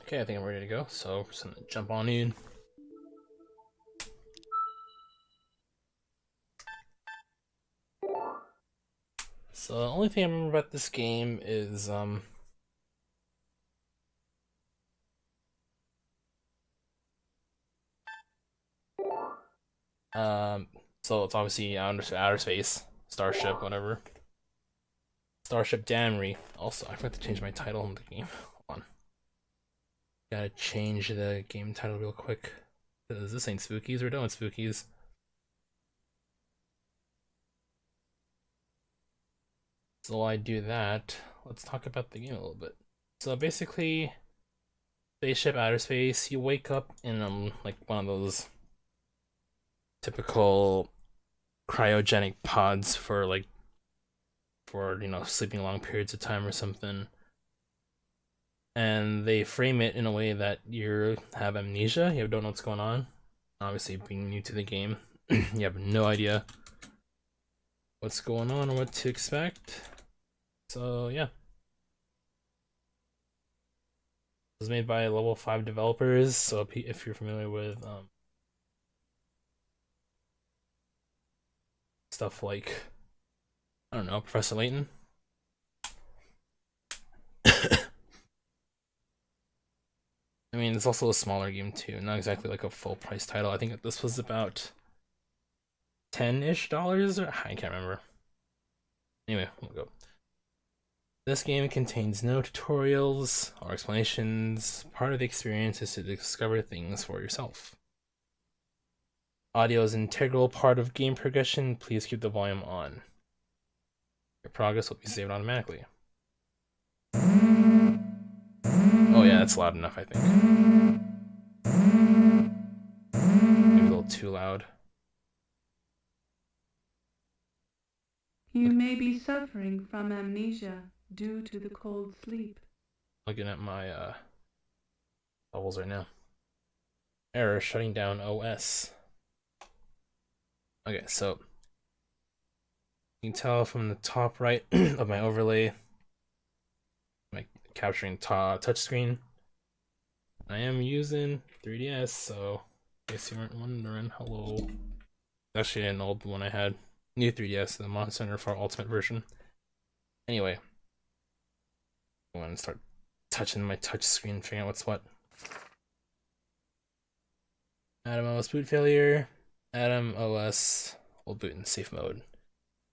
Okay, I think I'm ready to go, so just gonna jump on in. So the only thing I remember about this game is so it's obviously outer space, Starship, whatever. Starship Damrey. Also, I forgot to change my title in the game. Hold on. Gotta change the game title real quick. Cause this ain't Spookies, we're doing Spookies. So while I do that, let's talk about the game a little bit. So basically, spaceship outer space, you wake up in like one of those typical cryogenic pods for sleeping long periods of time or something, and they frame it in a way that you have amnesia, you don't know what's going on. Obviously, being new to the game, you have no idea what's going on or what to expect. So yeah, it was made by level 5 developers, so if you're familiar with stuff like, I don't know, Professor Layton. I mean, it's also a smaller game too, not exactly like a full price title. I think this was about $10-ish, or I can't remember. Anyway, we'll go. This game contains no tutorials or explanations. Part of the experience is to discover things for yourself. Audio is an integral part of game progression. Please keep the volume on. Your progress will be saved automatically. Oh yeah, that's loud enough, I think. Maybe a little too loud. You may be suffering from amnesia due to the cold sleep. Looking at my levels right now. Error, shutting down OS. Okay, so you can tell from the top right of my overlay, I'm capturing touchscreen. I am using 3DS, so in case you weren't wondering, hello. Actually, an old one I had. New 3DS, the Monster Hunter 4 Ultimate version. Anyway, I'm gonna start touching my touch screen, figuring out what's what. Atom OS boot failure. Atom OS will boot in safe mode.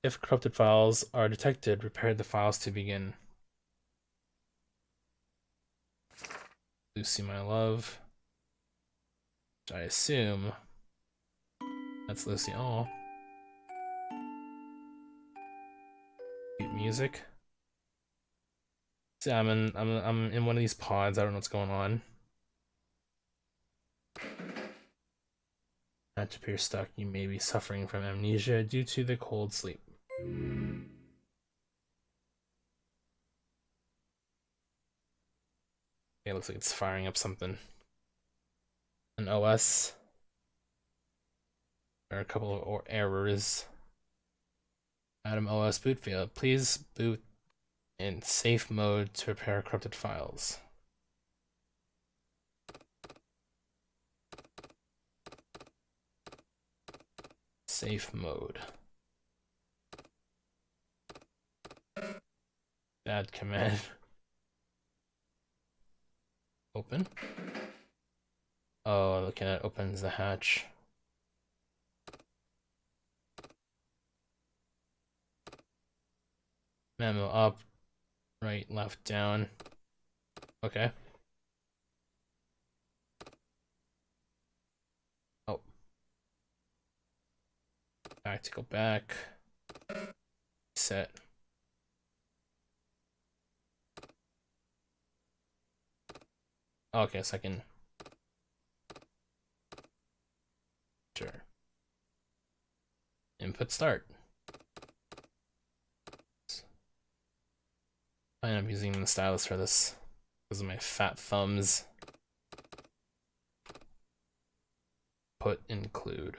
If corrupted files are detected, repair the files to begin. Lucy, my love. Which I assume that's Lucy. Oh, cute music. See, I'm in one of these pods. I don't know what's going on. Hatch appears stuck. You may be suffering from amnesia due to the cold sleep. Okay, looks like it's firing up something. An OS. There are a couple of errors. Atom OS boot failed. Please boot in safe mode to repair corrupted files. Safe mode. Bad command. Open. Oh, looking at it opens the hatch. Memo up, right, left, down. Okay. Oh. Back to go back. Set. Okay, so I can. Sure. Input start. I am using the stylus for this because of my fat thumbs. Put include.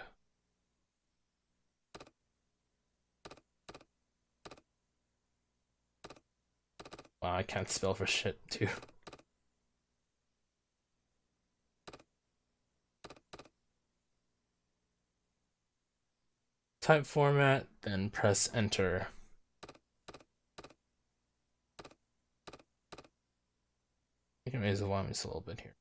Wow, I can't spell for shit too. type format, then press enter. I can raise the volume just a little bit here.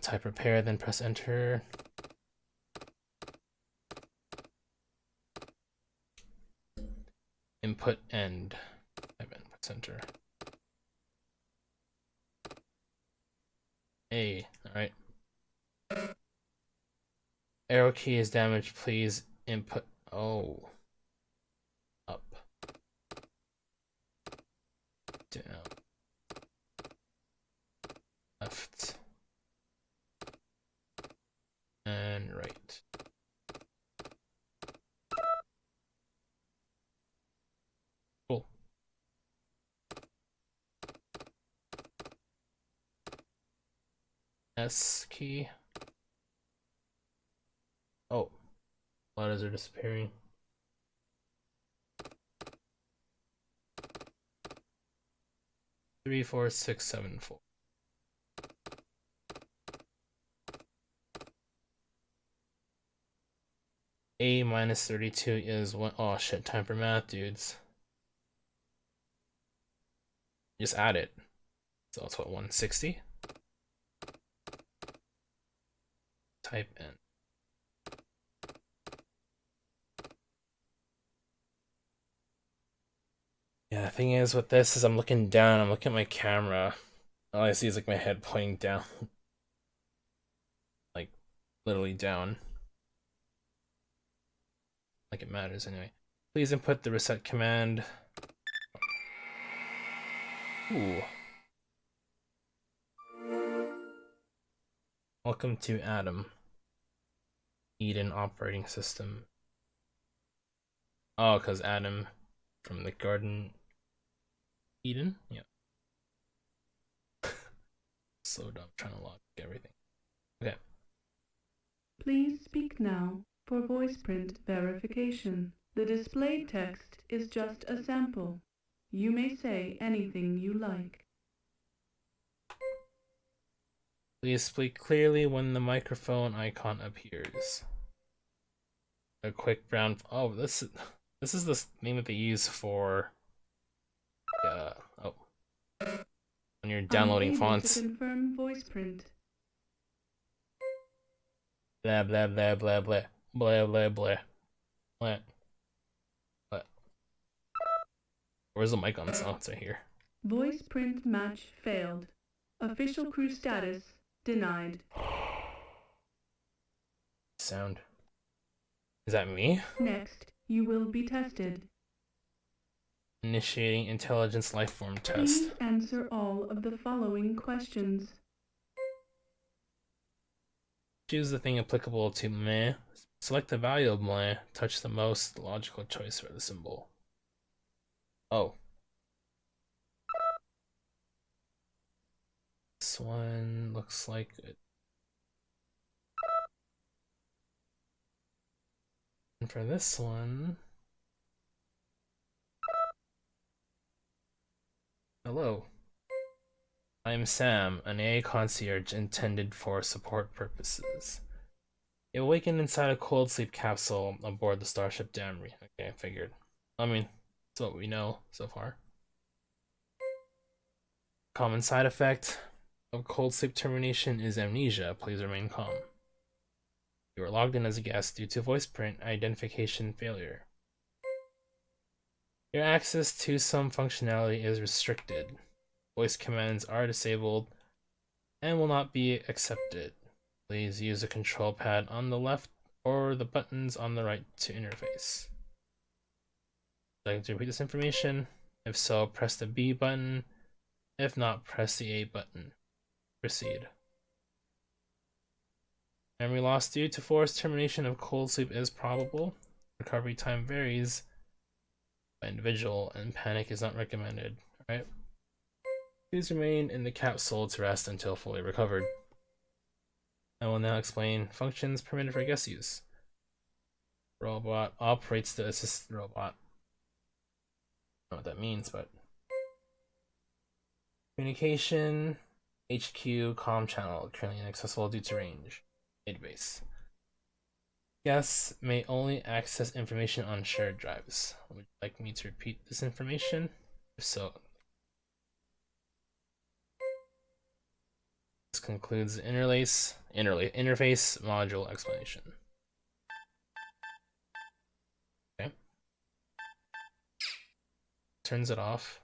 Type repair, then press enter. Input end. Type in, press enter. A, alright. Arrow key is damaged, please input. Oh. Up. Down. Left. And right. Cool. S key. Oh. Letters are disappearing. Three, 4, 6, 7, 4. A minus 32 is one. Oh shit, time for math, dudes. Just add it. So it's what, 160? Type in. Yeah, the thing is with this is I'm looking down, I'm looking at my camera. All I see is like my head pointing down. Like, literally down. Like it matters anyway. Please input the reset command. Ooh. Welcome to Adam. Eden operating system. Oh, because Adam from the Garden Eden? Yeah. So dumb trying to log everything. Okay. Please speak now for voice print verification. The displayed text is just a sample. You may say anything you like. Please speak clearly when the microphone icon appears. A quick brown. Oh, this is the name that they use for. Oh, when you're downloading Unable fonts. to confirm voice print. Blah blah blah blah blah blah blah blah blah. Blah. Where's the mic on this? Oh, it's right here. Voice print match failed. Official crew status denied. Sound. Is that me? Next, you will be tested. Initiating intelligence lifeform test. Please answer all of the following questions. Choose the thing applicable to meh. Select the value of meh. Touch the most logical choice for the symbol. Oh. This one looks like it. And for this one. Hello. I'm Sam, an AI concierge intended for support purposes. You awakened inside a cold sleep capsule aboard the Starship Damrey. Okay, I figured. I mean, that's what we know so far. Common side effect of cold sleep termination is amnesia. Please remain calm. You are logged in as a guest due to voice print identification failure. Your access to some functionality is restricted. Voice commands are disabled and will not be accepted. Please use the control pad on the left or the buttons on the right to interface. Would you like to repeat this information? If so, press the B button. If not, press the A button. Proceed. Memory loss due to forced termination of cold sleep is probable. Recovery time varies by individual and panic is not recommended. Alright. Please remain in the capsule to rest until fully recovered. I will now explain functions permitted for guest use. Robot operates the assistant robot. I don't know what that means, but communication HQ comm channel currently inaccessible due to range. Database. Guests may only access information on shared drives. Would you like me to repeat this information? If so, this concludes the interface module explanation. Okay. Turns it off.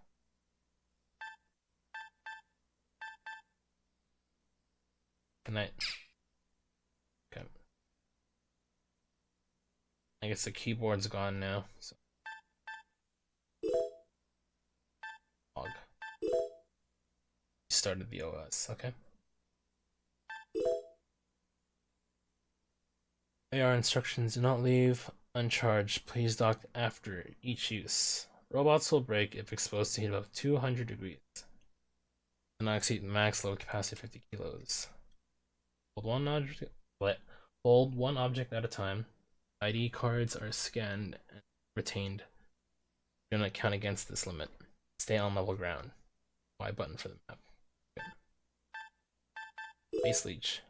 Good night. Okay. I guess the keyboard's gone now. So. Log. Started the OS. Okay. AR instructions: do not leave uncharged. Please dock after each use. Robots will break if exposed to heat above 200 degrees. Do not exceed max load capacity of 50 kilos. Hold one object at a time. ID cards are scanned and retained. Do not count against this limit. Stay on level ground. Y button for the map. Okay. Space Leech.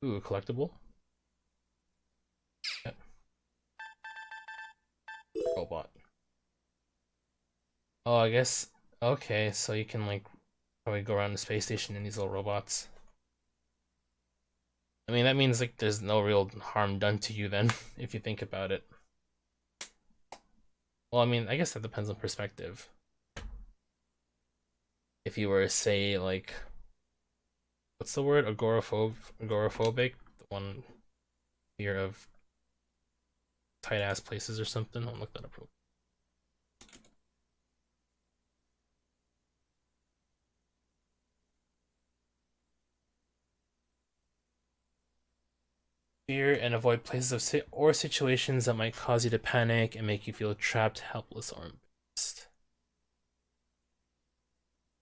Ooh, collectible. Yep. Robot. Oh, I guess. Okay, so you can like probably go around the space station in these little robots. I mean, that means like there's no real harm done to you then, if you think about it. Well, I mean, I guess that depends on perspective. If you were, say, like, what's the word? Agoraphobic? The one fear of tight ass places or something. I'll look that up real quick. Fear and avoid places of or situations that might cause you to panic and make you feel trapped, helpless, or embarrassed.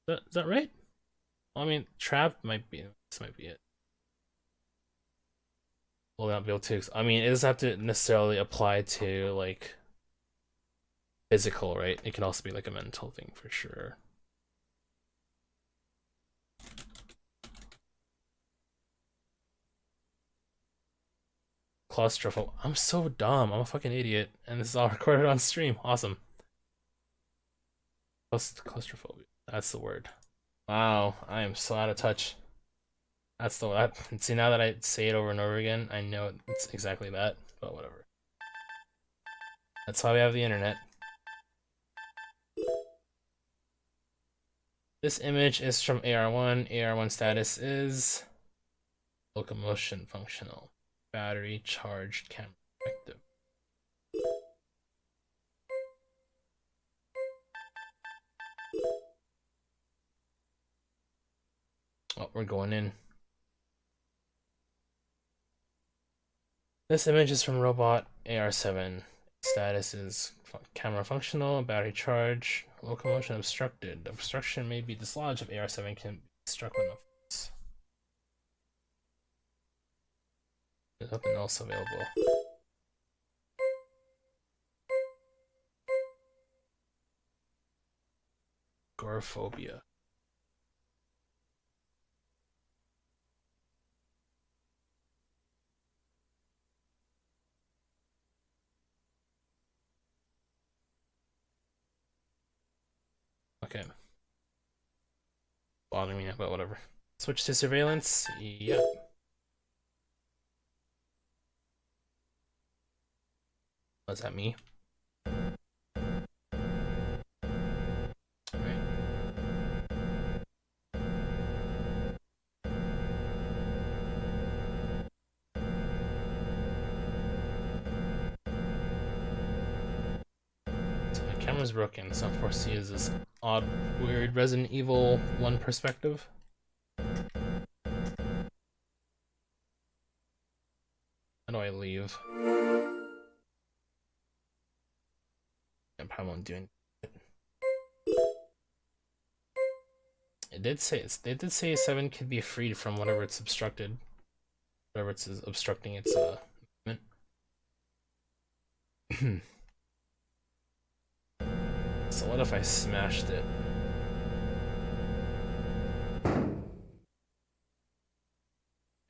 Is that right? Well, I mean, trapped might be. This might be it. Will not be able to. I mean, it doesn't have to necessarily apply to like physical, right? It can also be like a mental thing for sure. Claustrophobic. I'm so dumb. I'm a fucking idiot, and this is all recorded on stream. Awesome. Claustrophobia. That's the word. Wow, I am so out of touch. That's the that. See, now that I say it over and over again, I know it's exactly that. But whatever. That's why we have the internet. This image is from AR1. AR1 status is locomotion functional. Battery charged, camera effective. Oh, we're going in. This image is from robot AR7. Status is camera functional, battery charge, locomotion obstructed. Obstruction may be dislodged if AR7 can be struck with enough force. There's nothing else available. Agoraphobia. Okay. Bothering me now, but whatever. Switch to surveillance. Yep. Was that me? Alright. So the camera's broken, so of course he has this odd, weird Resident Evil 1 perspective. How do I leave? I probably won't do anything. It did say 7 could be freed from whatever it's obstructed. Whatever it's obstructing its movement. So what if I smashed it?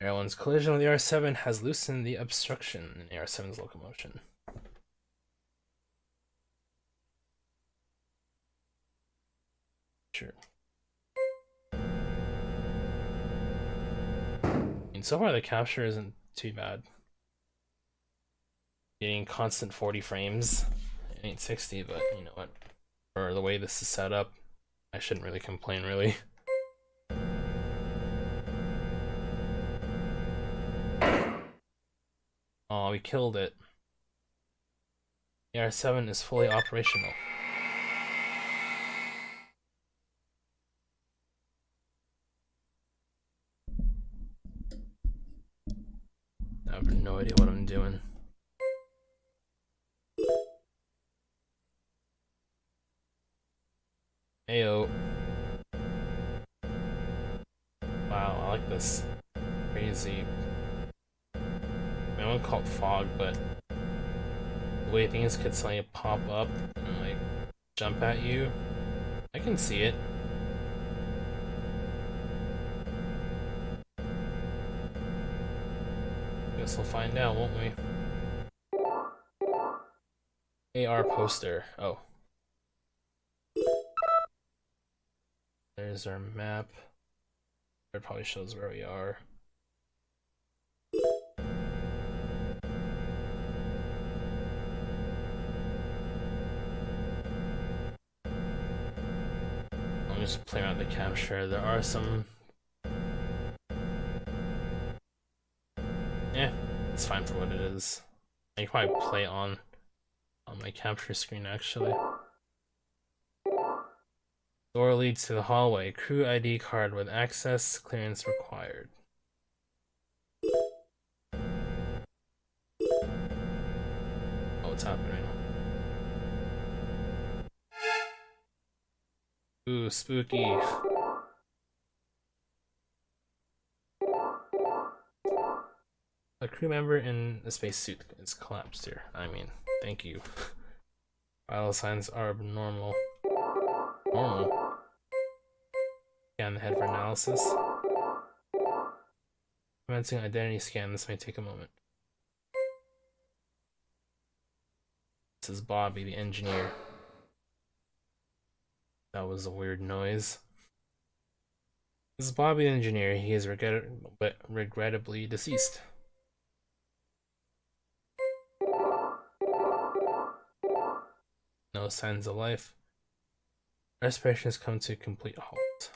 AR1's collision with the AR-7 has loosened the obstruction in AR-7's locomotion. Sure. And so far the capture isn't too bad. Getting constant 40 frames. It ain't 60, but you know what? For the way this is set up, I shouldn't really complain, really. Oh, we killed it. The AR-7 is fully operational. I have no idea what I'm doing. Ayo. Wow, I like this crazy. I won't call it fog, but the way things could suddenly pop up and like jump at you, I can see it. Guess we'll find out, won't we? AR poster. Oh. There's our map. It probably shows where we are. I'll just play around the capture. There are some. Yeah, it's fine for what it is. I can probably play on my capture screen actually. Door leads to the hallway. Crew ID card with access clearance required. Oh, what's happening? Ooh, spooky. A crew member in a spacesuit is collapsed here. I mean, thank you. Vital signs are abnormal. Normal. Scan the head for analysis. Commencing identity scan. This may take a moment. This is Bobby, the engineer. That was a weird noise. This is Bobby, the engineer. He is regrettably deceased. No signs of life. Respiration has come to a complete halt.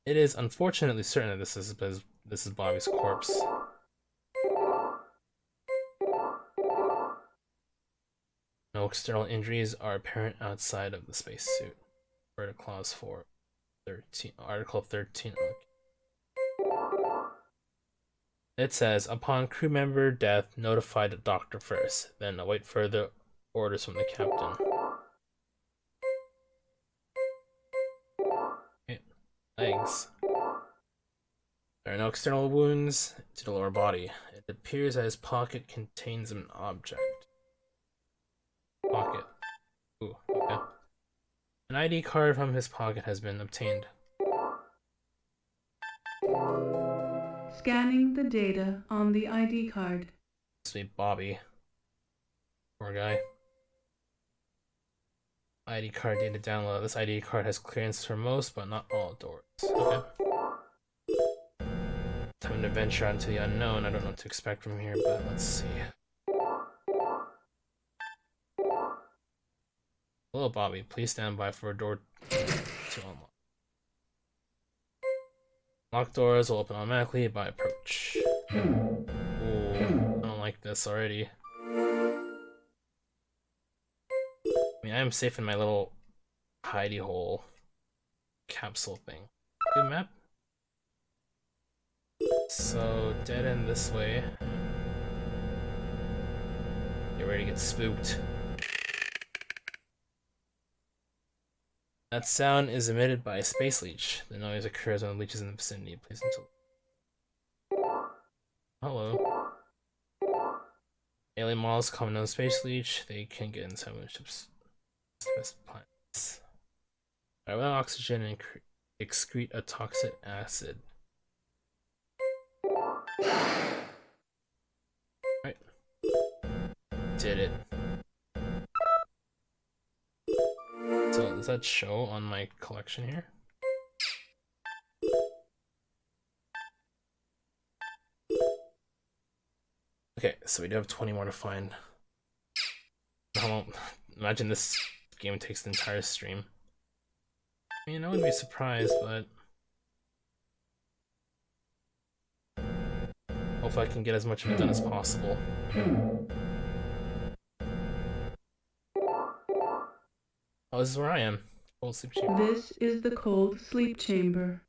It is unfortunately certain that this is Bobby's corpse. No external injuries are apparent outside of the spacesuit. Refer to clause 4.13, Article 13. It says, upon crew member death, notify the doctor first, then await further orders from the captain. Okay. Legs. There are no external wounds to the lower body. It appears that his pocket contains an object. Pocket. Ooh, okay. An ID card from his pocket has been obtained. Scanning the data on the ID card. This be Bobby. Poor guy. ID card data download. This ID card has clearance for most, but not all doors. Okay. Time to venture onto the unknown. I don't know what to expect from here, but let's see. Hello, Bobby. Please stand by for a door to unlock. Locked doors will open automatically by approach. Ooh, I don't like this already. I mean, I am safe in my little hidey hole capsule thing. Good map. So, dead end this way. Get ready to get spooked. That sound is emitted by a space leech. The noise occurs when the leech is in the vicinity. Please until. Hello. Alien models common on space leech. They can get inside when ships planets. Alright, without oxygen and excrete a toxic acid. Right. Did it. So does that show on my collection here? Okay, so we do have 20 more to find. Imagine this game takes the entire stream. I mean, I wouldn't be surprised, but hopefully I can get as much of it done as possible. Oh, this is where I am. Cold sleep chamber. This is the cold sleep chamber.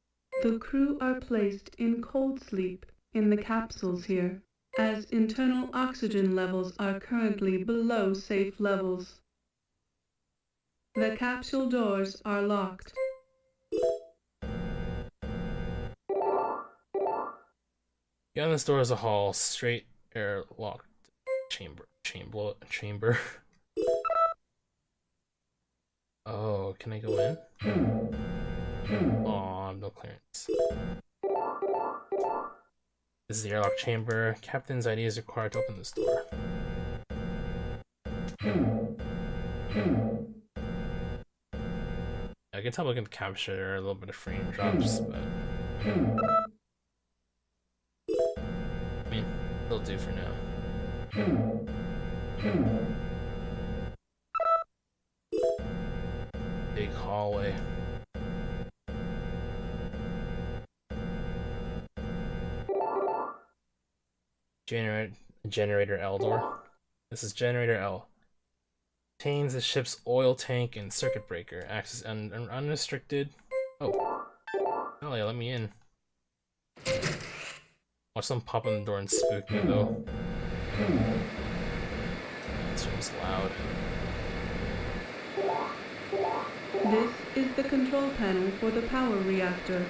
The crew are placed in cold sleep in the capsules here, as internal oxygen levels are currently below safe levels. The capsule doors are locked. Beyond this door is a hall, straight air locked chamber. Oh, can I go in? Aw, no clearance. This is the airlock chamber. Captain's ID is required to open this door. I can tell we can capture a little bit of frame drops, but I mean, they'll do for now. Big hallway. Generator L door. This is Generator L. Contains the ship's oil tank and circuit breaker. Access unrestricted. Oh. Oh yeah, let me in. Watch them pop on the door and spook me though. This room's loud. This is the control panel for the power reactor.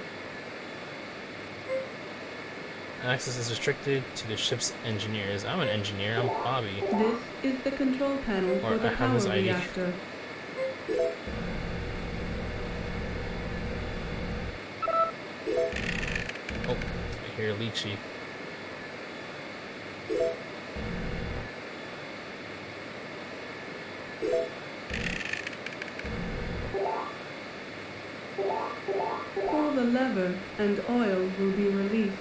Access is restricted to the ship's engineers. I'm an engineer, I'm Bobby. This is the control panel for the power reactor. Oh, I hear Leechy. Pull the lever and oil will be released.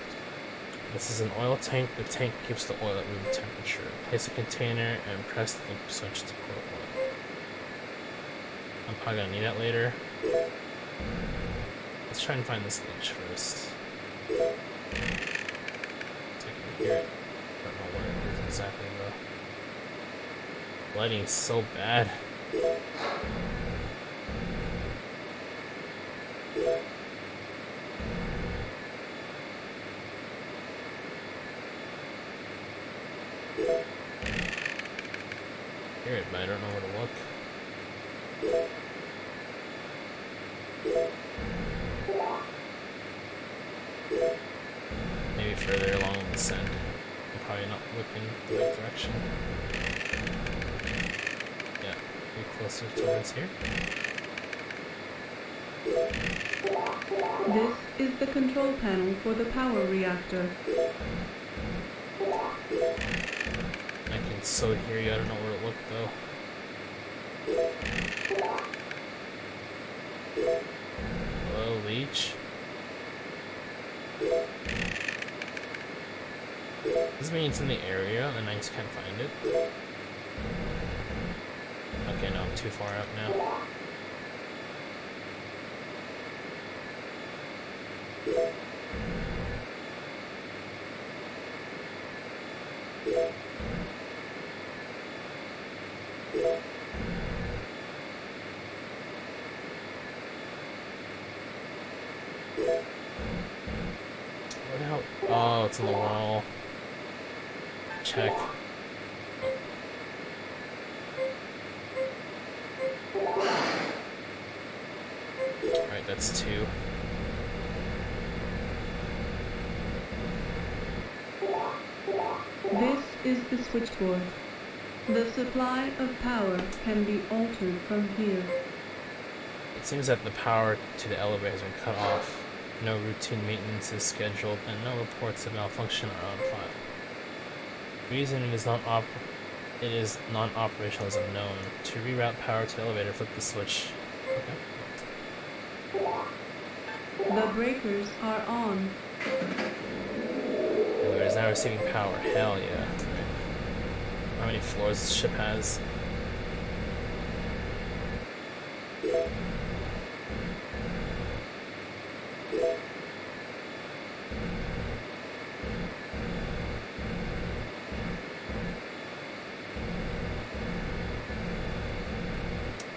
This is an oil tank. The tank keeps the oil at room temperature. Place a container and press the switch to pour oil. I'm probably gonna need that later. Let's try and find this leech first. So I can hear it. I don't know where it is exactly though. Lighting is so bad. Hear it, but I don't know where to look. Maybe further along the descent. I'm probably not looking the right direction. Yeah, maybe closer towards here. This is the control panel for the power reactor. I can so hear you, I don't know where to look though. Hello, Leech. This means it's in the area and I just can't find it. Okay, no, I'm too far out now. What the hell? Oh, it's on the wall. Check. Alright, that's 2. This is the switchboard. The supply of power can be altered from here. It seems that the power to the elevator has been cut off. No routine maintenance is scheduled, and no reports of malfunction are on file. The reason it is non-operational is unknown. To reroute power to the elevator, flip the switch. Okay. The breakers are on. The elevator is now receiving power. Hell yeah. Right. How many floors this ship has?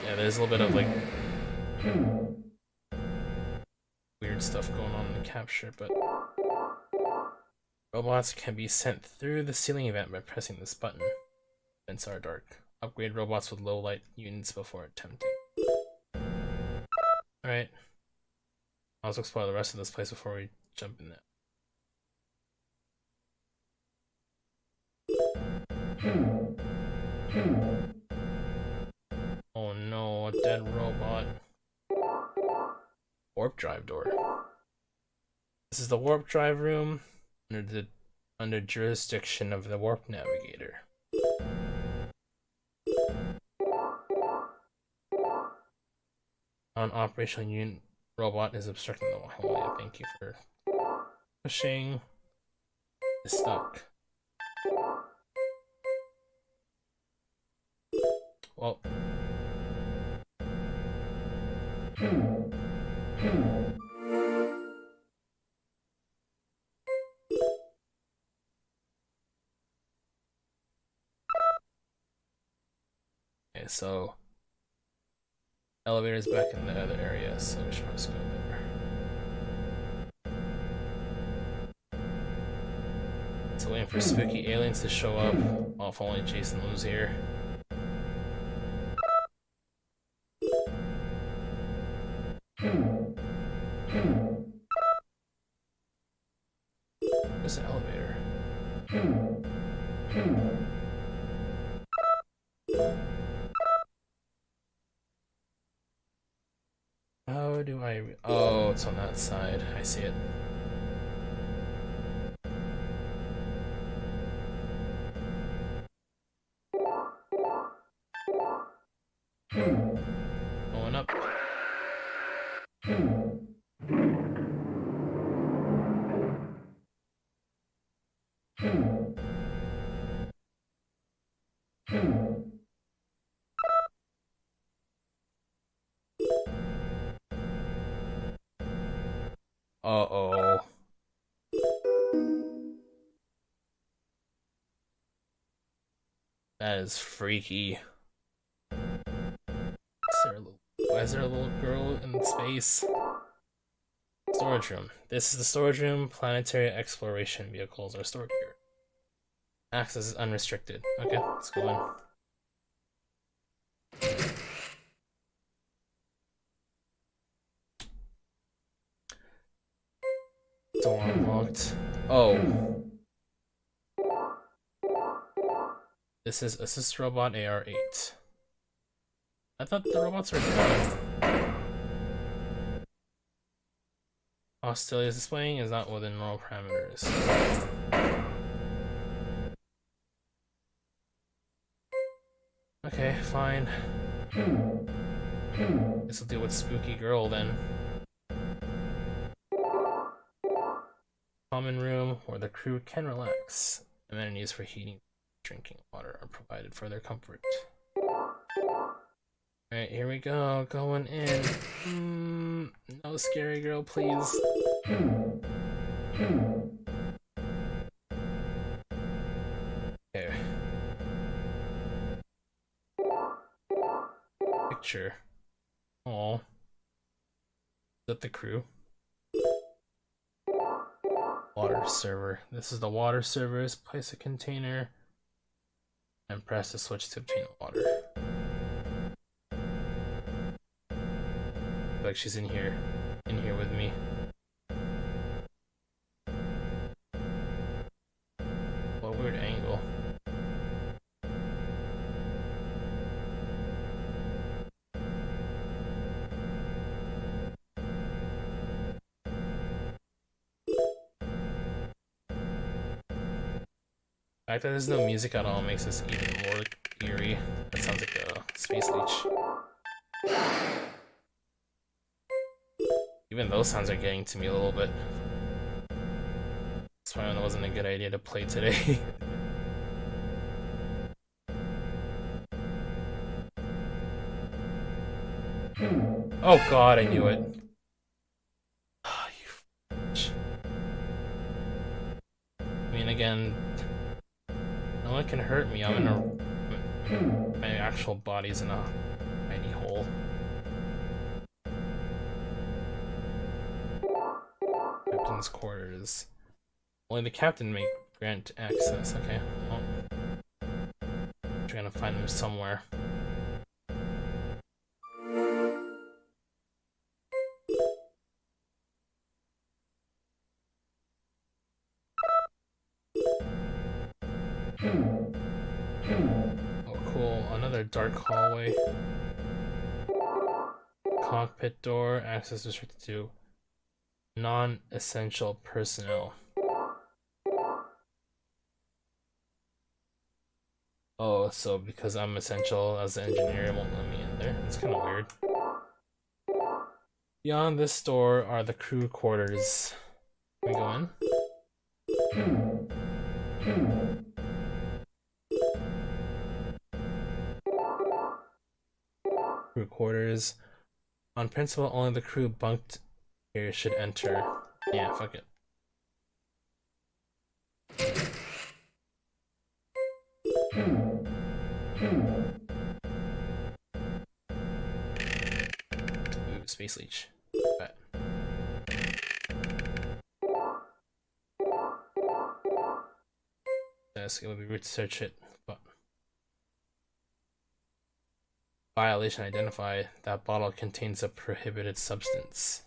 Yeah, there's a little bit of like weird stuff going on in the capture, but robots can be sent through the ceiling vent by pressing this button. Vents are dark. Upgrade robots with low light units before attempting. Alright. I'll also explore the rest of this place before we jump in there. Oh no, a dead robot. Warp drive door. This is the warp drive room under jurisdiction of the warp navigator. Non-operational unit robot is obstructing the hallway. Thank you for pushing. It's stuck. Well. Okay, so elevator's back in the other area, so we should just go there. So waiting for spooky aliens to show up. Well, if only Jason was here. Where's the elevator? How do I... Oh, it's on that side. I see it. Going up. Uh-oh. That is freaky. Why is there a little girl in space? Storage room. This is the storage room. Planetary exploration vehicles are stored here. Access is unrestricted. Okay, let's go in. Door unlocked. Oh. This is Assist Robot AR-8. I thought the robots were done. Hostility displaying is not within normal parameters. Okay, fine. Guess we'll deal with Spooky Girl then. Common room where the crew can relax. Amenities for heating and drinking water are provided for their comfort. Alright, here we go. Going in. No scary girl, please. Okay. Picture. Aw. Is that the crew? Water server. This is the water servers. Place a container and press the switch to obtain water. Like she's in here with me. What a weird angle. The fact that there's no music at all makes this even more eerie. That sounds like a space leech. Even those sounds are getting to me a little bit. That's why it wasn't a good idea to play today. Oh god, I knew it. Oh, you bitch. I mean, again, no one can hurt me. I'm in a... My actual body's in a tiny hole. Captain's quarters. Only the captain may grant access. Okay, well, I'm trying to find him somewhere. Oh, cool. Another dark hallway. Cockpit door. Access restricted to non-essential personnel. Oh, so because I'm essential as an engineer, it won't let me in there. It's kind of weird. Beyond this door are the crew quarters. Can we go in? Crew quarters. On principle, only the crew bunked here should enter. Yeah, fuck it. Ooh, Space Leech. Bet. Yes, it would be rude to search it, but... Violation identified. That bottle contains a prohibited substance.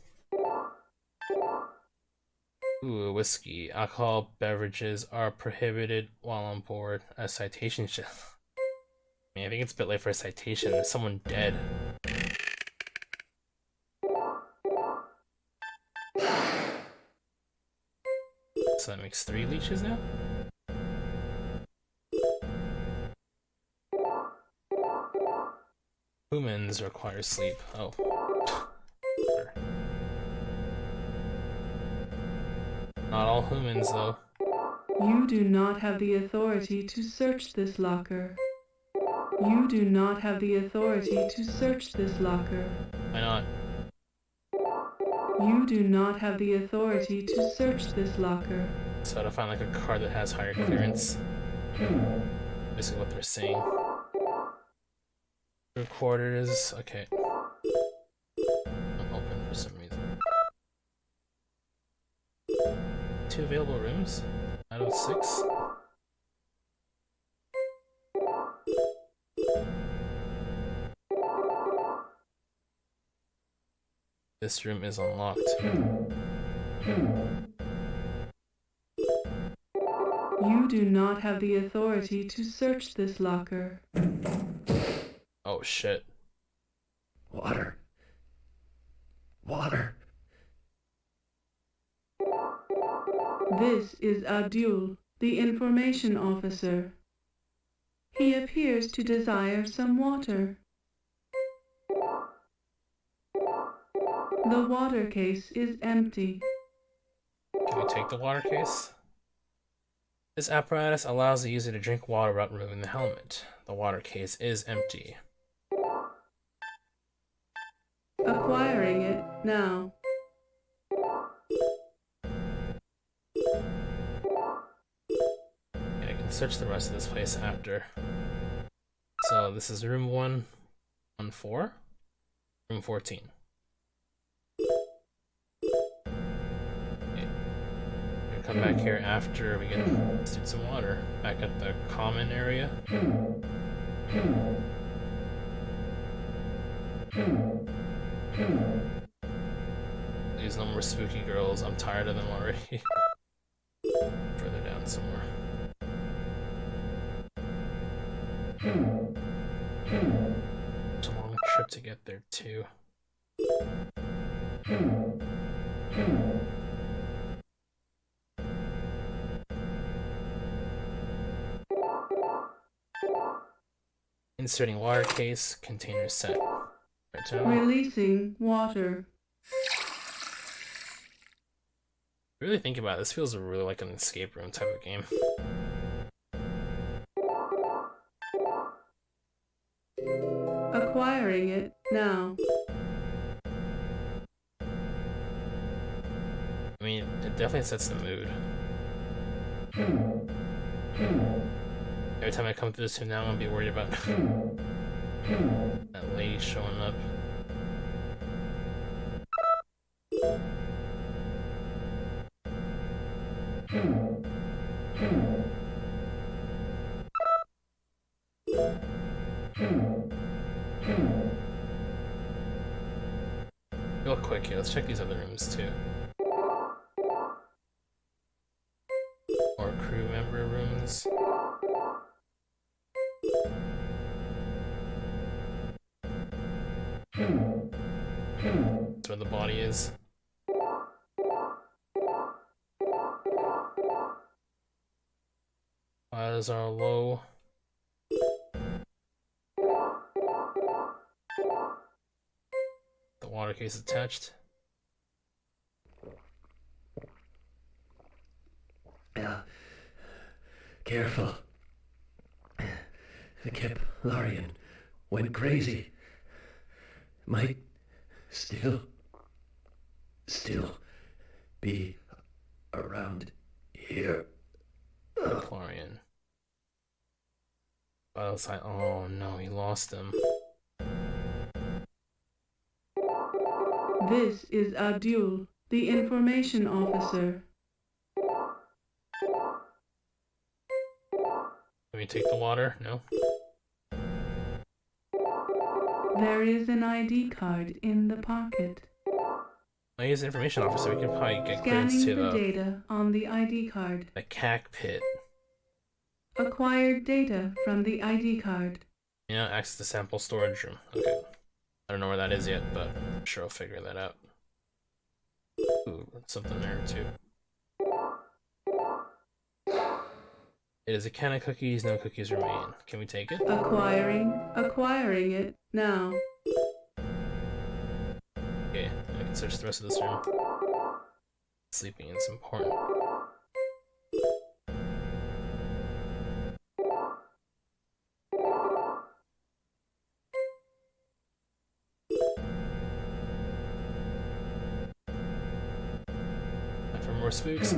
Ooh, whiskey. Alcohol beverages are prohibited while on board. A citation should... I mean, I think it's a bit late for a citation. There's someone dead. So that makes 3 leeches now? Humans require sleep. Oh. Not all humans, though. You do not have the authority to search this locker. You do not have the authority to search this locker. Why not? You do not have the authority to search this locker. So to find like a car that has higher clearance. Basically what they're saying. Crew quarters, okay. I'm open for some reason. 2 available rooms out of 6. This room is unlocked. You do not have the authority to search this locker. Oh shit. Water. Water. This is Abdul, the information officer. He appears to desire some water. The water case is empty. Can we take the water case? This apparatus allows the user to drink water without removing the helmet. The water case is empty. Acquiring it now. Yeah, I can search the rest of this place after. So this is room 114? Room 14. Come back here after we get some water. Back at the common area. Please, no more spooky girls. I'm tired of them already. Further down somewhere. It's a long trip to get there too. Inserting water case, container set. Releasing water. Really think about it, this feels really like an escape room type of game. Acquiring it now. I mean, it definitely sets the mood. Every time I come through this room now, I'm gonna be worried about that lady showing up. Real quick here, let's check these other rooms too. More crew member rooms. That's where the body is. Files are low. The water case attached. Careful. The Keplarian went crazy. Might still be around here. Keplarian. Oh no, he lost him. This is Abdul, the information officer. Let me take the water? No? There is an ID card in the pocket. I use information officer, we could probably get clearance Scanning to the data on the ID card. the cockpit. Acquired data from the ID card. Yeah, access the sample storage room. Okay. I don't know where that is yet, but I'm sure I'll figure that out. Ooh, something there too. It is a can of cookies, no cookies remain. Can we take it? Acquiring it now. Okay, I can search the rest of this room. Sleeping is important. Time for more spooks.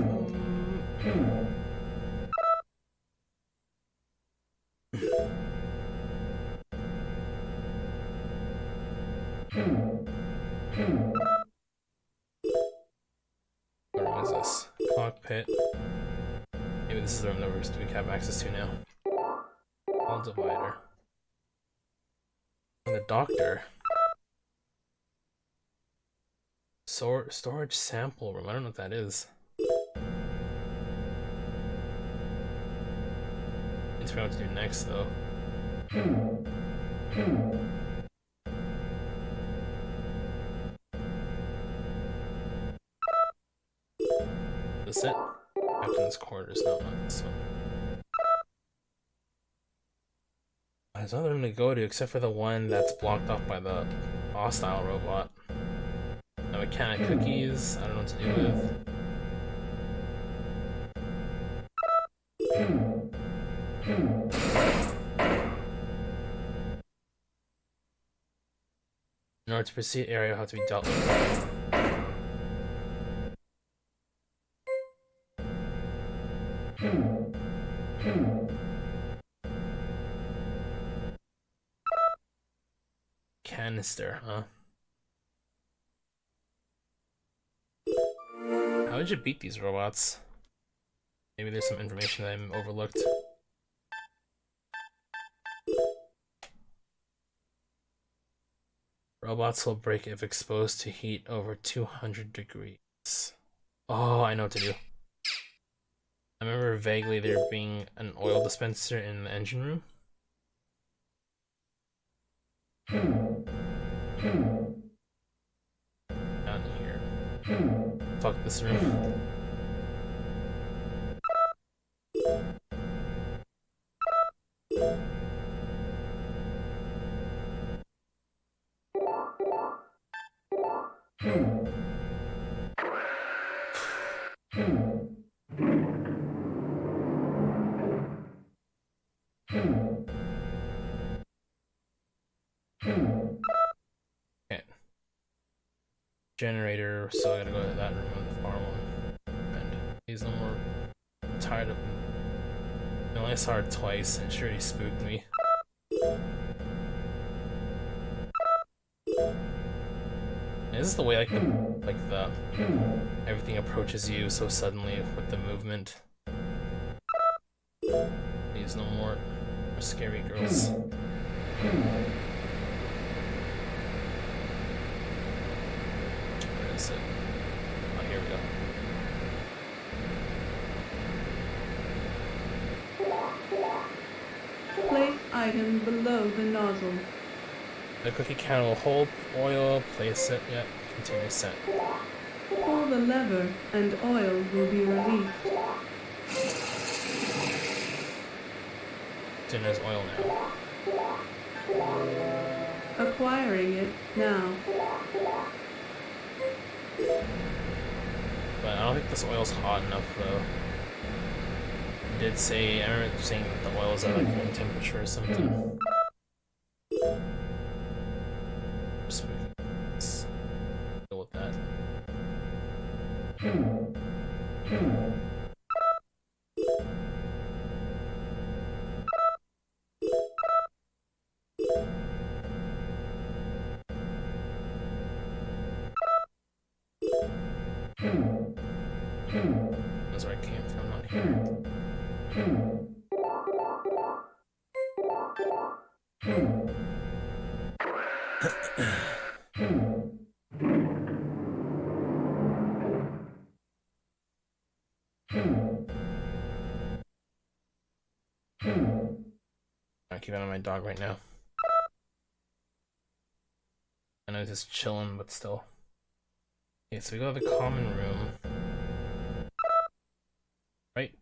What room is this? Cockpit. Maybe this is the room that we have access to now. All divider. And the doctor. Storage sample room. I don't know what that is. Need to figure out what to do next though. Is this it? Captain's quarters. No, not this one. There's nothing to go to except for the one that's blocked off by the hostile robot. I have a can of cookies. I don't know what to do with. In order to proceed, area will have to be dealt with. Canister, huh? How did you beat these robots? Maybe there's some information that I overlooked. Robots will break if exposed to heat over 200 degrees. Oh, I know what to do. I remember vaguely there being an oil dispenser in the engine room. Down here. Fuck this room. generator, so I gotta go to that room on the far one. And he's no more. I'm tired of him. I only saw her twice, and she already spooked me. Is this the way like the everything approaches you so suddenly with the movement? These no more scary girls. Where is it? Oh, here we go. Place item below the nozzle. The cookie can will hold oil, place it, yet, continue set. Pull the lever and oil will be released. Then there's oil now. Acquiring it now. But I don't think this oil's hot enough though. I did say, I remember saying that the oil is at like room temperature or something. Just let's deal with that. That's where I came from, not here. I keep an eye on my dog right now. I know he's just chilling, but still. Okay, so we go to the common room. Right?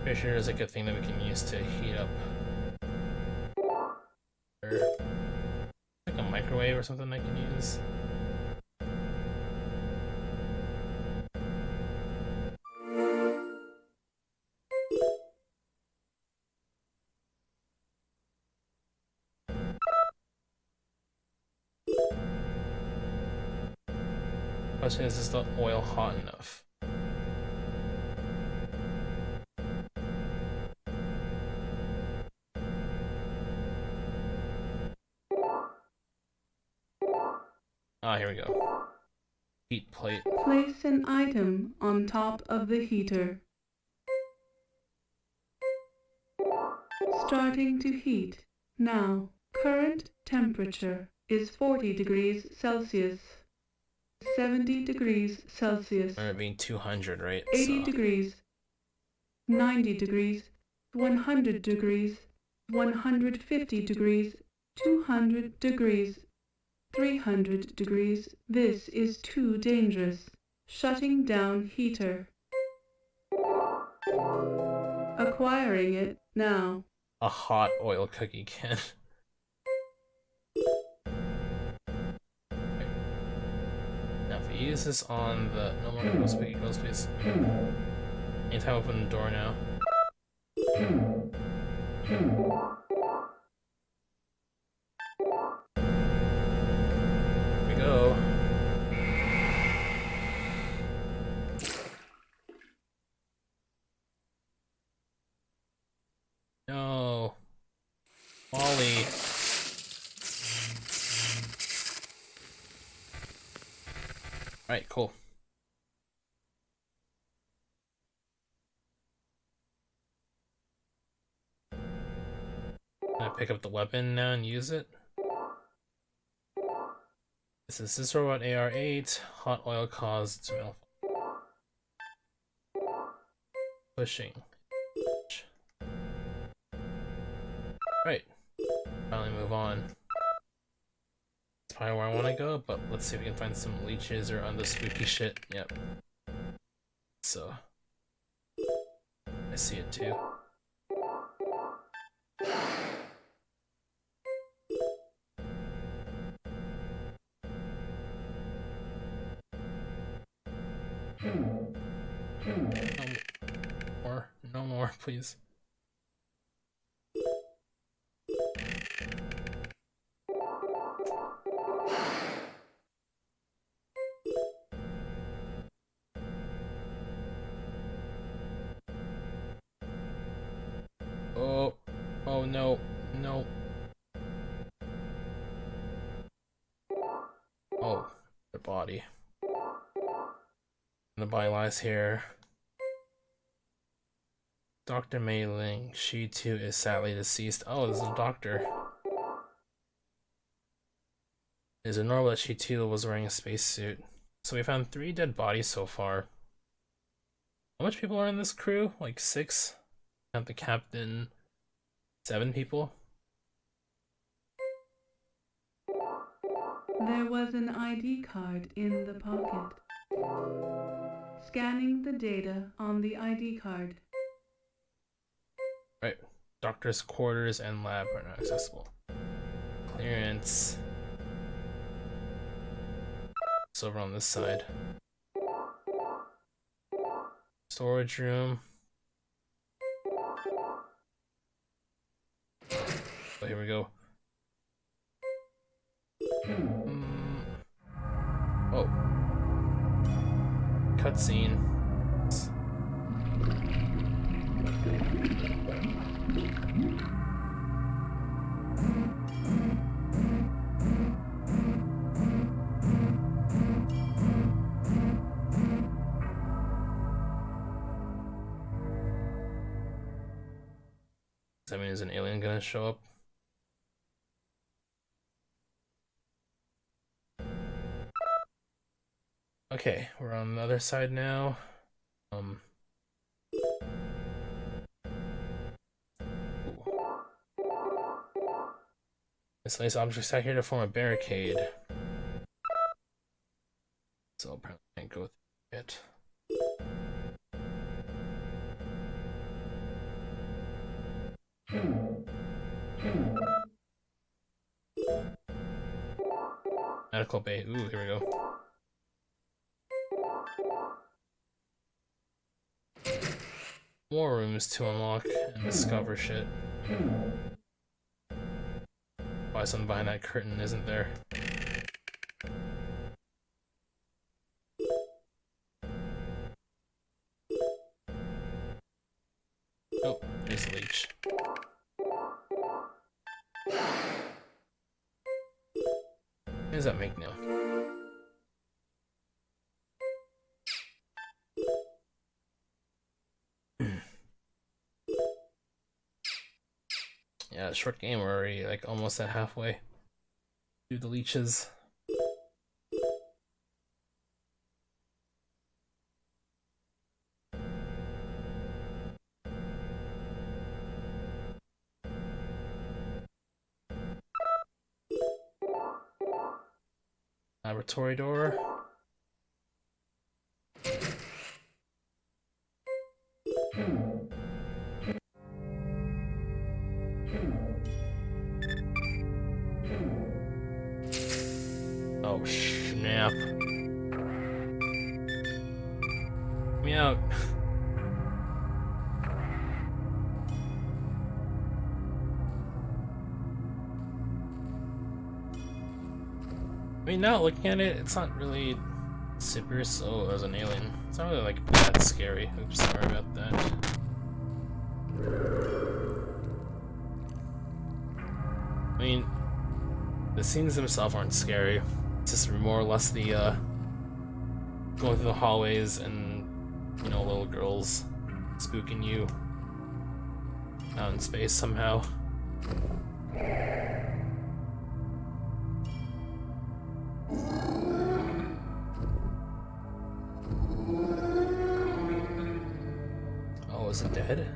Pretty sure there's like a thing that we can use to heat up. Or like a microwave or something I can use. Question is the oil hot enough? Ah, here we go. Heat plate. Place an item on top of the heater. Starting to heat. Now, current temperature is 40 degrees Celsius. 70 degrees Celsius. Remember it being 200, right? 80 So. degrees. 90 degrees. 100 degrees. 150 degrees. 200 degrees. 300 degrees. This is too dangerous. Shutting down heater. Acquiring it now. A hot oil cookie can. Now if we use this on the... No more girls, please. Anytime I open the door now. Here we go. No. Molly. Alright, cool. Can I pick up the weapon now and use it? This is robot AR-8. Hot oil caused malfunction. Pushing. Right. Finally move on. That's probably where I want to go, but let's see if we can find some leeches or other spooky shit. Yep. So. I see it too. No more, please. Oh, oh no, no. Oh, the body. The body lies here. Dr. Mei Ling, she too is sadly deceased. Oh, this is a doctor. Is it normal that she too was wearing a spacesuit? So we found 3 dead bodies so far. How much people are in this crew? Like 6? Count the captain. 7 people? There was an ID card in the pocket. Scanning the data on the ID card. Right. Doctor's quarters and lab are not accessible. Clearance. It's over on this side. Storage room. Oh, here we go. Oh. Cutscene. Does that mean is an alien gonna show up? Okay, we're on the other side now. Miscellaneous objects out here to form a barricade. So apparently I can't go through it. Medical bay. Ooh, here we go. More rooms to unlock and discover shit. Why something behind that curtain isn't there? Oh, there's a leech. What does that make now? Yeah, short game. We're already like almost at halfway through the leeches. Laboratory door. Oh snap. Get me out. I mean, now looking at it, it's not really super slow as an alien. It's not really like that scary. Oops, sorry about that. I mean, the scenes themselves aren't scary. It's just more or less the going through the hallways and, you know, little girls spooking you out in space somehow. Oh, is it dead?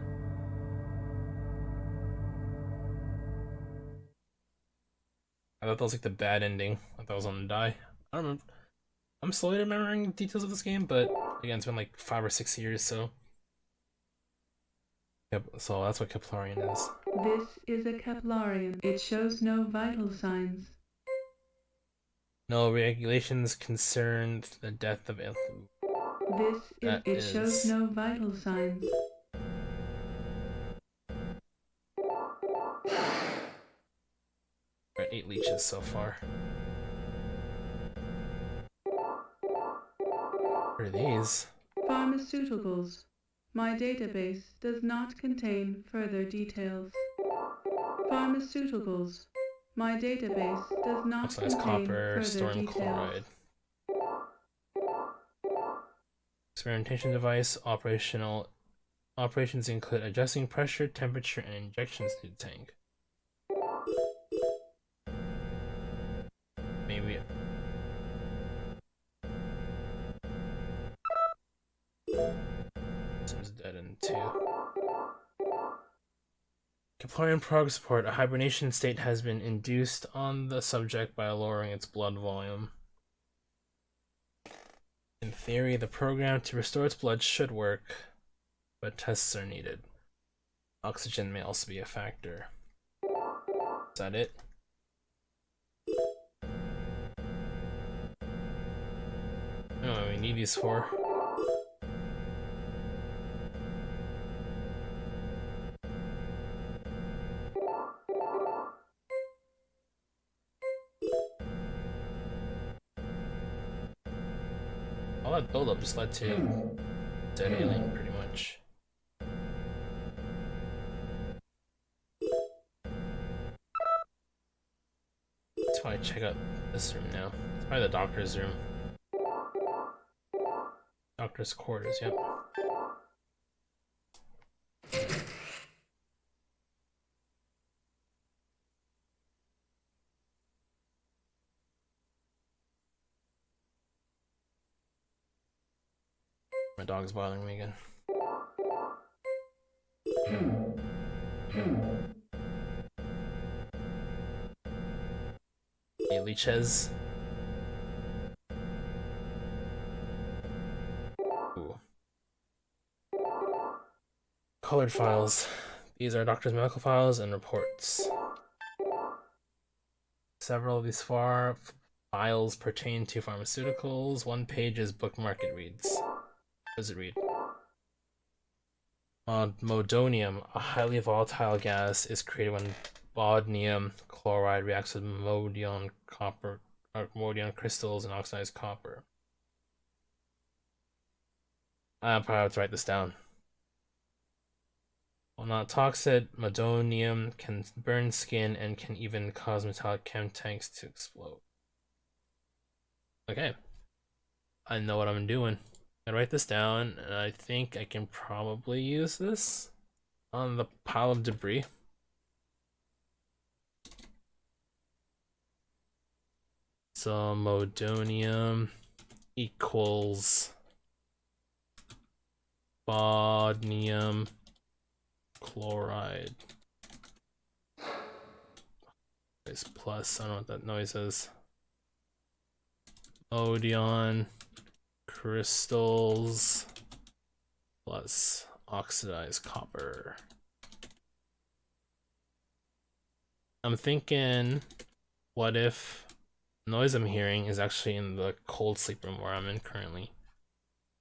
I thought that was like the bad ending. I thought I was gonna die. I don't remember. I'm slowly remembering details of this game, but again, it's been like 5 or 6 years, so. Yep, so that's what Keplarian is. This is a Keplarian. It shows no vital signs. No regulations concerned the death of It shows no vital signs. We're at 8 leeches so far. What are these? Pharmaceuticals. My database does not contain further details. Pharmaceuticals. My database does not Oxidized contain copper, further storm details. chloride. Experimentation device, operations include adjusting pressure, temperature, and injections to the tank. Maybe. Seems dead in 2. Keplerian prog support. A hibernation state has been induced on the subject by lowering its blood volume. In theory, the program to restore its blood should work, but tests are needed. Oxygen may also be a factor. Is that it? I don't know what we need these for. All that buildup just led to dead alien, pretty much. Let's probably check out this room now. It's probably the doctor's room. Doctor's quarters, yep. My dog's bothering me again. Hey, Leeches. Ooh. Colored files. These are doctor's medical files and reports. Several of these files pertain to pharmaceuticals. One page is bookmark. It reads. What does it read? Modonium, a highly volatile gas, is created when bodnium chloride reacts with modion crystals and oxidized copper. I'll probably have to write this down. While not toxic, modonium can burn skin and can even cause metallic chem tanks to explode. Okay. I know what I'm doing. I write this down, and I think I can probably use this on the pile of debris. So modonium equals bodnium chloride. It's plus, I don't know what that noise is. Modion crystals plus oxidized copper. I'm thinking, what if the noise I'm hearing is actually in the cold sleep room where I'm in currently,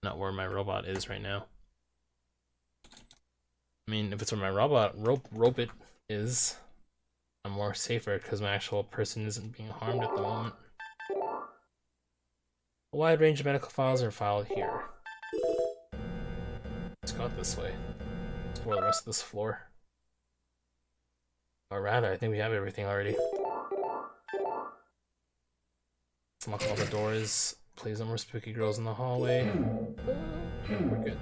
not where my robot is right now. I mean, if it's where my robot is, I'm more safer because my actual person isn't being harmed at the moment. A wide range of medical files are filed here. Let's go out this way. Explore the rest of this floor. Or rather, I think we have everything already. Let's lock all the doors. Please no more spooky girls in the hallway. We're good.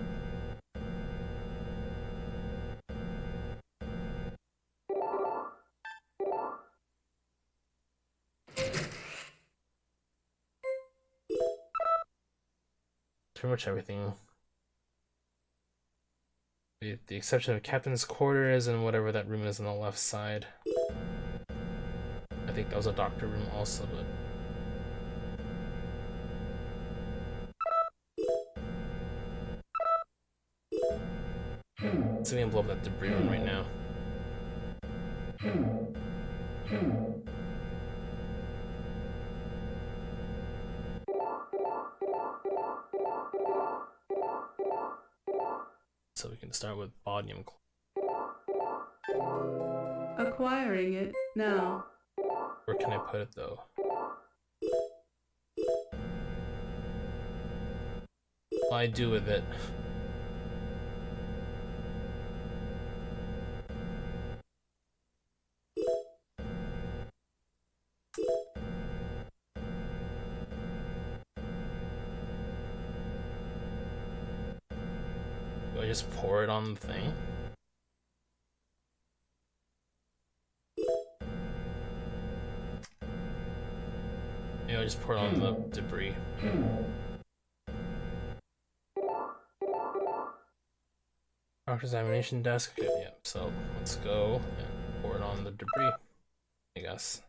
Pretty much everything. With the exception of captain's quarters and whatever that room is on the left side. I think that was a doctor room also, but... So we can blow up that debris room right now. So we can start with bodnium. Acquiring it now. Where can I put it though? What do I do with it? I just pour it on the thing? Maybe I just pour it on the debris. Doctor's examination desk. Okay, yeah, so let's go and pour it on the debris, I guess.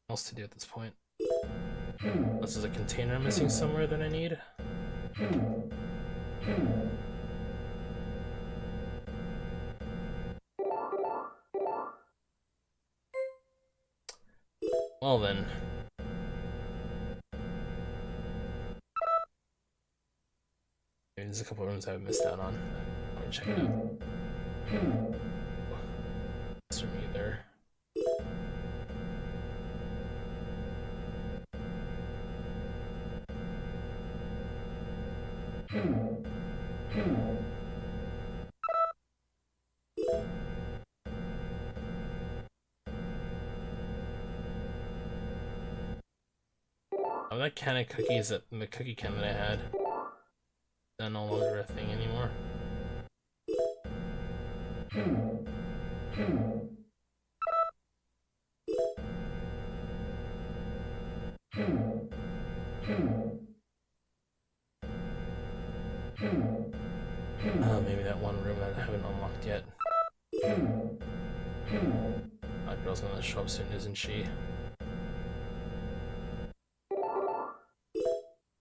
What else to do at this point? Unless there's a container missing somewhere that I need. Well then. Maybe there's a couple rooms I've missed out on. I'll check it out. This room either. Oh, that can of cookies in the cookie can that I had. They're no longer a thing anymore. Maybe that one room that I haven't unlocked yet. That girl's gonna show up soon, isn't she?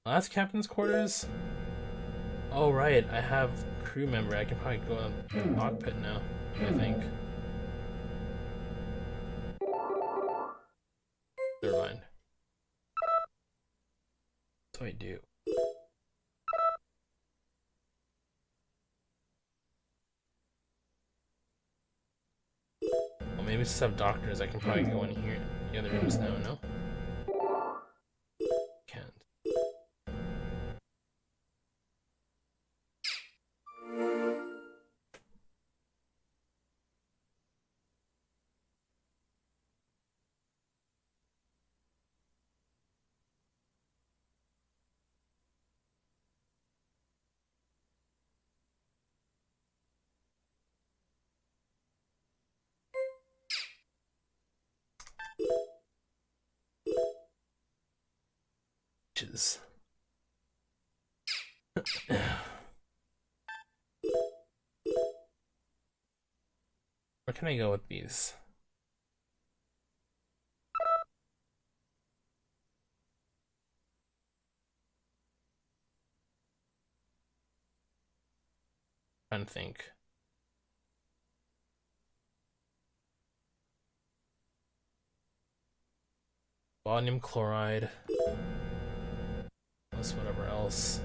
Last captain's quarters? Oh right, I have crew member. I can probably go in the cockpit now, I think. Never mind. What do I do? Well, maybe since I have doctors, I can probably go in here. The other rooms now, no? Can't. Where can I go with these? I'm trying to think. Sodium chloride. Plus whatever else.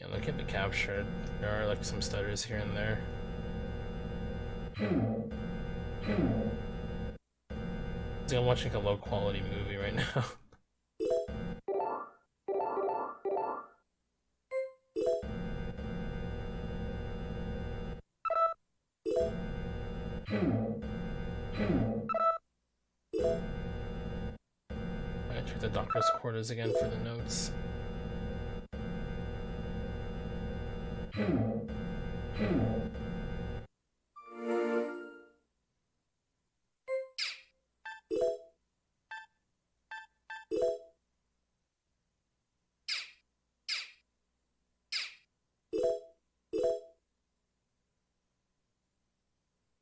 Yeah, look at the capture. There are like some stutters here and there. I'm watching like a low quality movie right now. I check the doctor's quarters again for the notes.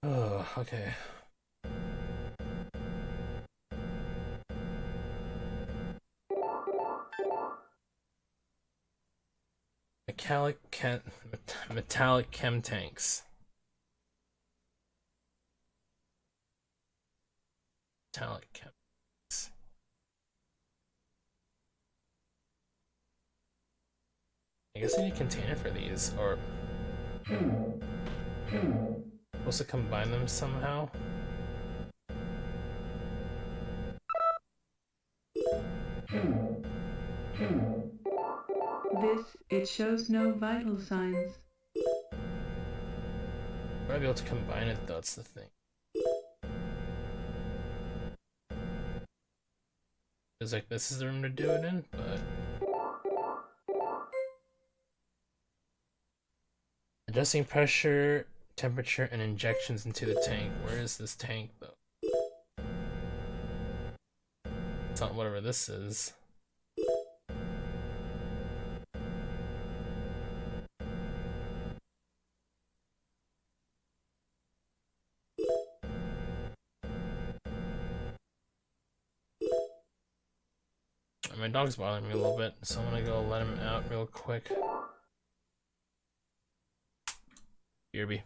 Oh, okay. Metallic chem tanks. Metallic chem tanks. I guess I need a container for these, or supposed to combine them somehow. It shows no vital signs. Where might be able to combine it though, that's the thing. It's like this is the room to do it in, but adjusting pressure, temperature, and injections into the tank. Where is this tank though? It's not whatever this is. My dog's bothering me a little bit, so I'm gonna go let him out real quick. BRB.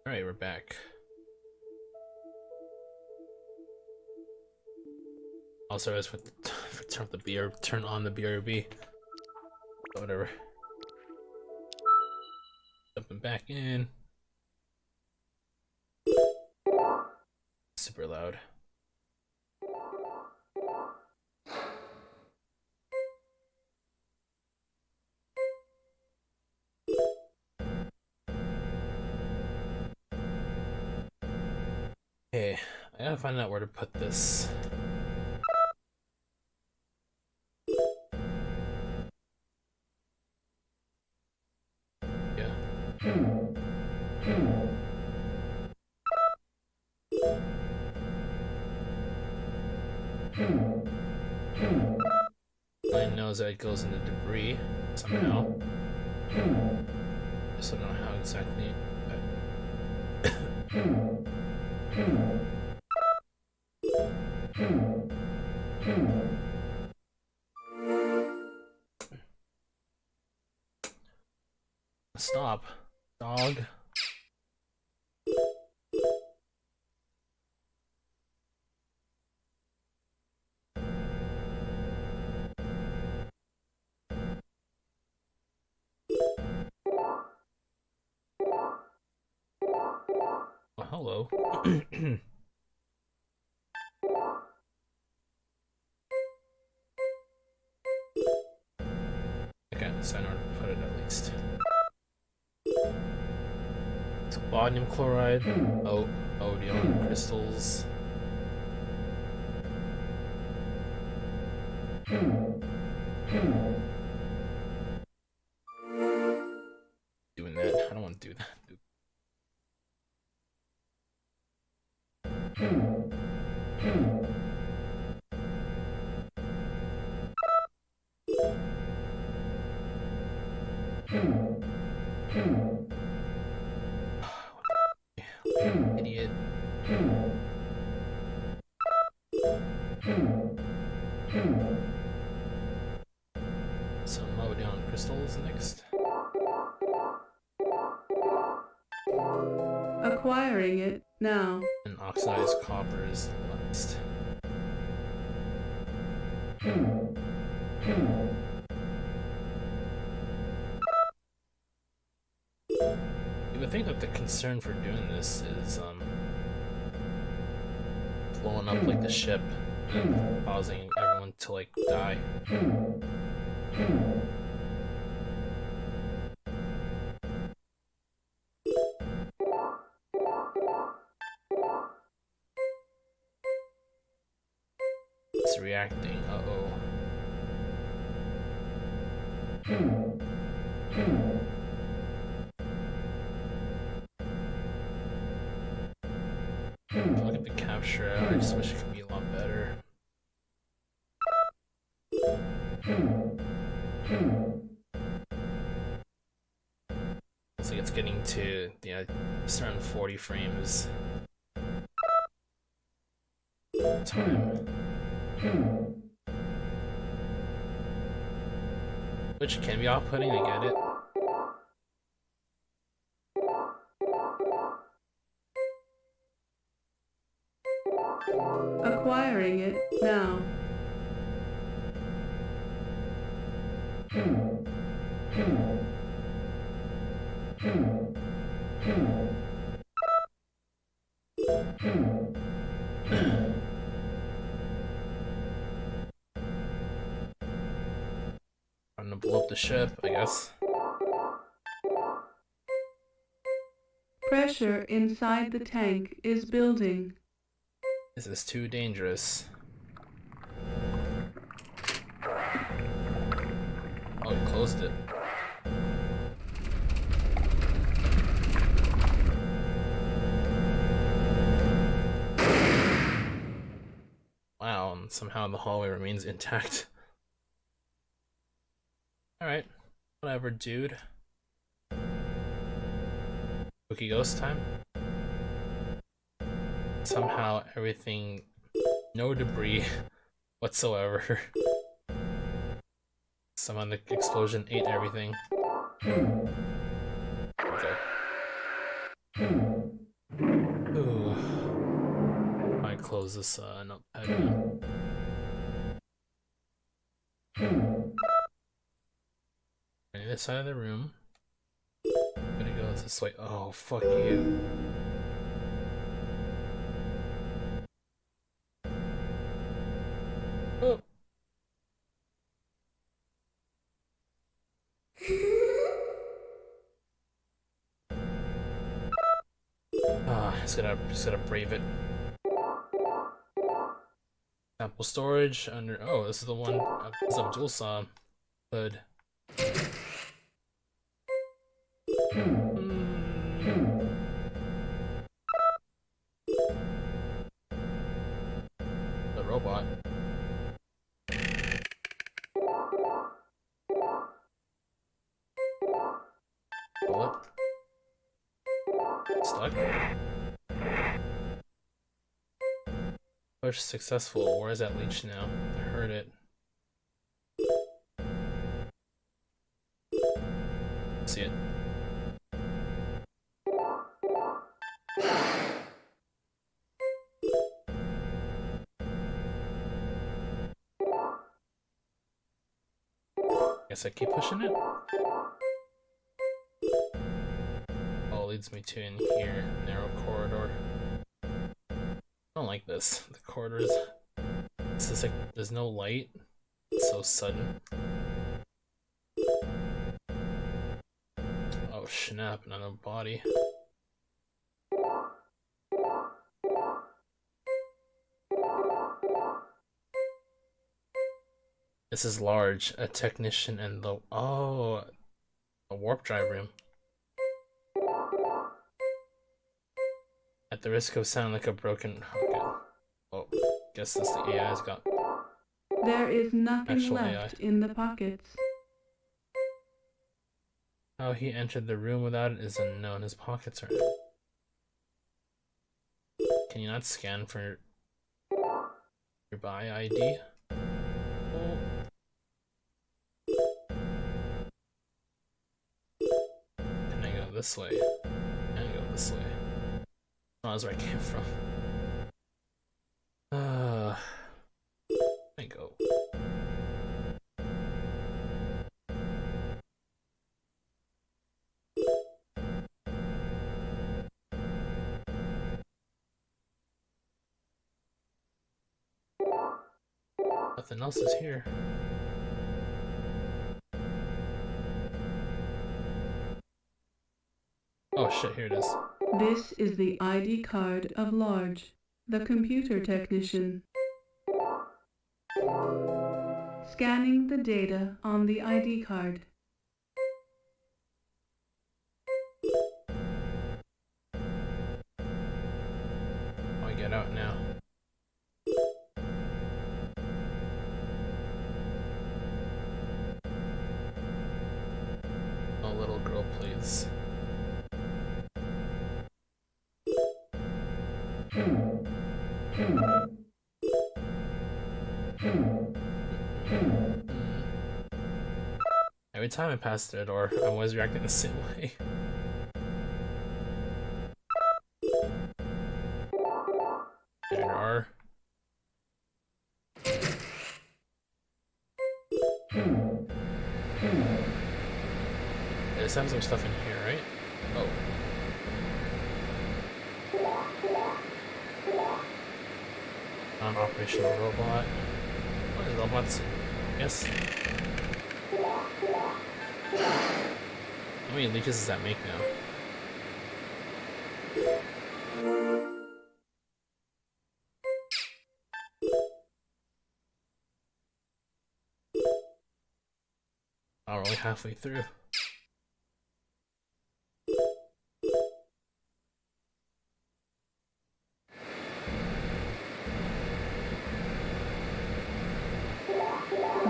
Alright, we're back. Also, I was with turn on the BRB. Whatever. Jumping back in. Super loud. Okay, I gotta find out where to put this. Yeah. Mine knows that it goes into debris somehow. Just don't know how exactly. Stop, dog. Oh, hello. Okay, so I know where to put it at least. Sodium chloride, odium crystals. Doing that. I don't want to do that. Idiot. Some odium crystals next. Acquiring it now. And oxidized copper is the last. You would think that the concern for doing this is blowing up like the ship and causing everyone to like die. It's reacting. Uh-oh. Look at the capture. I just wish it could be a lot better. Looks like it's getting to, yeah, just around 40 frames. Time. Which can be off-putting, I get it. Acquiring it now. I'm gonna blow up the ship, I guess. Pressure inside the tank is building. This is too dangerous. Oh, it closed it. Wow, and somehow the hallway remains intact. Alright, whatever, dude. Spooky ghost time? Somehow everything, no debris whatsoever. Somehow the explosion ate everything. Okay. close this notepad. On this side of the room. I'm gonna go this way. Oh, fuck you. Oh. Just gotta brave it. Sample storage under. Oh, this is the one. This is Abdul saw. Hood. The robot. Bullet. Stuck. Push successful. Where is that leech now? I heard it. See it. Guess I keep pushing it. Oh, it leads me to in here. Narrow corridor. I don't like this. The corridors. It's just like there's no light. It's so sudden. Oh snap! Another body. This is large. A technician and the a warp drive room. At the risk of sounding like a broken. Okay. Oh, guess this the AI's got. There is nothing Actual left AI. in the pockets. How he entered the room without it is unknown. His pockets are empty. Can you not scan for your buy ID? Oh. Can I go this way? Can I go this way? Oh, that's where I came from. I go. Nothing else is here. Oh shit, here it is. This is the ID card of Large, the computer technician. Scanning the data on the ID card. Oh, I get out now. Oh, little girl, please. Every time I pass the door, I'm always reacting the same way. There are. There's some stuff in here, right? Oh. Non-operational robot. What is robots? Yes. How many leeches does that make now? Oh, we're only halfway through.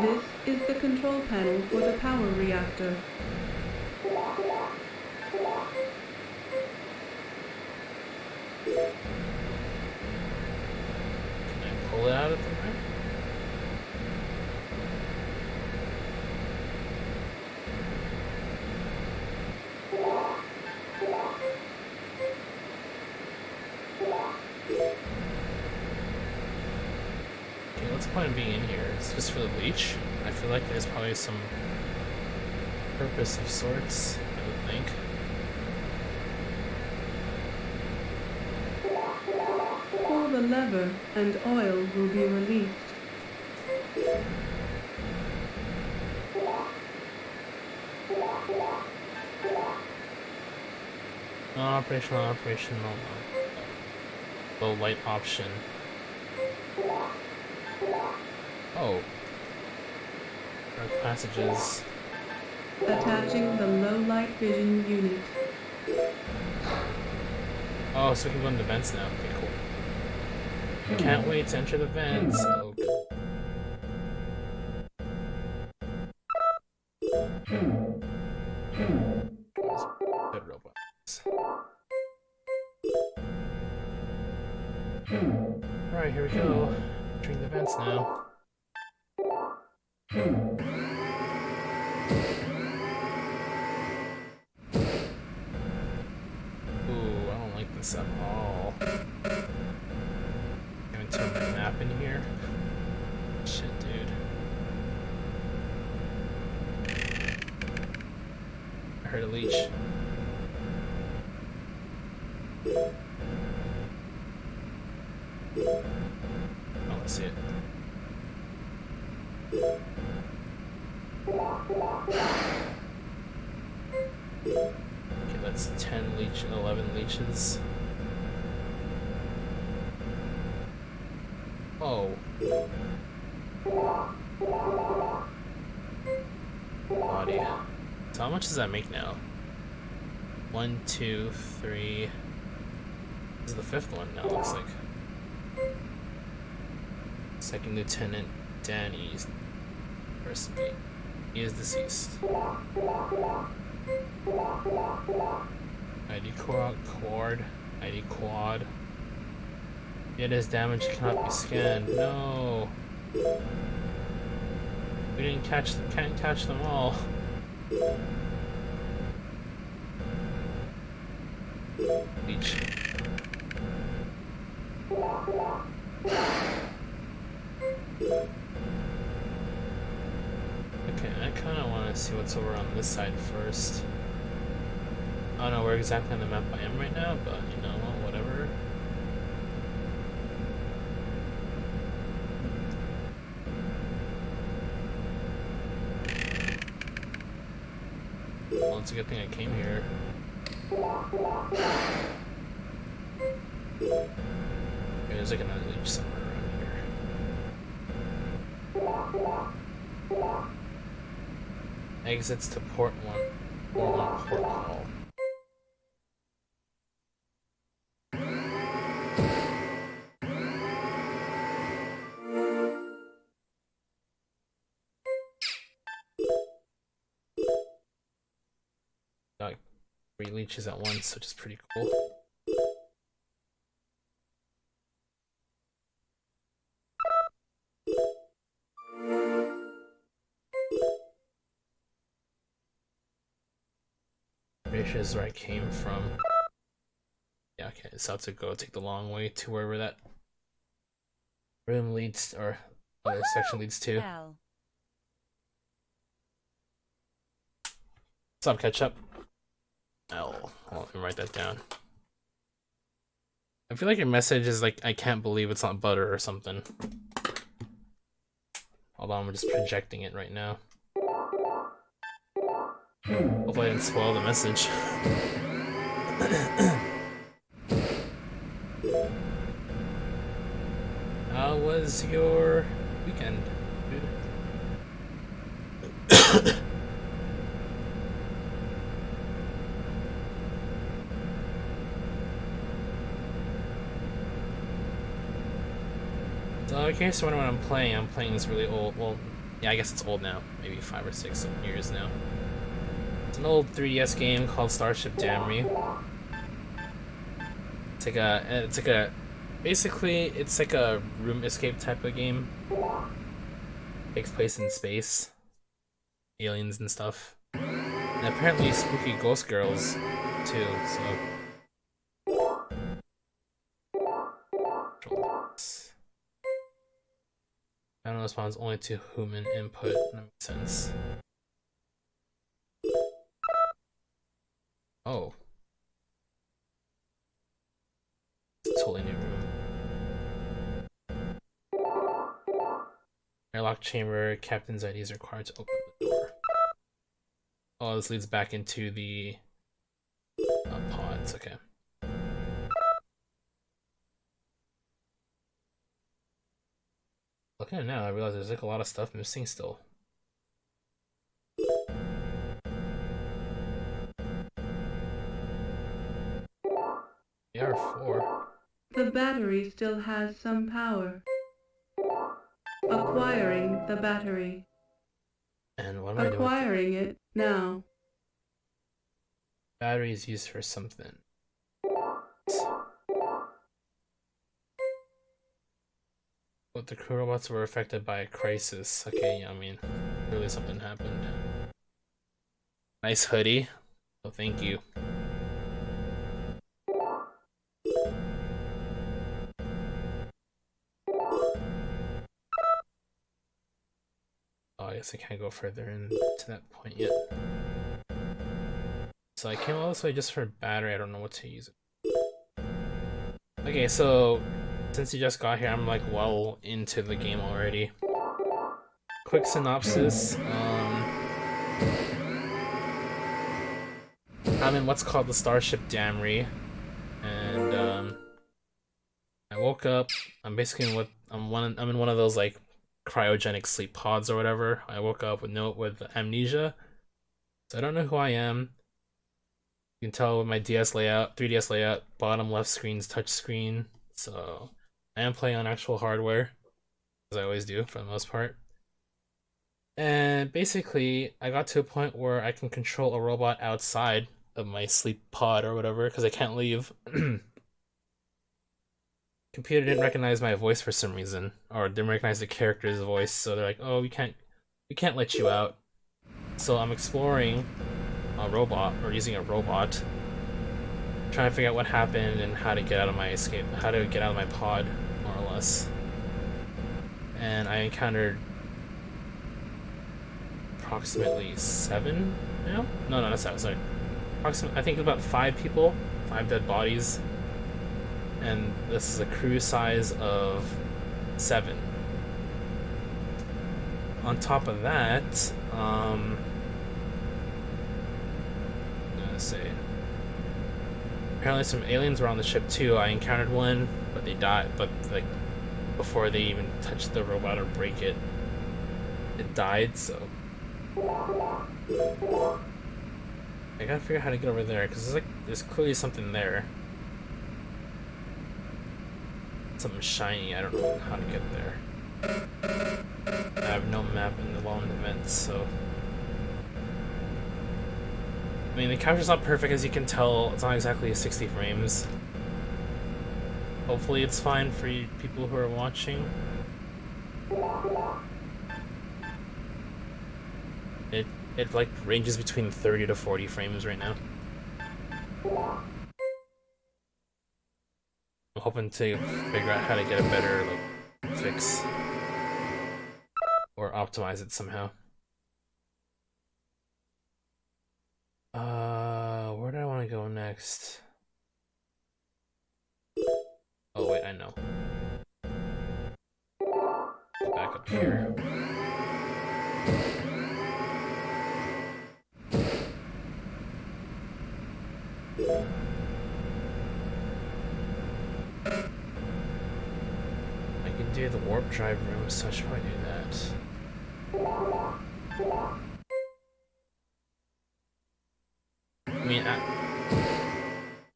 This is the control panel for the power reactor. Can I pull it out of the rack? what's the point of being in here? It's just for the leech? I feel like there's probably some purpose of sorts, I would think. Pull the lever and oil will be released. Operational. Low light option. Oh. Dark passages. Attaching the low light vision unit. Oh, so we can go in the vents now. Okay, cool. Can't wait to enter the vents. Oh, good robots. Alright, here we go. Entering the vents now. Ooh, I don't like this at all. Gonna turn my map in here. Shit, dude. I heard a leech. Oh, I see it. Okay, that's 10 leech, 11 leeches. Oh. Body. So how much does that make now? 1, 2, 3. This is the 5th one now, looks like. Second Lieutenant Danny's first mate. He is deceased. ID quad. ID quad. It is damaged, cannot be scanned. No. We didn't catch them, can't catch them all. Leech. Okay, I kinda wanna see what's over on this side first. I don't know where exactly on the map I am right now, but you know, whatever. Well, it's a good thing I came here. Okay, there's like another leech somewhere around here. Exits to port 1 or 1 port hall. Got 3 leeches at once, which is pretty cool. Is where I came from. Yeah, okay, so I have to go take the long way to wherever that room leads, or other section leads to. What's up, ketchup? L. Hold on, let me write that down. I feel like your message is like, I can't believe it's not butter or something. Hold on, I'm just projecting it right now. Hopefully I didn't spoil the message. How was your weekend, dude? So in case you're wondering what I'm playing this really old, well, yeah, I guess it's old now, maybe 5 or 6 years now. It's an old 3DS game called Starship Damrey. Basically, it's like a room escape type of game. Takes place in space. Aliens and stuff. And apparently spooky ghost girls, too, so... Internal responds only to human input. That makes sense. Oh. It's a totally new room. Airlock chamber. Captain's ID is required to open the door. Oh, this leads back into the pods. Okay. Looking at it now, I realize there's like a lot of stuff missing still. AR4. The battery still has some power. Acquiring the battery. And what am I doing? Acquiring it now. Battery is used for something. But the crew robots were affected by a crisis. Okay, I mean, really something happened. Nice hoodie. Oh, thank you. Oh, I guess I can't go further into that point yet. So I came all this way just for battery. I don't know what to use it. Okay, so since you just got here, I'm like well into the game already. Quick synopsis. I'm in what's called the Starship Damrey, and I woke up. I'm basically in what I'm in one of those like cryogenic sleep pods or whatever. I woke up with amnesia, so I don't know who I am. You can tell with my DS layout, 3DS layout, bottom left screen's touch screen. So I am playing on actual hardware, as I always do for the most part. And basically, I got to a point where I can control a robot outside of my sleep pod or whatever, because I can't leave. Computer didn't recognize my voice for some reason, or didn't recognize the character's voice, so they're like, "Oh, we can't let you out." So I'm exploring a robot, or using a robot, trying to figure out what happened and how to get out of my pod, more or less. And I encountered approximately 7 now? No, that's 7, sorry. I think about 5 people, 5 dead bodies. And this is a crew size of 7. On top of that, I'm gonna say, apparently some aliens were on the ship too. I encountered one, but they died. But like before they even touched the robot or break it, it died. So I gotta figure out how to get over there because there's clearly something there. Something shiny. I don't know how to get there. I have no map in the long events, so. I mean, the capture's not perfect, as you can tell. It's not exactly 60 frames. Hopefully it's fine for you people who are watching. It like ranges between 30 to 40 frames right now. I'm hoping to figure out how to get a better like fix or optimize it somehow. Where do I want to go next? Oh wait, I know. Go back up here. I can do the warp drive room, so I should probably do that. I mean,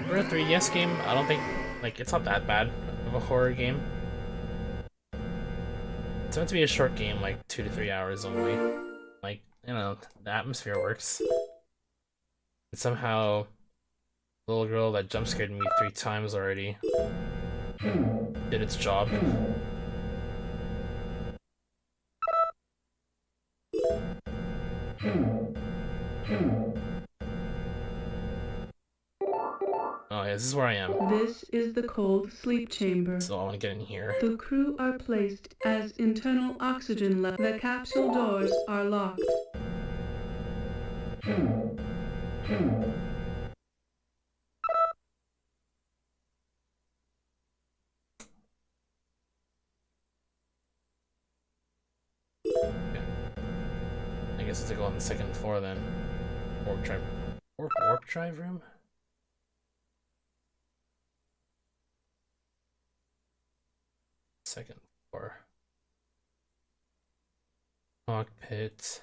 for a 3DS game, I don't think, like, it's not that bad of a horror game. It's meant to be a short game, like 2 to 3 hours only. Like, you know, the atmosphere works. And somehow, the little girl that jump scared me 3 times already did its job. Oh yeah, this is where I am. This is the cold sleep chamber. So I want to get in here. The crew are placed as internal oxygen levels. The capsule doors are locked. I guess it's to go on the second floor then. Warp drive. Warp drive room? Second floor. Cockpit.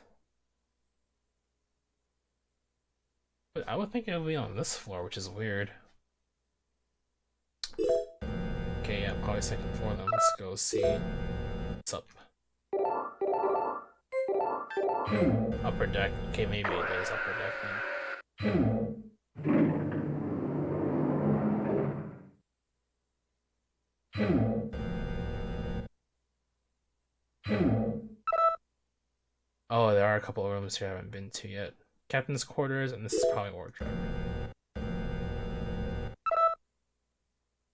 But I would think it would be on this floor, which is weird. Okay, yeah, probably second floor then. Let's go see what's up. Upper deck. Okay, maybe it is upper deck then. Oh, there are a couple of rooms here I haven't been to yet. Captain's quarters, and this is probably wardrobe.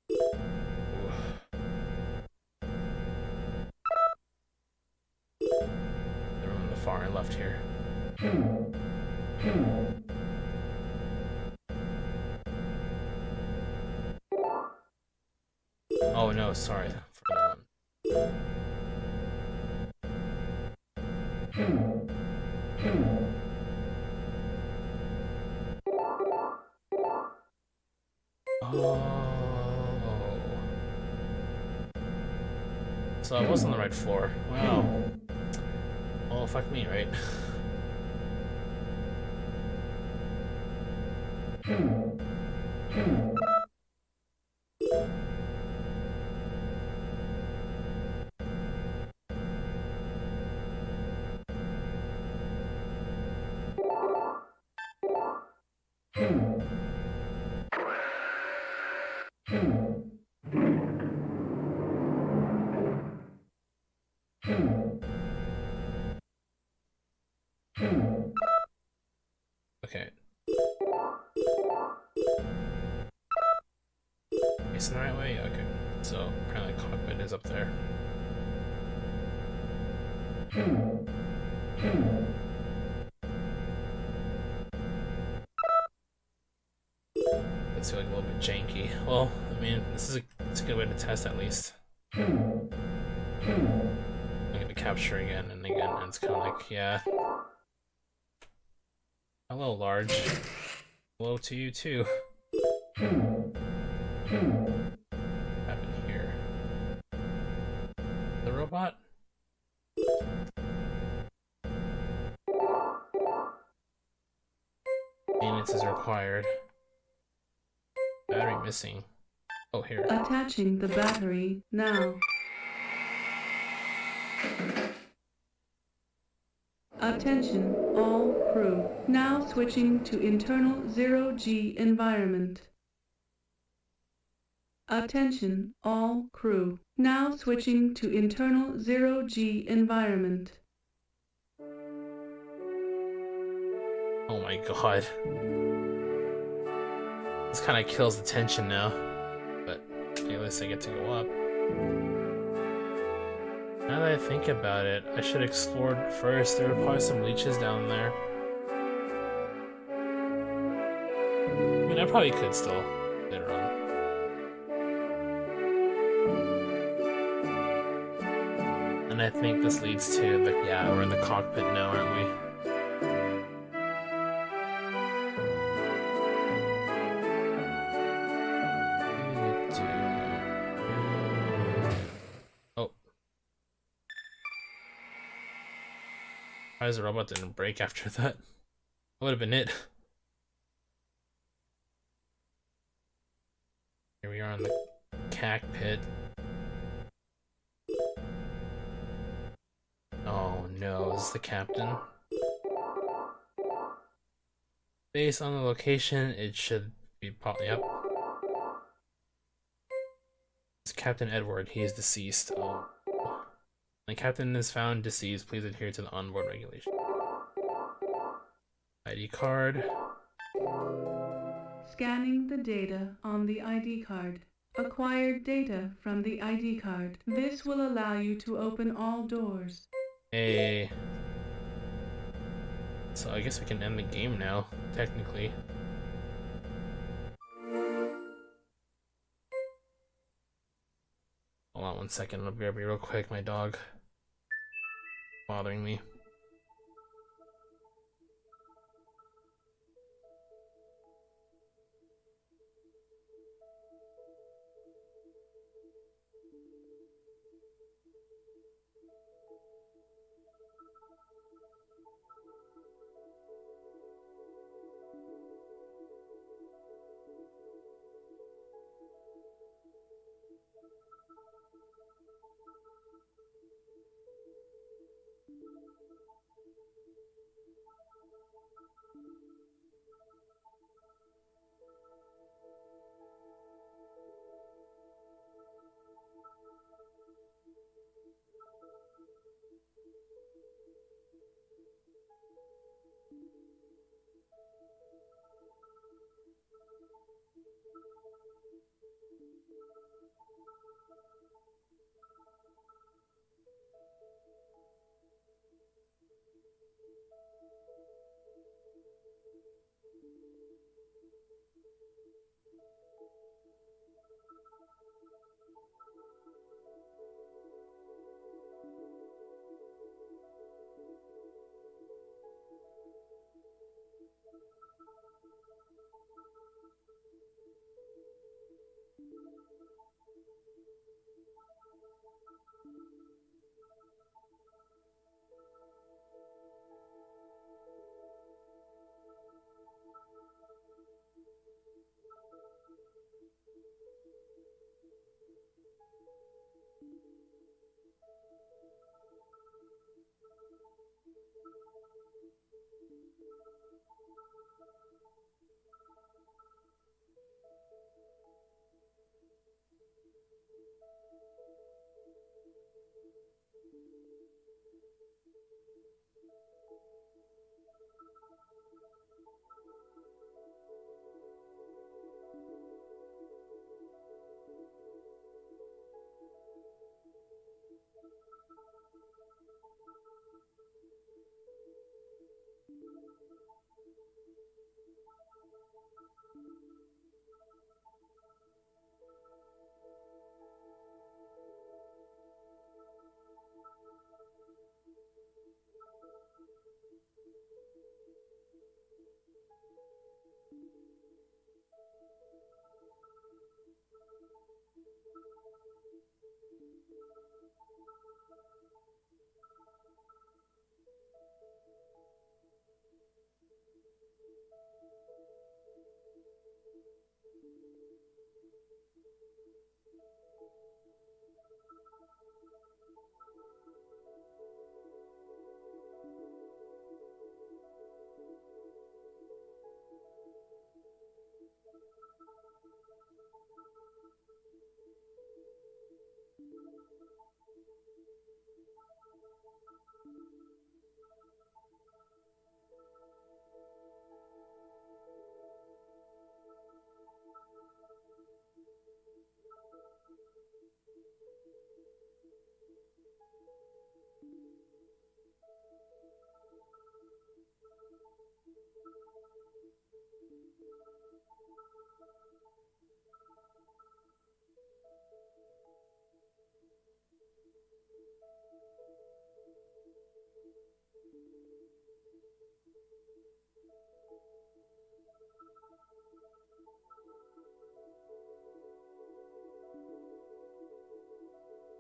The room on the far left here. Oh no, sorry. Further on. Oh. So I was on the right floor. Wow. Oh, fuck me, right? Okay. Facing the right way? Okay. So, apparently cockpit is up there. It's like a little bit janky. Well, I mean, it's a good way to test at least. I'm gonna capture again and again, and it's kind of like, yeah. Hello, large. Hello to you too. What happened here? The robot? Maintenance is required. Battery missing. Oh, here. Attaching the battery now. Attention, all crew. Now switching to internal 0G environment. Attention, all crew. Now switching to internal 0G environment. Oh my god. This kind of kills the tension now. But at least I get to go up. Now that I think about it, I should have explored first. There were probably some leeches down there. I mean, I probably could still later on. And I think this leads to the, yeah, we're in the cockpit now, aren't we? Why the robot didn't break after that? That would have been it. Here we are on the cockpit. Oh no, is this the captain? Based on the location, it should be yep. It's Captain Edward, he is deceased. Oh. The captain is found deceased. Please adhere to the onboard regulation. ID card. Scanning the data on the ID card. Acquired data from the ID card. This will allow you to open all doors. Hey. So I guess we can end the game now, technically. Hold on 1 second, I'll be real quick, my dog bothering me.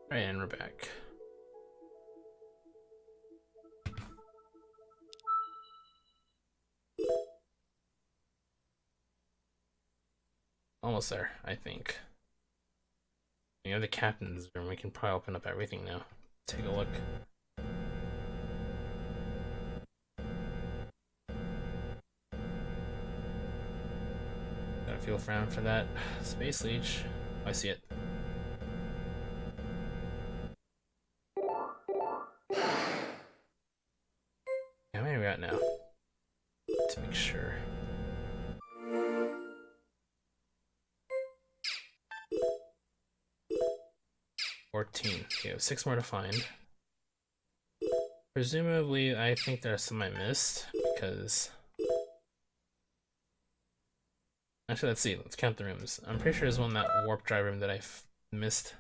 Alright, and we're back. Almost there, I think. You know, the captain's room, we can probably open up everything now. Take a look. Gotta feel around for that. Space Leech. I see it. How many we got now? To make sure. 14. Okay, we have 6 more to find. Presumably, I think there's some I missed, because... Actually, let's see. Let's count the rooms. I'm pretty sure there's one, that warp drive room, that I missed.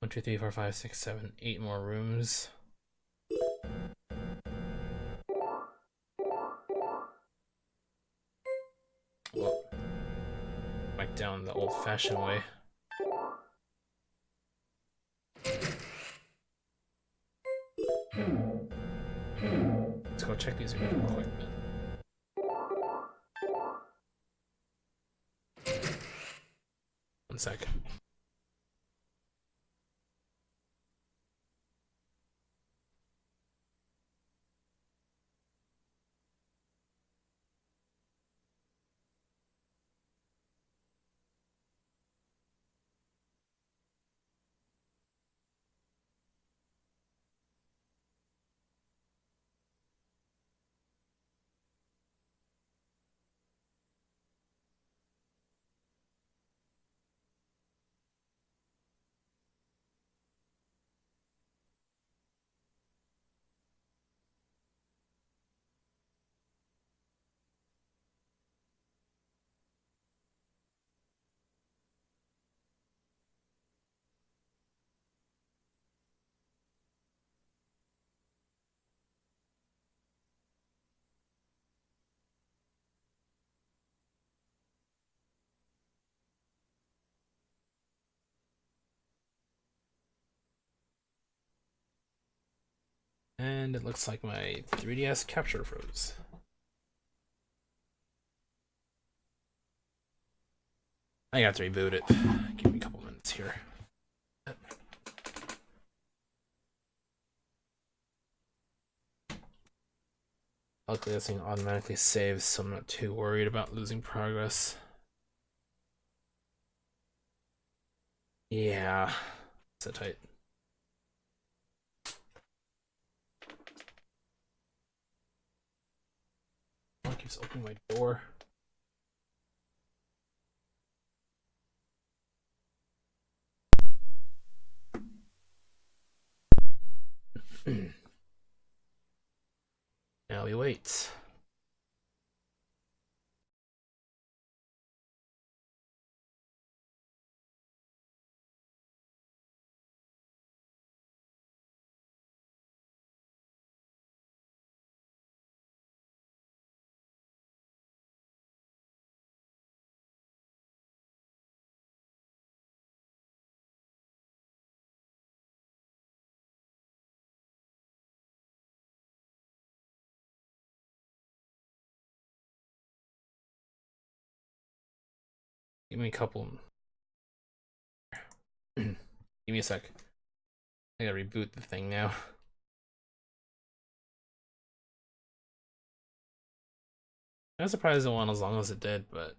1, 2, 3, 4, 5, 6, 7, 8 more rooms. Well, back down the old-fashioned way. Let's go check these rooms real quick. One sec. And it looks like my 3DS capture froze. I got to reboot it. Give me a couple minutes here. Luckily, this thing automatically saves, so I'm not too worried about losing progress. Yeah, so tight. Oh, it keeps opening my door. Now we wait. Give me a couple. Give me a sec. I gotta reboot the thing now. I'm surprised it went as long as it did, but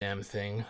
damn thing.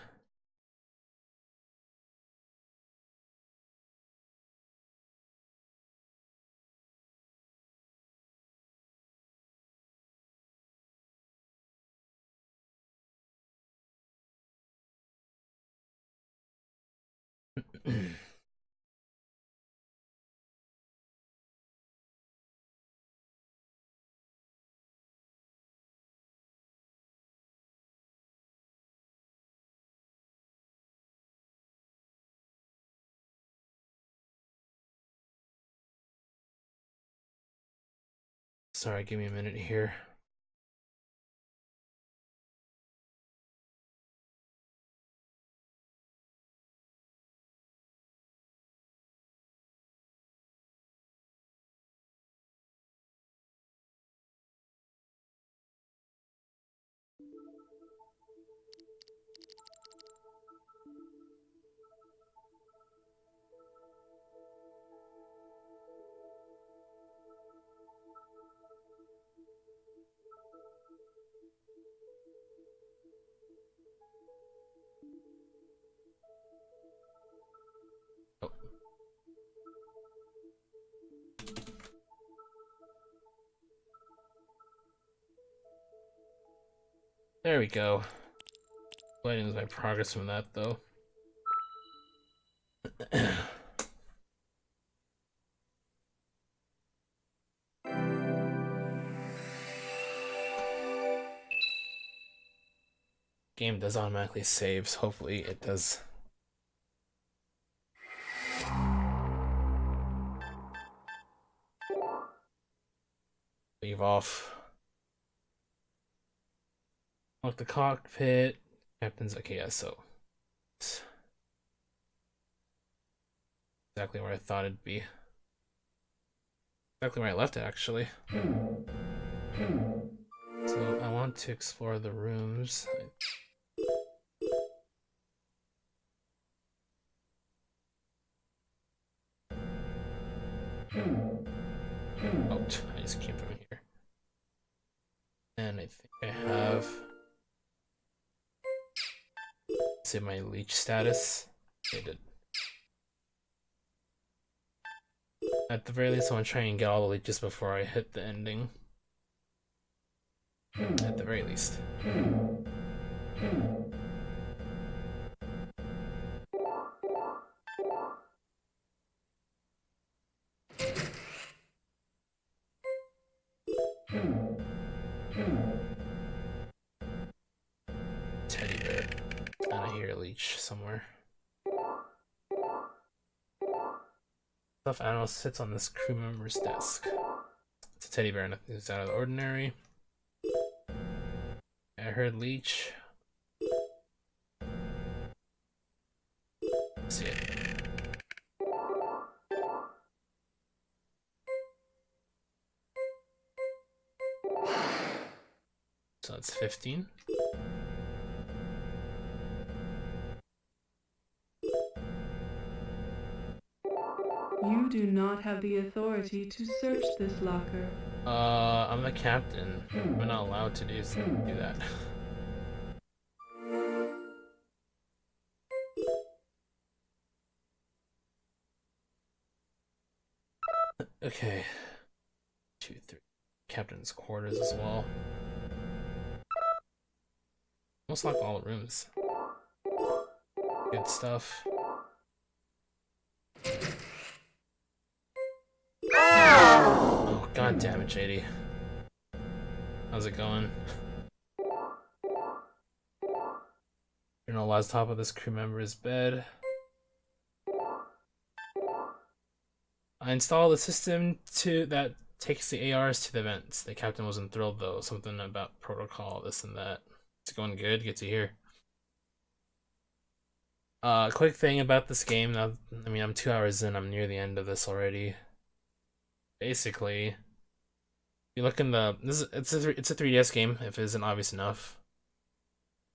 Sorry, give me a minute here. Oh. There we go. Lose my progress from that though. Game does automatically save, so hopefully it does. Leave off. Lock the cockpit. Captain's okay, yeah, so it's exactly where I thought it'd be. Exactly where I left it actually. So I want to explore the rooms. Oh, I just came from here. And I think I have, say, my leech status. I did. At the very least, I want to try and get all the leeches before I hit the ending. At the very least. Teddy bear. And I hear a leech somewhere. Stuffed animal sits on this crew member's desk. It's a teddy bear, nothing is out of the ordinary. I heard leech. See it. So that's 15. You do not have the authority to search this locker. I'm the captain. I'm not allowed to do that. Okay. 2, 3. Captain's quarters as well. Almost like all the rooms. Good stuff. Oh, god damn it, JD. How's it going? Journal lies top of this crew member's bed. I installed a system that takes the ARs to the vents. The captain wasn't thrilled though. Something about protocol, this and that. It's going good. Good to hear. Quick thing about this game. Now, I mean, I'm 2 hours in. I'm near the end of this already. Basically, you look in the it's a 3DS game. If it isn't obvious enough.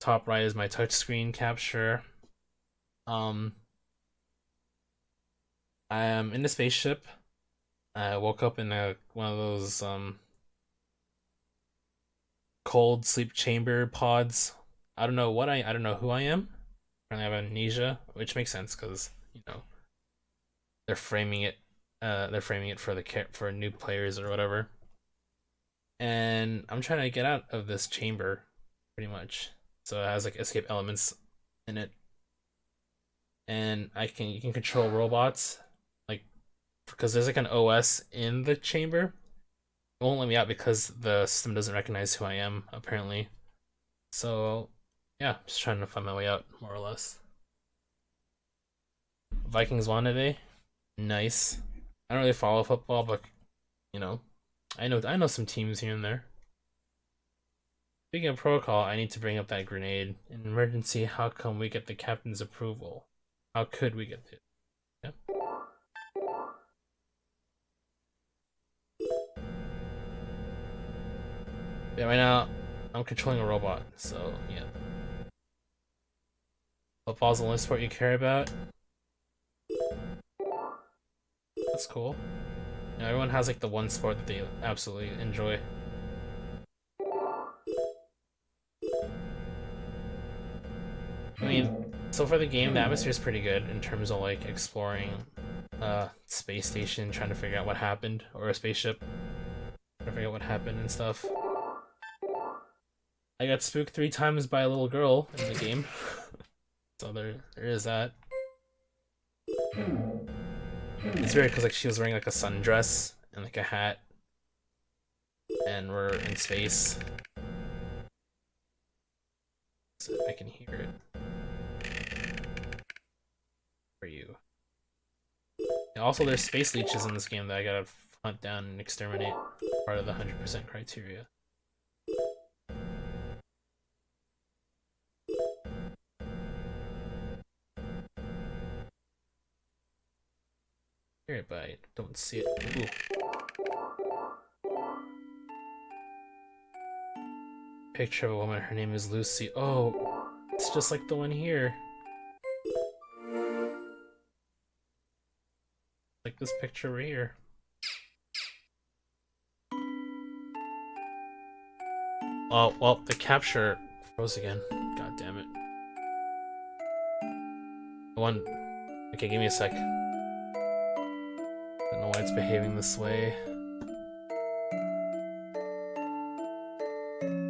Top right is my touchscreen capture. I am in the spaceship. I woke up in one of those cold sleep chamber pods. I don't know who I am. I have amnesia, which makes sense because they're framing it for new players or whatever. And I'm trying to get out of this chamber, pretty much. So it has like escape elements in it, and you can control robots, like because there's like an OS in the chamber. It won't let me out because the system doesn't recognize who I am apparently. So yeah, just trying to find my way out more or less. Vikings won today. Nice. I don't really follow football, but I know some teams here and there. Speaking of protocol, I need to bring up that grenade. In emergency, how come we get the captain's approval? How could we get it? Yeah. Yeah, right now, I'm controlling a robot, so yeah. Football's the only sport you care about? That's cool. Everyone has like the one sport that they absolutely enjoy. I mean, so for the game, the atmosphere is pretty good in terms of like exploring space station, trying to figure out what happened, or a spaceship, trying to figure out what happened and stuff. I got spooked 3 times by a little girl in the game. So there is that. It's weird because like she was wearing like a sundress and like a hat, and we're in space, so I can hear it. For you. And also, there's space leeches in this game that I gotta hunt down and exterminate. Part of the 100% criteria. Hear it, but I don't see it. Ooh. Picture of a woman. Her name is Lucy. Oh, it's just like the one here. Like this picture right here. Oh, well, the capture froze again. God damn it. One. Okay, give me a sec. Don't know why it's behaving this way.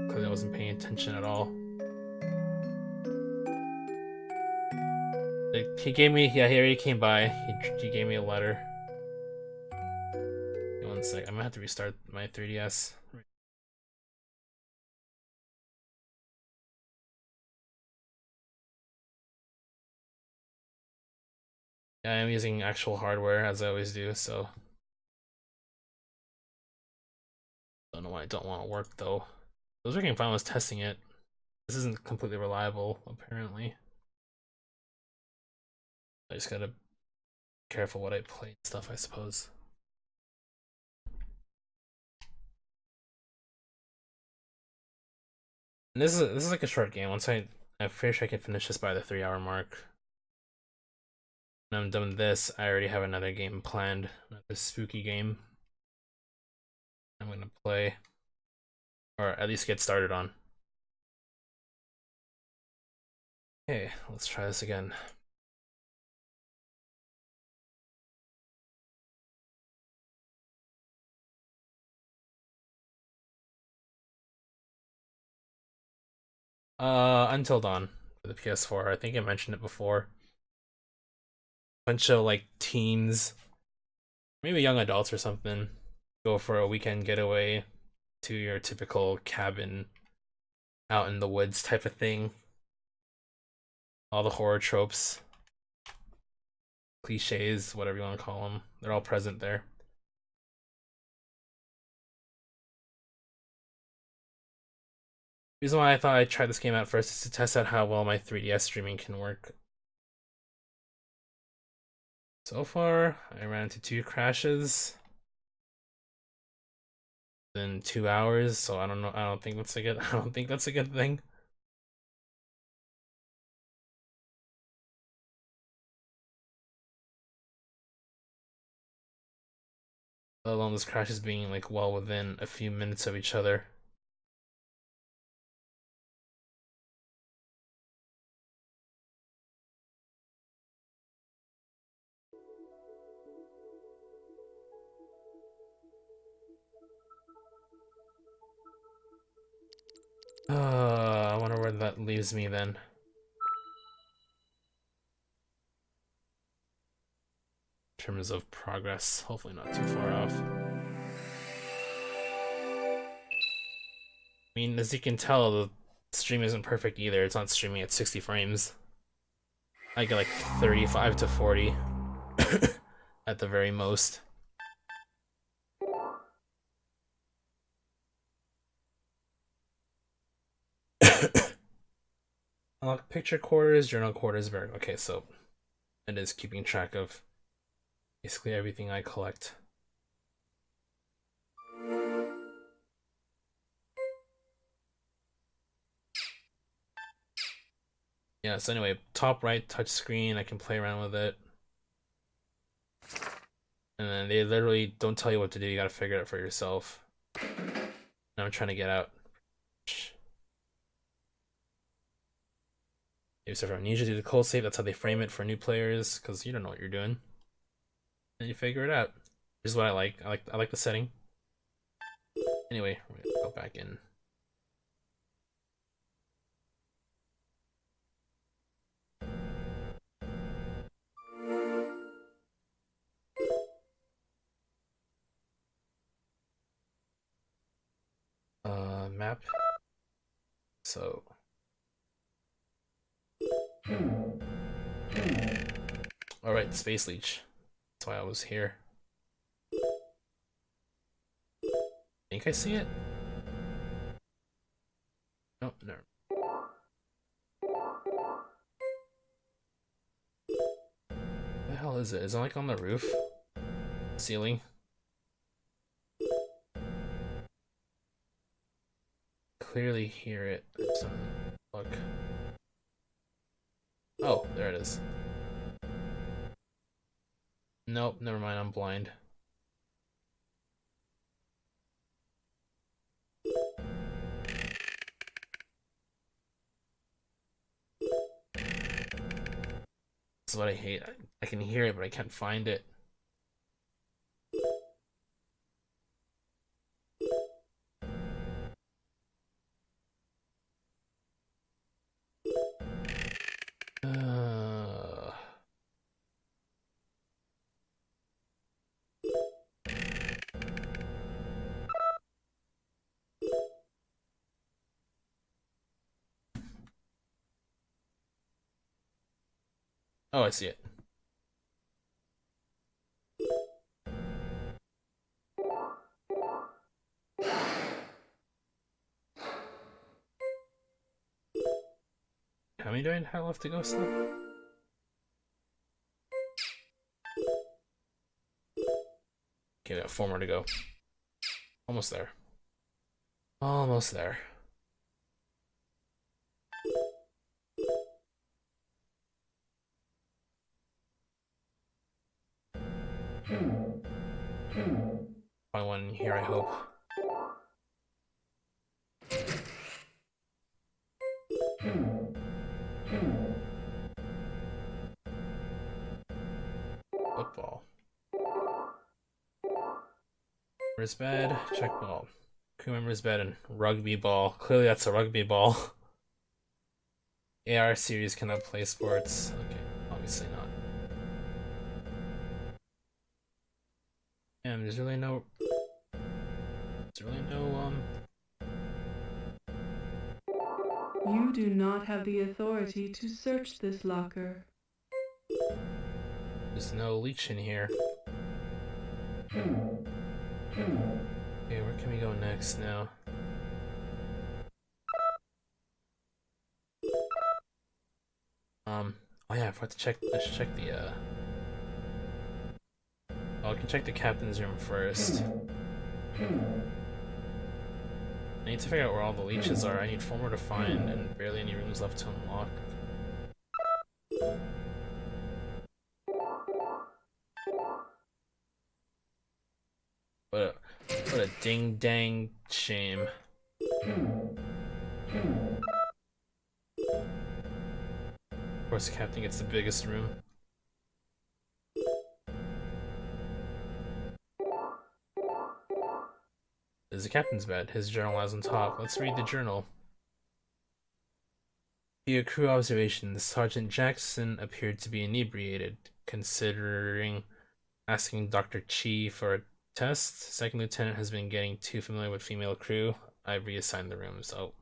Clearly I wasn't paying attention at all. He gave me, yeah, here he came by. He gave me a letter. One sec, I'm gonna have to restart my 3DS. Yeah, I am using actual hardware as I always do, so don't know why I don't want to work though. I was working fine when I was testing it. This isn't completely reliable, apparently. I just gotta be careful what I play and stuff, I suppose. And this is like a short game. I'm pretty sure I can finish this by the 3-hour mark. When I'm done with this, I already have another game planned, another spooky game I'm gonna play, or at least get started on. Okay, let's try this again. Until Dawn for the PS4. I think I mentioned it before. Bunch of like teens, maybe young adults or something, go for a weekend getaway to your typical cabin out in the woods type of thing. All the horror tropes, cliches, whatever you want to call them, they're all present there. Reason why I thought I'd try this game out first is to test out how well my 3DS streaming can work. So far, I ran into 2 crashes in 2 hours, so I don't know. I don't think that's a good. I don't think that's a good thing. Let alone those crashes being like well within a few minutes of each other. I wonder where that leaves me then. In terms of progress, hopefully not too far off. I mean, as you can tell, the stream isn't perfect either. It's not streaming at 60 frames. I get like 35 to 40 at the very most. Unlock picture quarters, journal quarters, very okay, so it is keeping track of basically everything I collect. Yeah, so anyway, top right touch screen, I can play around with it. And then they literally don't tell you what to do, you gotta figure it out for yourself. And I'm trying to get out. If I need you to do the cold save, that's how they frame it for new players, because you don't know what you're doing. And you figure it out. This is what I like. I like the setting. Anyway, we're gonna go back in. Map. So. Alright, Space Leech. That's why I was here. Think I see it? Nope, no. What the hell is it? Is it like on the roof? Ceiling? Clearly hear it. Look. Oh, there it is. Nope, never mind, I'm blind. This is what I hate. I can hear it, but I can't find it. Oh, I see it. How many do I have left to go still? Okay, we got 4 more to go. Almost there. Almost there. Find one here, I hope. Football. Member's bed, check ball. Crew member's bed and rugby ball. Clearly that's a rugby ball. AR series cannot play sports. Okay, obviously not. And there's really no You do not have the authority to search this locker. there's no leech in here. Okay, where can we go next now? Oh yeah, I forgot to check. Let's check the. Oh, I can check the captain's room first. I need to figure out where all the leeches are. I need 4 more to find, and barely any rooms left to unlock. What a ding dang shame. Of course, the captain gets the biggest room. This is the captain's bed. His journal lies on top. Let's read the journal. Via crew observations, Sergeant Jackson appeared to be inebriated, considering asking Dr. Chi for a test. Second lieutenant has been getting too familiar with female crew. I reassigned the rooms. Oh.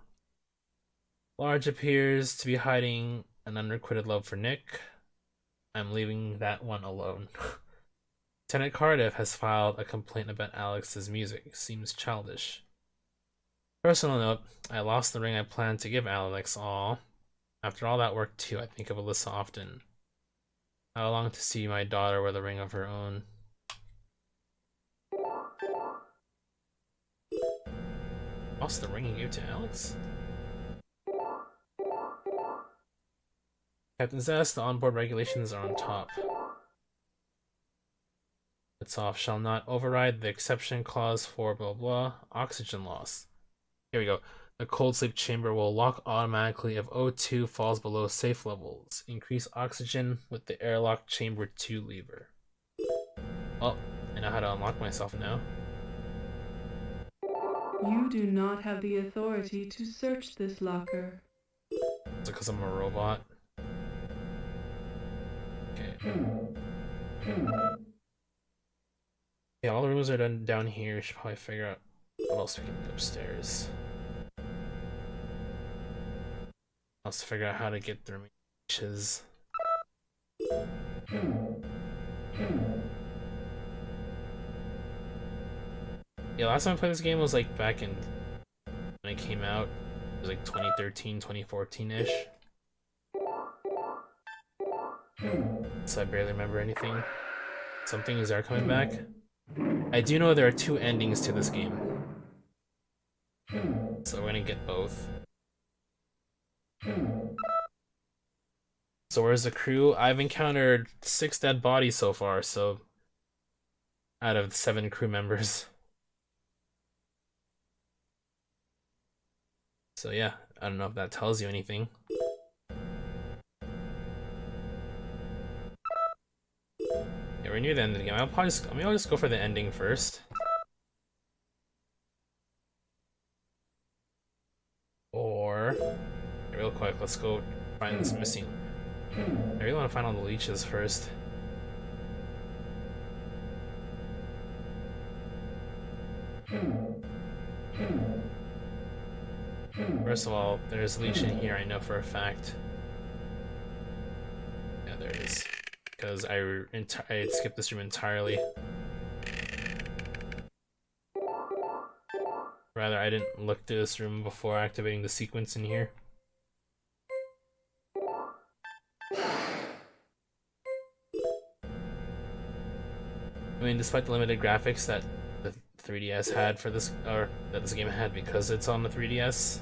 Large appears to be hiding an unrequited love for Nick. I'm leaving that one alone. Lieutenant Cardiff has filed a complaint about Alex's music. Seems childish. Personal note, I lost the ring I planned to give Alex. Aw. After all that work too, I think of Alyssa often. I long to see my daughter with a ring of her own. Lost the ring you gave to Alex? Captain's asked, the onboard regulations are on top. It's off. Shall not override the exception clause for blah blah. Oxygen loss. Here we go. The cold sleep chamber will lock automatically if O2 falls below safe levels. Increase oxygen with the airlock chamber 2 lever. Oh, I know how to unlock myself now. You do not have the authority to search this locker. Is it because I'm a robot? Okay. Yeah, all the rooms are done down here. Should probably figure out What else we can do upstairs? Let's figure out how to get the remaining leeches. Yeah, last time I played this game was like back in when it came out. It was like 2013, 2014-ish. So I barely remember anything. Some things are coming back. I do know there are 2 endings to this game. So we're gonna get both. So where's the crew? I've encountered 6 dead bodies so far, so out of 7 crew members. So yeah, I don't know if that tells you anything. Yeah, we're near the end of the game. I'll just go for the ending first. Or real quick, let's go find this missing. I really want to find all the leeches first. First of all, there's a leech in here, I know for a fact. Yeah, there it is. Because I skipped this room entirely. Rather, I didn't look through this room before activating the sequence in here. I mean, despite the limited graphics that the 3DS had for this, or that this game had because it's on the 3DS,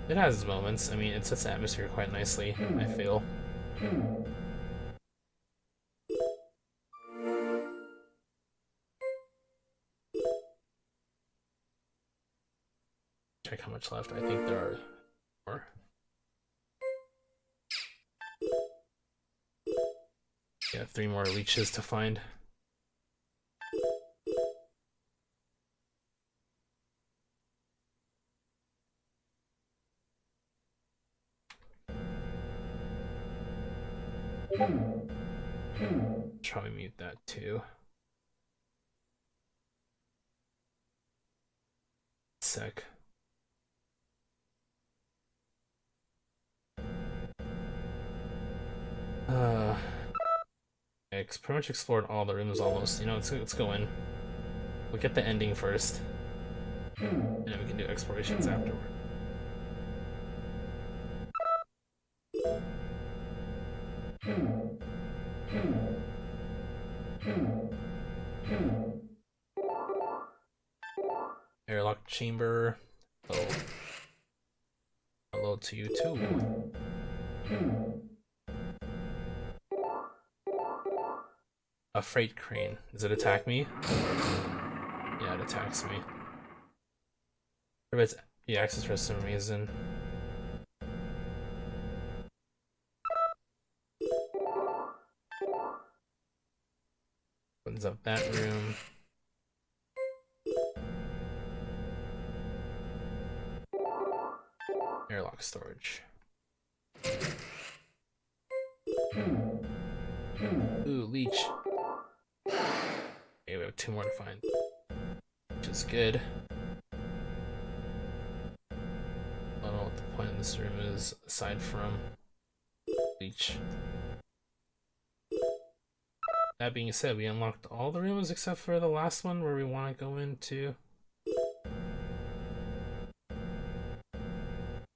it has its moments. I mean, it sets the atmosphere quite nicely, I feel. Check how much left. I think there are more. Yeah, 3 more leeches to find. Should probably mute that too. Sec. I pretty much explored all the rooms almost. You know, let's go in. We'll get the ending first, and then we can do explorations afterward. Airlock chamber. Oh. Hello to you too. A freight crane. Does it attack me? Yeah, it attacks me. Provides access for some reason. Opens up that room. Airlock storage. Ooh, leech. Okay, we have 2 more to find, which is good. I don't know what the point of this room is aside from leech. That being said, we unlocked all the rooms except for the last one where we want to go into.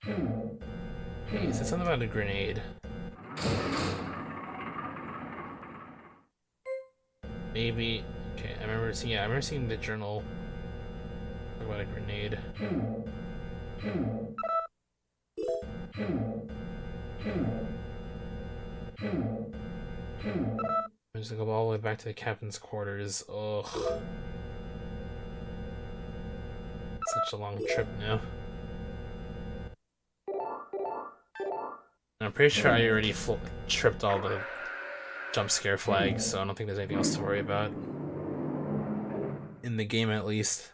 Hey, you said something about a grenade. Maybe. Okay, I remember seeing the journal talk about a grenade. I'm just gonna go all the way back to the captain's quarters. Ugh. Such a long trip now. And I'm pretty sure I already tripped all the jump scare flags, so I don't think there's anything else to worry about. In the game, at least.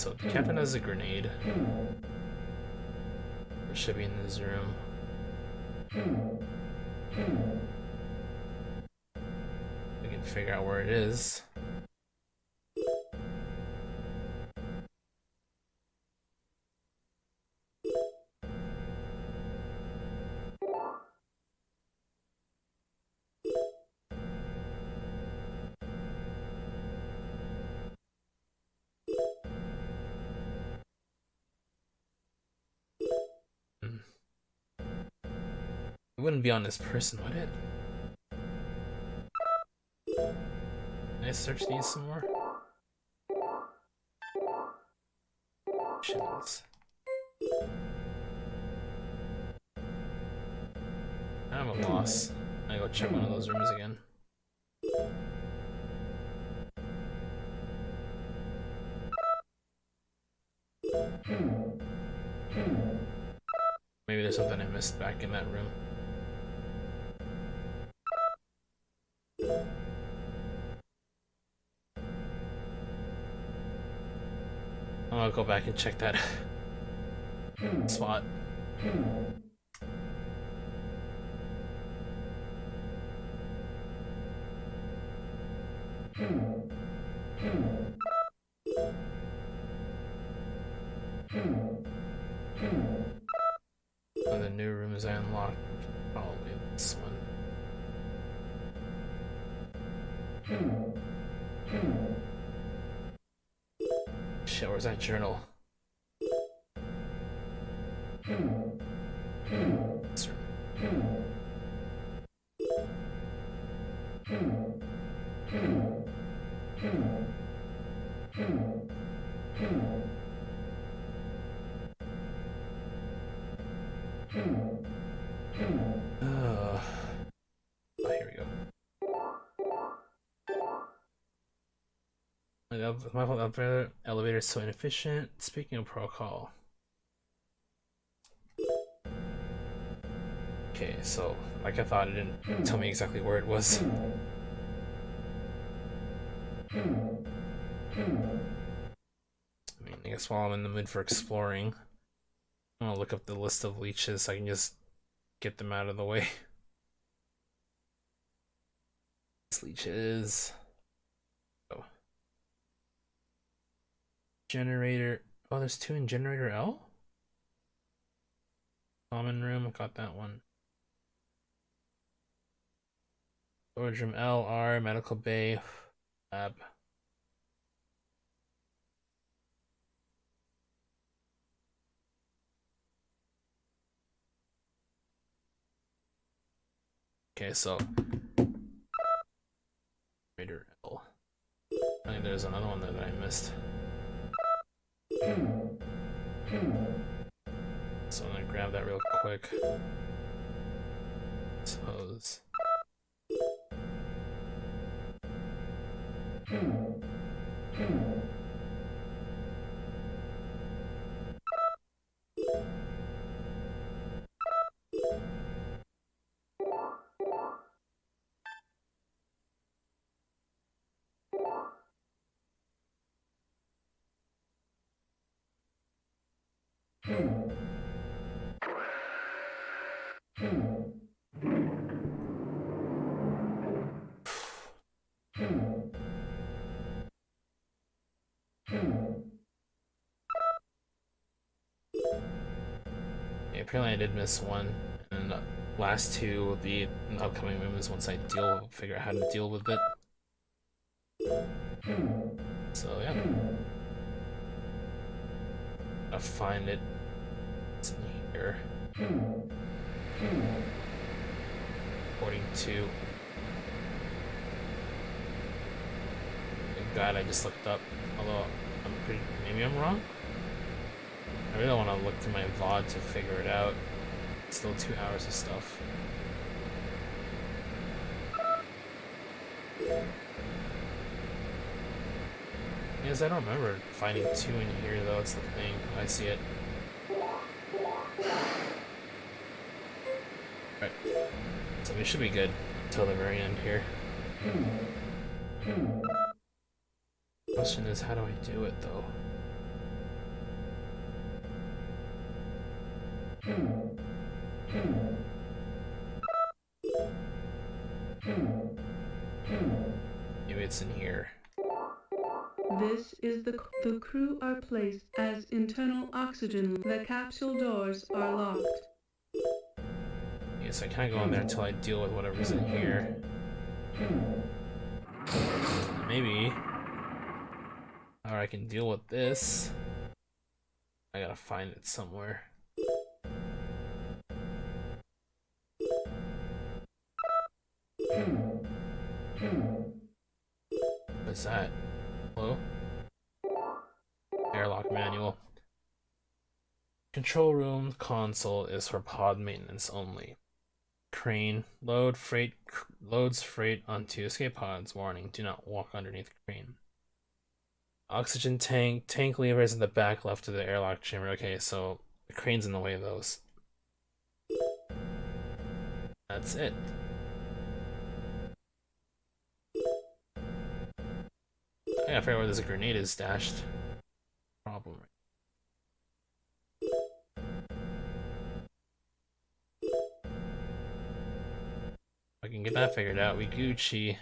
So the captain has a grenade. It should be in this room. We can figure out where it is. It wouldn't be on this person, would it? Can I search these some more? Options. I'm a loss. I go check one of those rooms again. Maybe there's something I missed back in that room. I'll go back and check that spot. One of the new rooms I unlocked, probably this one. Shit, where's that journal? This room. Oh, here we go. My elevator is so inefficient. Speaking of protocol. Okay, so like I thought, it didn't tell me exactly where it was. I mean, I guess while I'm in the mood for exploring, I'm gonna look up the list of leeches so I can just get them out of the way. Leeches. Oh. Generator. Oh, there's two in generator L? Common room, I got that one. Storage room L, R, medical bay, lab. Okay, so generator L. I think there's another one there that I missed. So I'm gonna grab that real quick. Suppose. Yeah, apparently I did miss one, and the last two will be in the upcoming movies once I figure out how to deal with it. So yeah, I'll find it. It's in here. According to the guide I just looked up, although maybe I'm wrong. I really want to look through my VOD to figure it out. It's still 2 hours of stuff. Yes, I don't remember finding two in here though, it's the thing. I see it. Right. So we should be good until the very end here. Question is, how do I do it though? Maybe it's in here. This is the crew are placed as internal oxygen. The capsule doors are locked. I guess I can't go in there until I deal with whatever's in here. Maybe. Or I can deal with this. I gotta find it somewhere. What's that? Hello? Airlock manual. Control room console is for pod maintenance only. Crane. Loads freight onto escape pods. Warning, do not walk underneath crane. Oxygen tank levers in the back left of the airlock chamber. Okay, so the crane's in the way of those. That's it. I gotta figure out where this grenade is stashed. Problem. If I can get that figured out, we Gucci.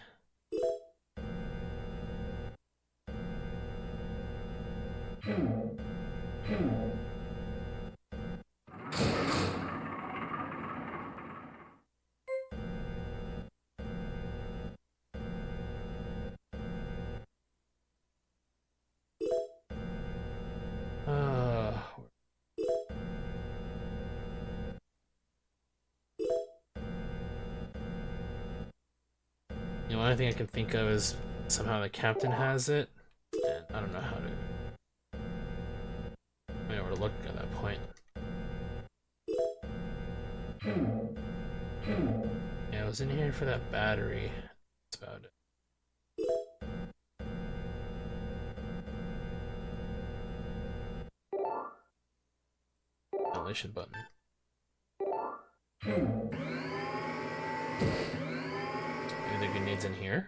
The only thing I can think of is somehow the captain has it, and I don't know how to. I don't know where to look at that point. Yeah, I was in here for that battery. That's about it. Ventilation button. Maybe the grenades in here.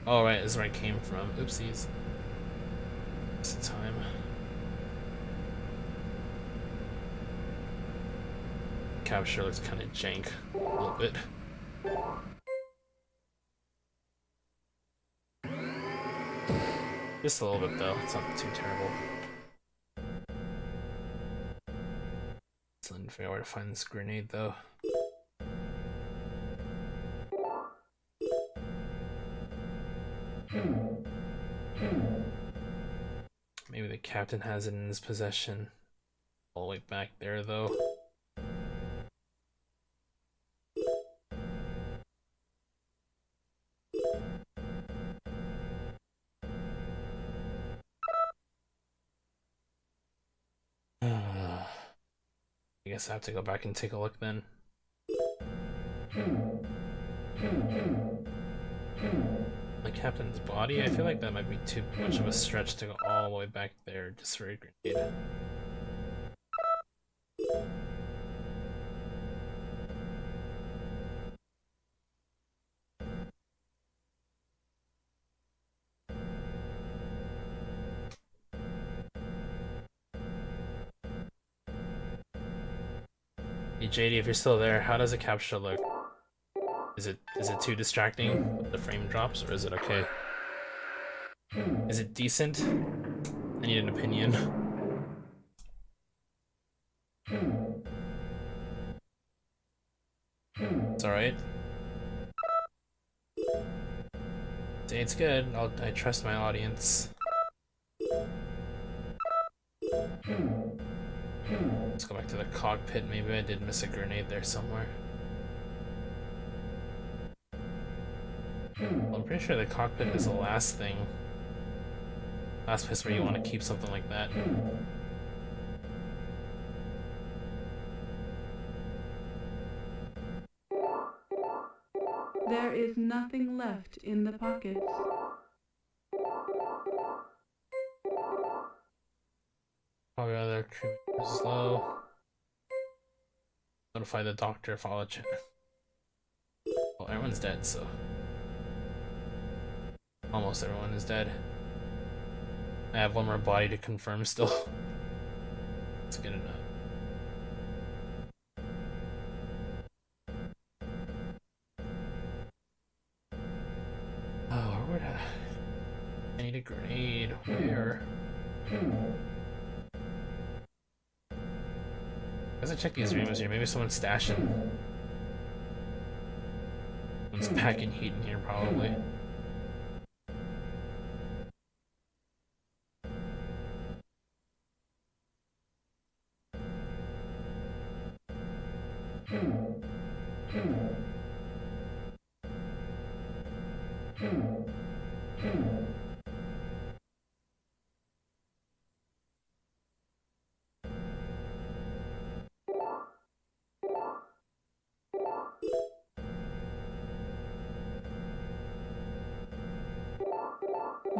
Oh right, this is where I came from. Oopsies. It's time. Capture looks kind of jank a little bit. Just a little bit though, it's not too terrible. Still need to figure out where to find this grenade though. Maybe the captain has it in his possession. All the way back there though. I guess I have to go back and take a look then. The captain's body? I feel like that might be too much of a stretch to go all the way back there just for a grenade. Hey JD, if you're still there, how does the capture look? Is it too distracting with the frame drops, or is it okay? Is it decent? I need an opinion. It's alright. It's good. I trust my audience. Let's go back to the cockpit. Maybe I did miss a grenade there somewhere. Well, I'm pretty sure the cockpit is the last place where you want to keep something like that. There is nothing left in the pockets. Probably other crew members is low. Notify the doctor if all Well, everyone's dead, so almost everyone is dead. I have one more body to confirm still. It's good enough. Oh, where would I need a grenade? Where? I guess I check these rooms here. Maybe someone's stashing. Someone's packing heat in here, probably.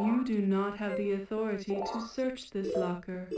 You do not have the authority to search this locker.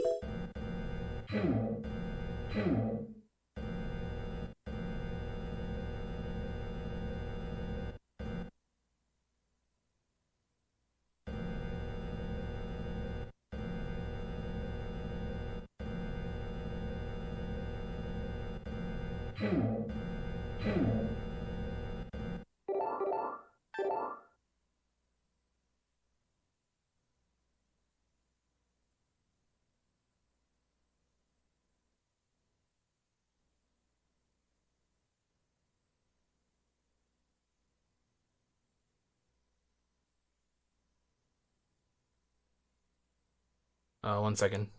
One second.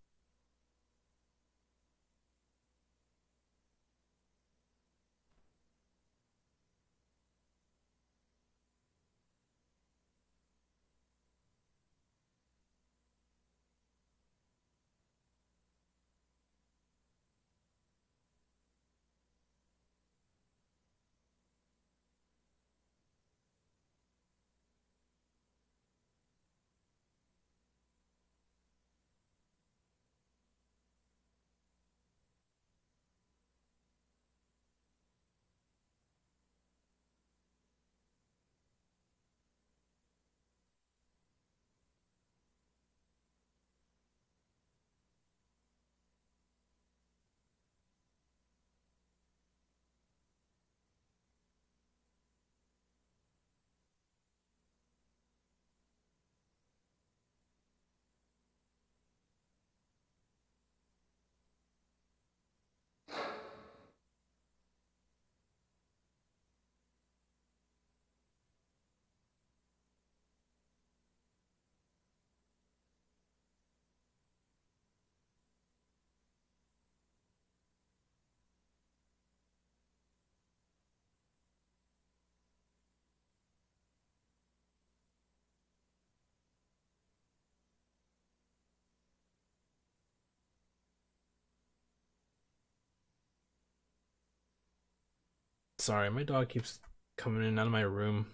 Sorry, my dog keeps coming in and out of my room.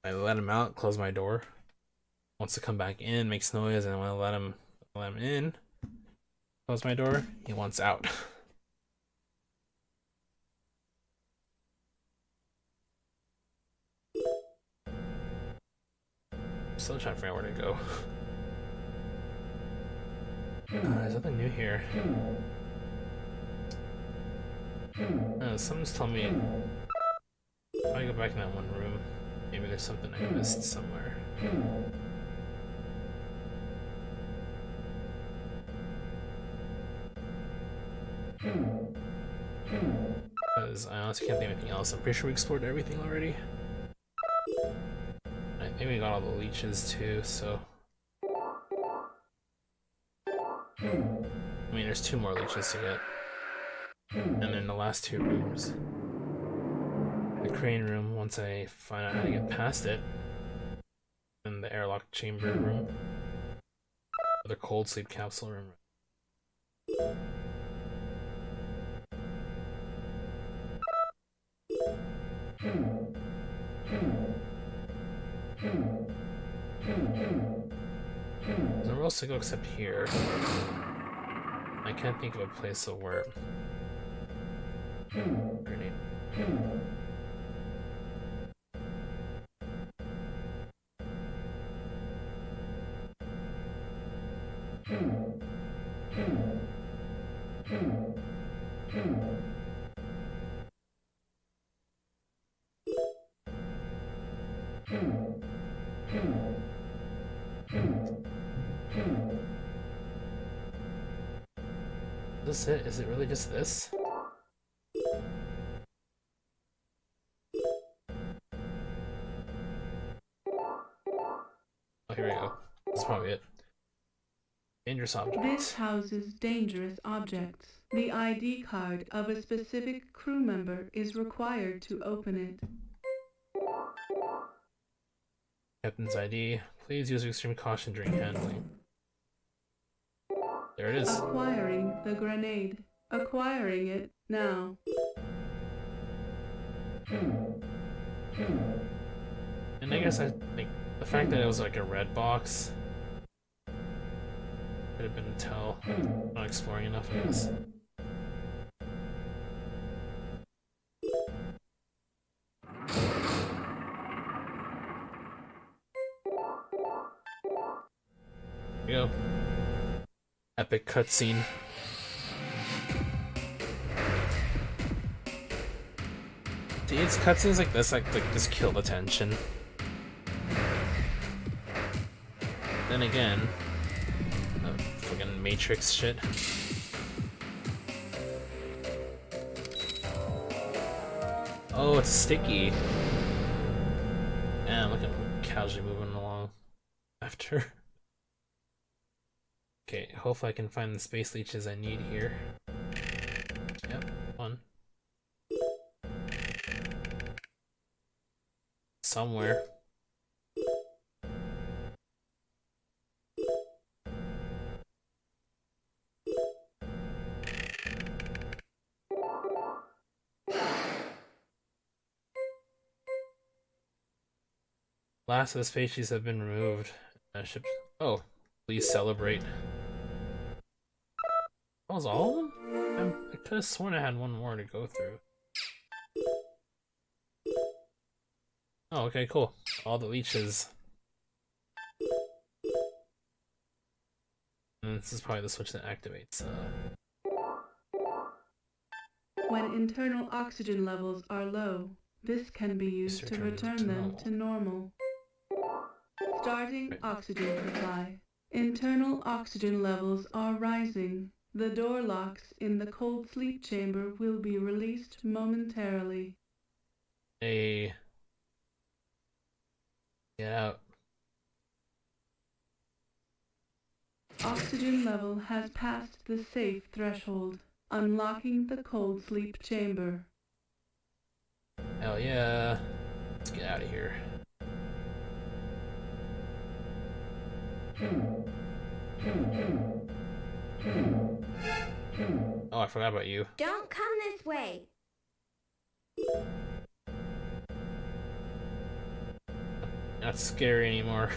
I let him out, close my door. Wants to come back in, makes noise, and when I let him in, close my door, he wants out. I'm still trying to figure out where to go. There's nothing new here. Someone's telling me if I go back in that one room, maybe there's something I missed somewhere. Because I honestly can't think of anything else. I'm pretty sure we explored everything already. I think we got all the leeches too, so. I mean, there's 2 more leeches to get. And then the last 2 rooms. The crane room, once I find out how to get past it. And the airlock chamber room. The cold sleep capsule room. There's nowhere else to go except here. I can't think of a place to work. Grenade. Is this it? Is it really just this? Oh, here we go. This is probably it. Dangerous object. This houses dangerous objects. The ID card of a specific crew member is required to open it. Captain's ID. Please use extreme caution during handling. There it is. Acquiring the grenade. Acquiring it now. And I guess I like the fact that it was like a red box could have been a tell. Not exploring enough of this. Here we go. Epic cutscene. See, it's cutscenes like this like just kill the tension. Then again, fucking Matrix shit. Oh, it's sticky. Damn, look at him casually moving along after. Okay, hopefully I can find the space leeches I need here. Yep, one. Somewhere. Last of the species have been removed. Ships. Oh, please celebrate. That was all of them? I could have sworn I had one more to go through. Oh, okay, cool. All the leeches. And this is probably the switch that activates. When internal oxygen levels are low, this can be used to return them to normal. Starting oxygen supply. Internal oxygen levels are rising. The door locks in the cold sleep chamber will be released momentarily. Hey. Get out. Oxygen level has passed the safe threshold, unlocking the cold sleep chamber. Hell yeah. Let's get out of here. Oh, I forgot about you. Don't come this way. Not scary anymore.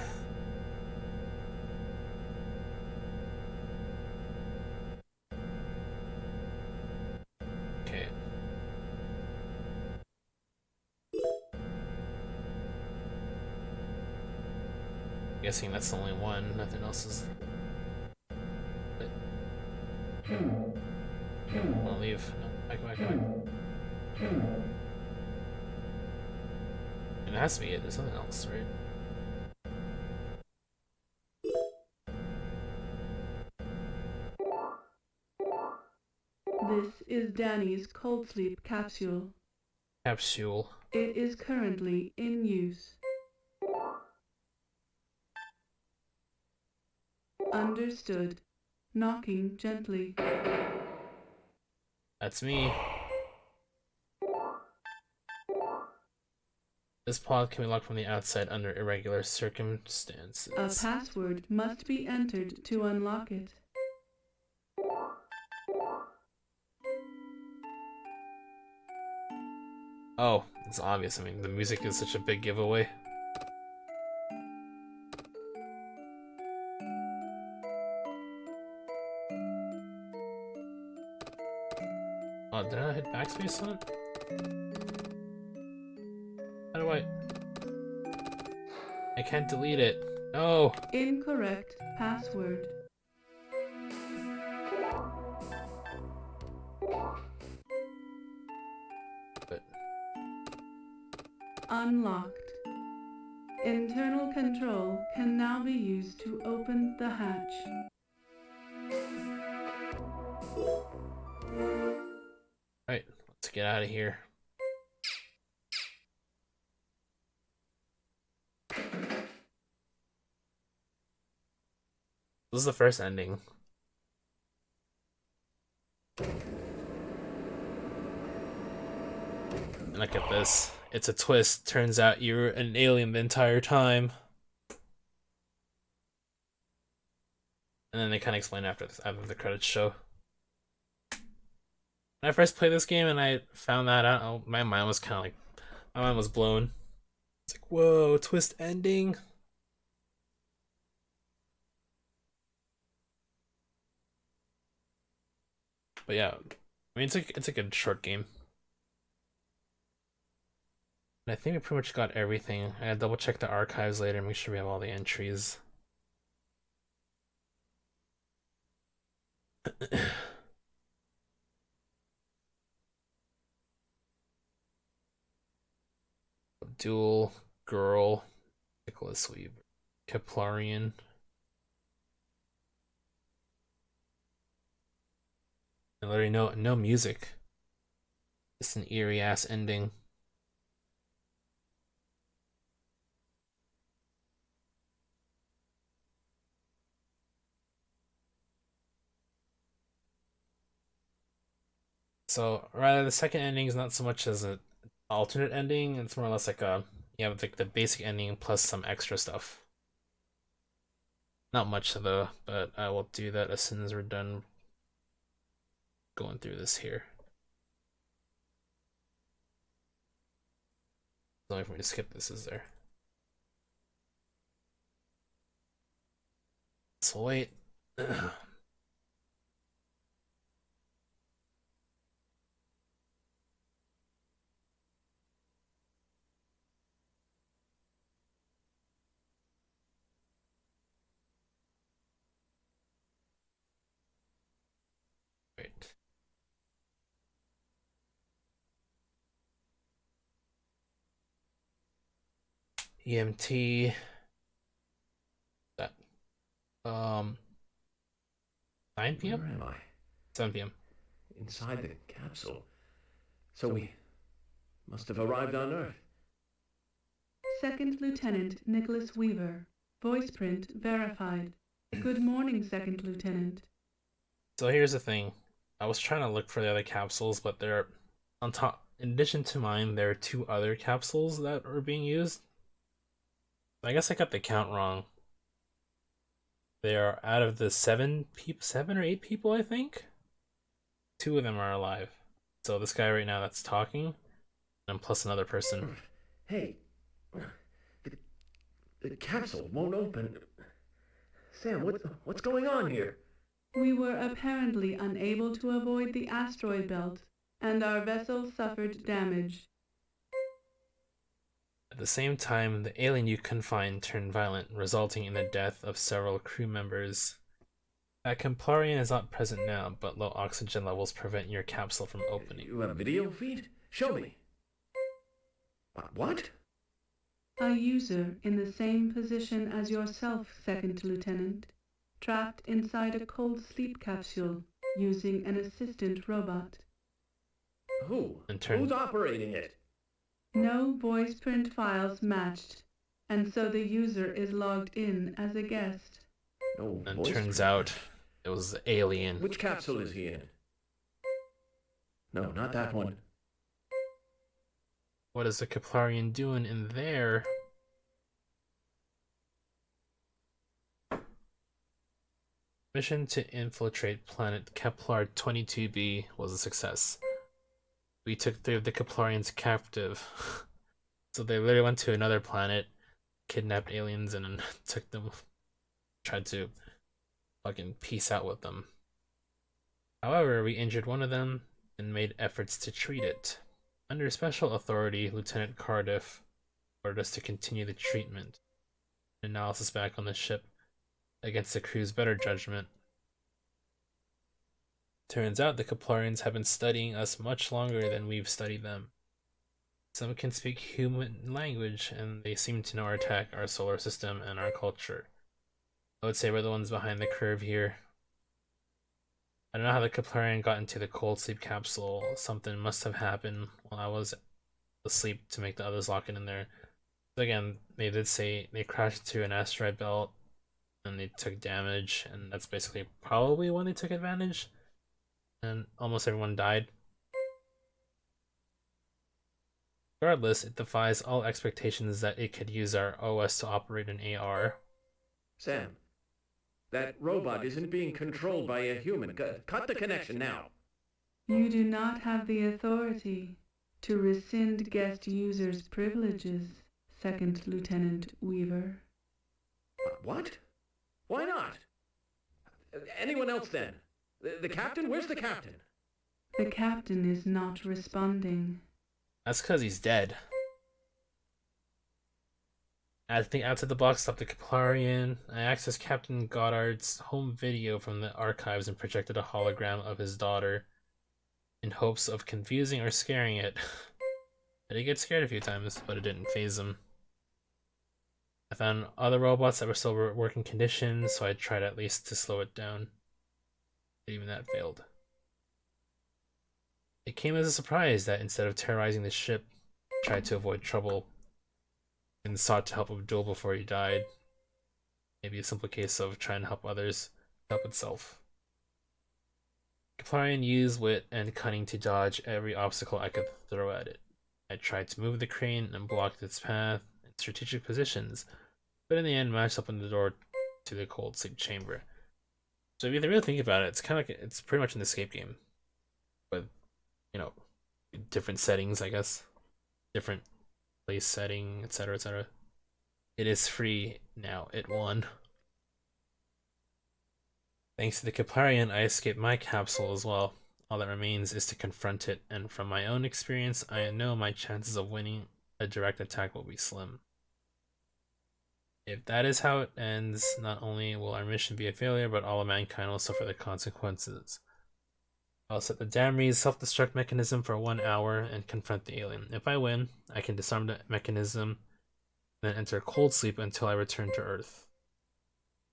Okay. Guessing that's the only one. Nothing else is. Wanna leave? No, back. It has to be it. There's nothing else, right? This is Danny's cold sleep capsule. Capsule. It is currently in use. Understood. Knocking gently. That's me. This pod can be locked from the outside under irregular circumstances. A password must be entered to unlock it. Oh, it's obvious. I mean, the music is such a big giveaway. Oh, did I hit backspace on it? How do I can't delete it. No! Incorrect password. But Unlocked. Internal control can now be used to open the hatch. Alright, let's get out of here. This is the first ending. And look at this. It's a twist. Turns out you're an alien the entire time. And then they kind of explain after the credits show. When I first played this game and I found that out, my mind was kind of like, my mind was blown. It's like, whoa, twist ending. But yeah, I mean, it's a good short game. And I think we pretty much got everything. I gotta double check the archives later and make sure we have all the entries. Duel, Girl, Nicholas Weaver, Keplarian. And literally no music. Just an eerie ass ending. So rather the second ending is not so much as an alternate ending, it's more or less like you have like the basic ending plus some extra stuff. Not much though, but I will do that as soon as we're done going through this here. The only for me to skip this is there. So wait. Wait. EMT. That 9 p.m. Where am I? 7 p.m. Inside the capsule. So we must have arrived on Earth. Second Lieutenant Nicholas Weaver. Voice print verified. Good morning, Second Lieutenant. So here's the thing. I was trying to look for the other capsules, but they're on top. In addition to mine, there are 2 other capsules that are being used. I guess I got the count wrong. They are out of the 7 or 8 people, I think. 2 of them are alive. So this guy right now that's talking, and plus another person. Hey, the capsule won't open. Sam, what's going on here? We were apparently unable to avoid the asteroid belt, and our vessel suffered damage. At the same time, the alien you confined turned violent, resulting in the death of several crew members. That Templarian is not present now, but low oxygen levels prevent your capsule from opening. You have a video feed? Show me. What? A user in the same position as yourself, Second Lieutenant, trapped inside a cold sleep capsule using an assistant robot. Who's operating it? No voice print files matched, and so the user is logged in as a guest. No And voice turns print. out it was the alien. Which capsule is he in? No, not that one. What is the Keplarian doing in there? Mission to infiltrate planet Kepler 22b was a success. We took 3 of the Keplarians captive. So they literally went to another planet, kidnapped aliens, and then took them. Tried to fucking peace out with them. However, we injured one of them, and made efforts to treat it. Under special authority, Lieutenant Cardiff ordered us to continue the treatment. Analysis back on the ship against the crew's better judgment. Turns out the Keplarians have been studying us much longer than we've studied them. Some can speak human language, and they seem to know our tech, our solar system, and our culture. I would say we're the ones behind the curve here. I don't know how the Keplarian got into the cold sleep capsule. Something must have happened while I was asleep to make the others lock it in there. But again, they did say they crashed into an asteroid belt and they took damage, and that's basically probably when they took advantage. And almost everyone died. Regardless, it defies all expectations that it could use our OS to operate an AR. Sam, that robot isn't being controlled by a human. Cut the connection now. You do not have the authority to rescind guest users' privileges, Second Lieutenant Weaver. What? Why not? Anyone else then? The captain? Where's the captain? The captain is not responding. That's because he's dead. Add the outside the box, stop the Keplarian. I accessed Captain Goddard's home video from the archives and projected a hologram of his daughter in hopes of confusing or scaring it. I did get scared a few times, but it didn't faze him. I found other robots that were still working condition, so I tried at least to slow it down. Even that failed. It came as a surprise that instead of terrorizing the ship, it tried to avoid trouble and sought to help Abdul before he died. Maybe a simple case of trying to help others help itself. Keplarian used wit and cunning to dodge every obstacle I could throw at it. I tried to move the crane and blocked its path in strategic positions, but in the end managed to open the door to the cold sleep chamber. So if you really think about it, it's kind of like it's pretty much an escape game, with, you know, different settings, I guess, different place setting, etc., etc. It is free now. It won. Thanks to the Keplarian, I escaped my capsule as well. All that remains is to confront it, and from my own experience, I know my chances of winning a direct attack will be slim. If that is how it ends, not only will our mission be a failure, but all of mankind will suffer the consequences. I'll set the Damrey's self-destruct mechanism for 1 hour and confront the alien. If I win, I can disarm the mechanism, then enter cold sleep until I return to Earth.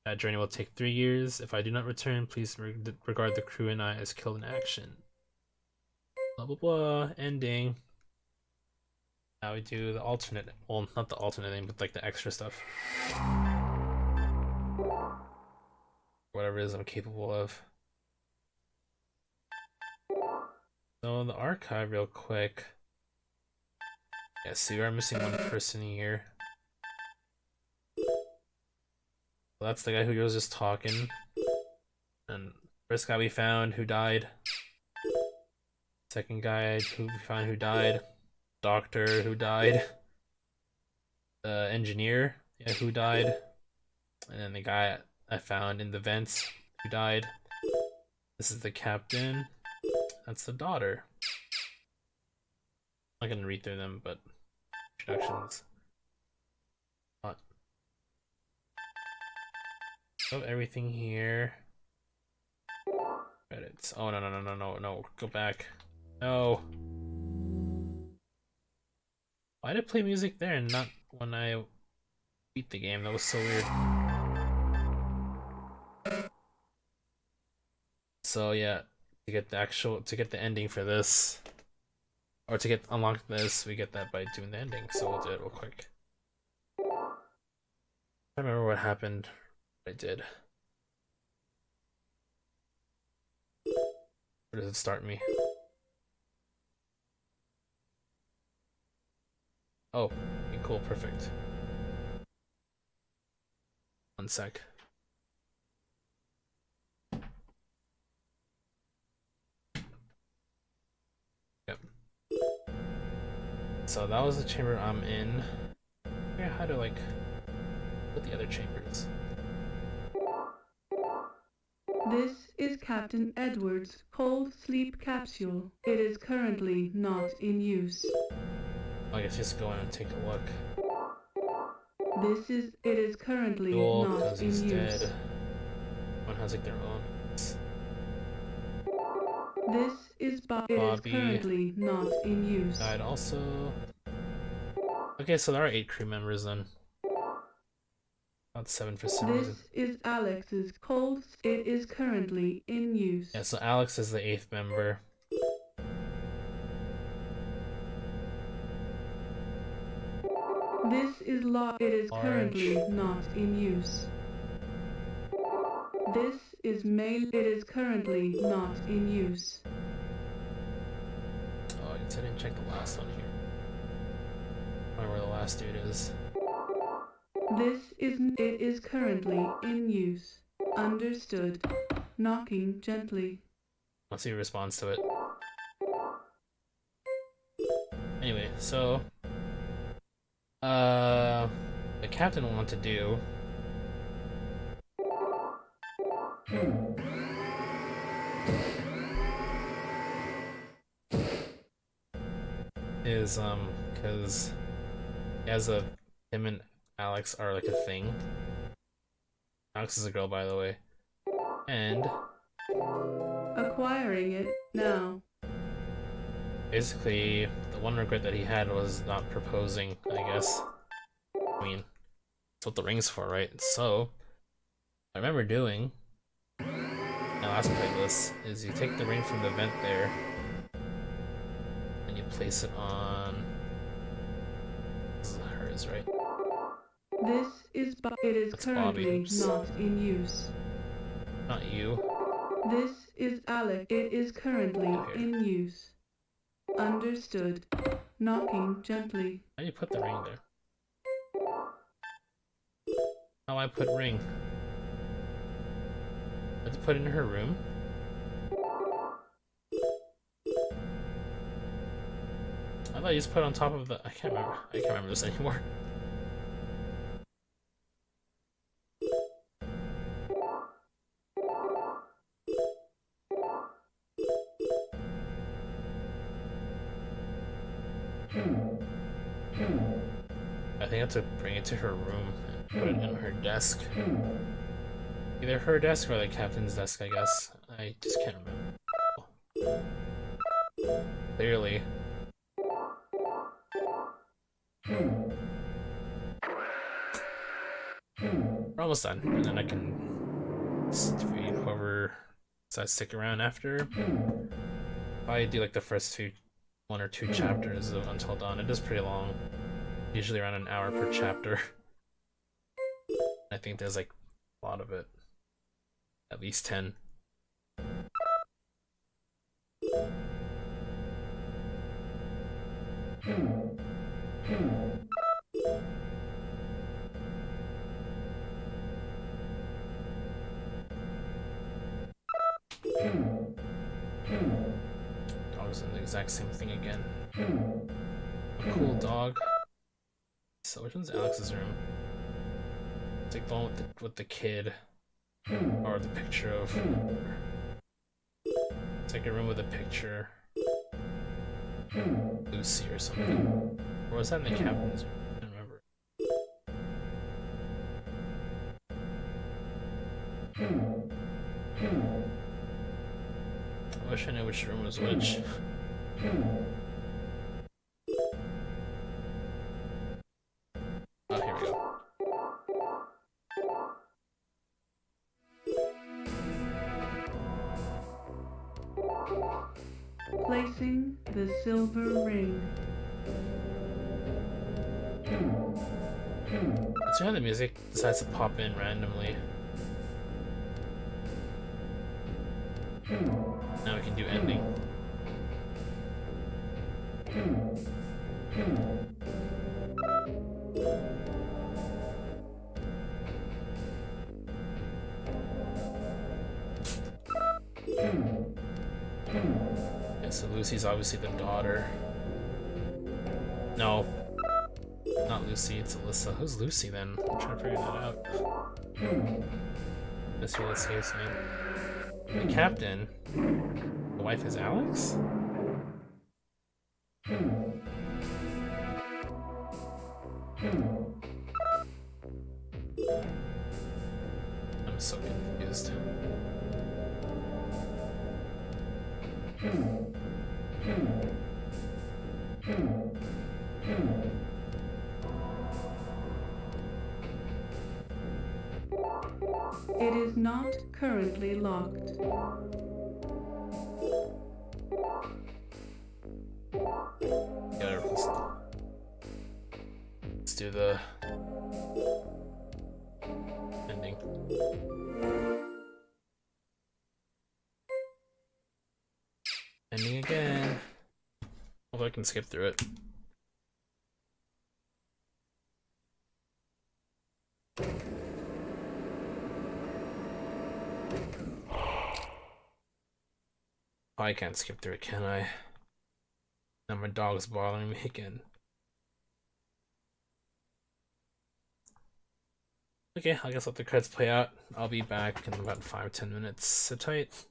That journey will take 3 years. If I do not return, please regard the crew and I as killed in action. Blah blah blah. Ending. Now we do the alternate, well, not the alternate thing, but like the extra stuff. Whatever it is I'm capable of. So the archive real quick. Yeah, see, we are missing one person here. So that's the guy who was just talking. And first guy we found who died. Second guy who we found who died. Doctor who died. The engineer, yeah, who died. And then the guy I found in the vents who died. This is the captain. That's the daughter. I'm not gonna read through them, but introductions. So everything here. Credits. Oh no, go back. No. Why did it play music there and not when I beat the game? That was so weird. So yeah, to get the ending for this, or to unlock this, we get that by doing the ending. So we'll do it real quick. I remember what happened. What I did. Where does it start me? Oh, okay, cool, perfect. One sec. Yep. So that was the chamber I'm in. I figure out how to put the other chambers. This is Captain Edwards' cold sleep capsule. It is currently not in use. I guess just go in and take a look. It is currently Cool, not because in he's use. dead. One has like their own. It is Bobby currently not in use. died also. Okay, so there are 8 crew members then. Not 7 for some reason. This is Alex's cold. It is currently in use. Yeah, so Alex is the 8th member. It is currently not in use. It is currently not in use. Oh, I guess I didn't check the last one here. I wonder where the last dude is. It is currently in use. Understood. Knocking gently. Let's see who responds to it. Anyway, so the captain wanted to do is because him and Alex are like a thing. Alex is a girl, by the way, and Acquiring it now. basically the one regret that he had was not proposing, I guess. I mean, that's what the ring's for, right? So I remember doing my last playlist is you take the ring from the vent there and you place it on. This is hers, right? It is That's currently Bobby. not in use. Not you. This is Alex. It is currently in use. Understood. Knocking gently. How do you put the ring there? How I put ring? I have to put it in her room? I thought you just put it on top of the. I can't remember this anymore. I think I have to bring it to her room and put it in her desk. Either her desk or the captain's desk, I guess. I just can't remember. Clearly. We're almost done, and then I can feed whoever decides to stick around after. I do like the first 1 or 2 chapters of Until Dawn. It is pretty long. Usually around an hour per chapter. I think there's like a lot of it. At least 10. Dog's in the exact same thing again. A cool dog. So which one's Alex's room? It's like the one with the kid. Or the picture of... It's like a room with a picture. Lucy or something. Or was that in the captain's room? I don't remember. I wish I knew which room was which. Oh, here we go. Placing the silver ring. Let's see how the music decides to pop in randomly. Now we can do ending. Yeah, so Lucy's obviously the daughter. No. Not Lucy, it's Alyssa. Who's Lucy then? I'm trying to figure that out. Let's see what it saves me. The captain? The wife is Alex? I'm so confused. It is not currently locked. Yeah, let's do the ending. Ending again. Although I can skip through it. I can't skip through it, can I? Now my dog's bothering me again. Okay, I guess let the credits play out. I'll be back in about 5-10 minutes. Sit tight.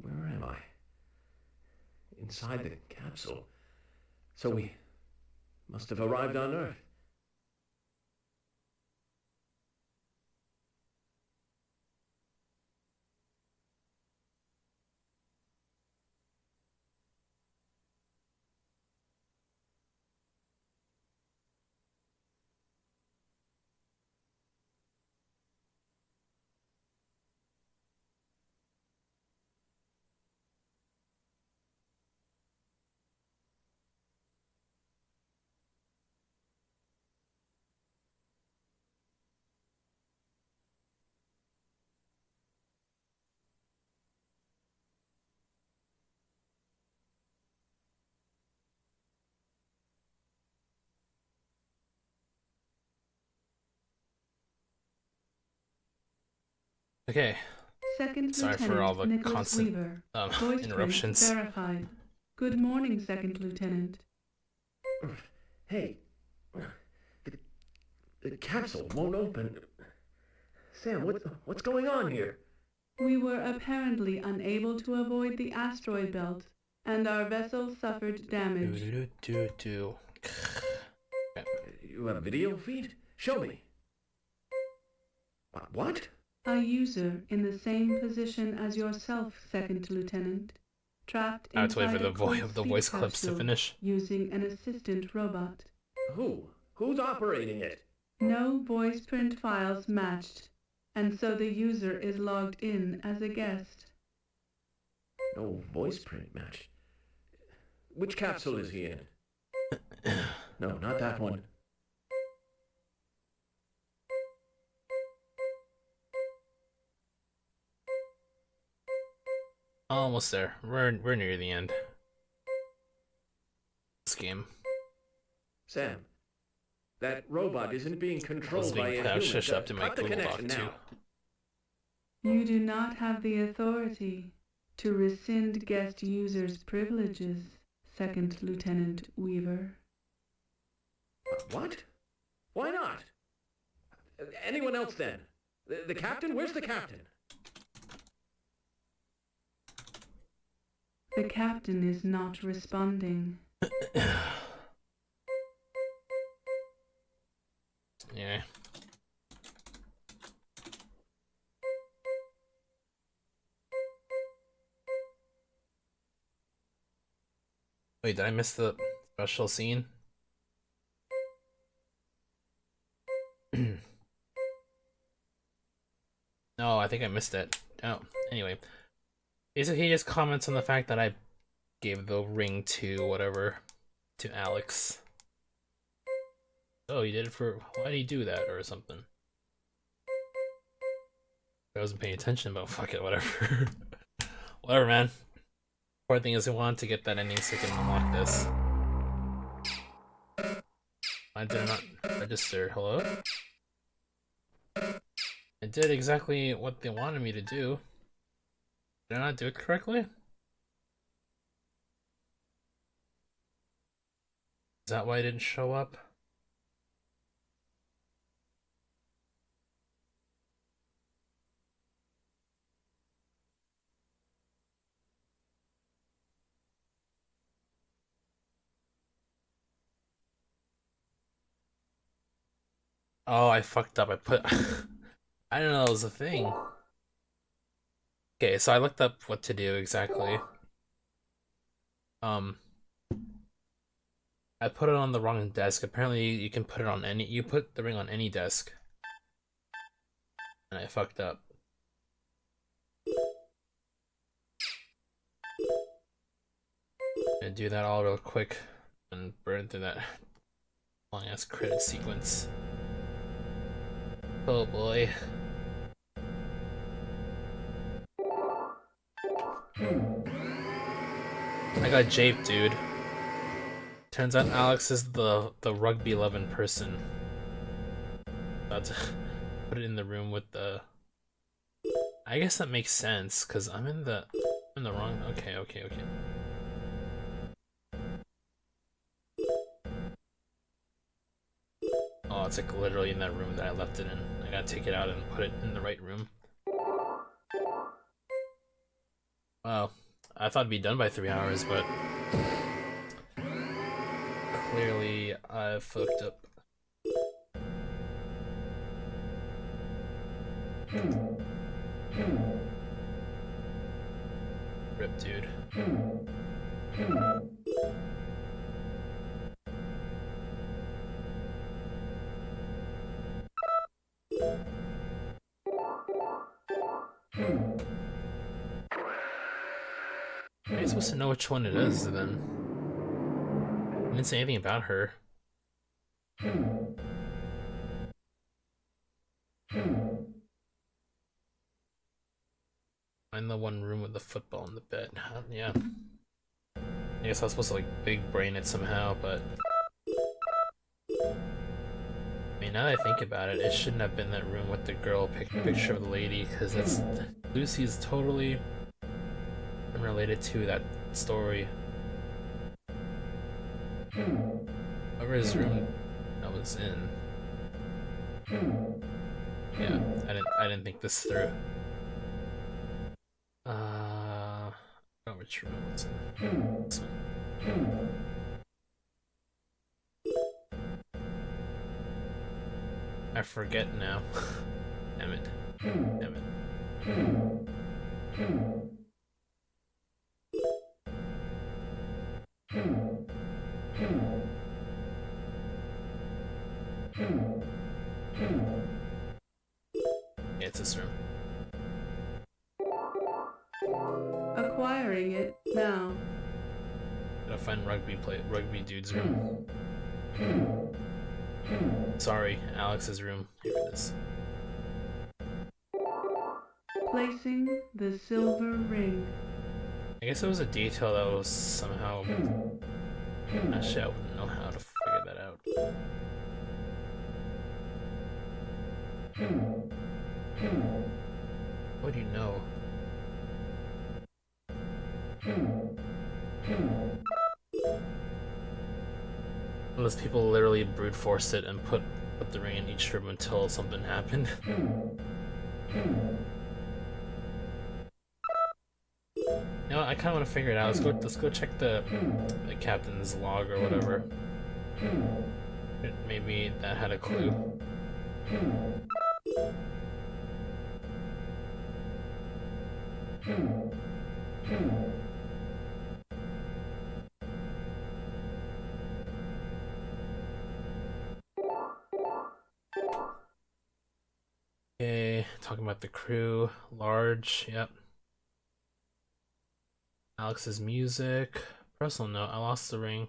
Where am I? Inside the capsule. So we must have arrived on Earth. Okay, Second sorry for all Lieutenant the Nicholas constant Weaver. Voice print interruptions. verified. Good morning, Second Lieutenant. Hey, the, the capsule won't open. Sam, what's going on here? We were apparently unable to avoid the asteroid belt, and our vessel suffered damage. Okay. You have a video feed? Show me. What? A user in the same position as yourself, Second Lieutenant, trapped I have to wait for inside a cold the sleep voice clips to capsule finish. using an assistant robot. Who? Who's operating it? No voice print files matched, and so the user is logged in as a guest. No voice print match. Which capsule is he in? no, not that one. Almost there. We're near the end. This game. Sam, that robot isn't being controlled by a human. Shush up to my Cut the Google connection Doc too. now. You do not have the authority to rescind guest users' privileges, Second Lieutenant Weaver. What? Why not? Anyone else then? The captain? Where's the captain? The captain is not responding. Yeah. Wait, did I miss the special scene? No, I think I missed it. Oh, anyway. Basically, he just comments on the fact that I gave the ring to whatever, to Alex. Oh, you did it for, why did he do that, or something? I wasn't paying attention, but fuck it, whatever. Whatever, man. Important thing is I want to get that ending so I can unlock this. Why did I not register? Hello? I did exactly what they wanted me to do. Did I not do it correctly? Is that why I didn't show up? Oh, I fucked up. I put... I didn't know that was a thing. Okay, so I looked up what to do exactly. I put it on the wrong desk. Apparently you can put it on any... You put the ring on any desk. And I fucked up. Gonna do that all real quick and burn through that long ass credit sequence. Oh boy. I got japed, dude. Turns out Alex is the rugby loving person. About to put it in the room with the... I guess that makes sense, cause I'm in the wrong... Okay. Oh, it's like literally in that room that I left it in. I gotta take it out and put it in the right room. Wow. I thought it'd be done by 3 hours, but... Clearly, I fucked up. Rip, dude. How are you supposed to know which one it is, then? I didn't say anything about her. Find the one room with the football in the bed. Yeah. I guess I was supposed to, like, big brain it somehow, but... I mean, now that I think about it, it shouldn't have been that room with the girl picture of the lady, because that's... Lucy's totally unrelated to that story. Whoever's room I was in. Yeah, I didn't think this through. Oh, which room was in? This one. I forget now. Damn it. Damn it. Yeah, it's this room. Acquiring it now. Gotta find rugby dude's room. Sorry, Alex's room. Here it is. Placing the silver ring. I guess it was a detail that was somehow... Actually, I wouldn't know how to figure that out. What do you know? Unless people literally brute forced it and put the ring in each room until something happened. You know, I kind of want to figure it out. Let's go check the captain's log or whatever. Maybe that had a clue. Okay, talking about the crew. Large, yep. Alex's music. Personal note, I lost the ring.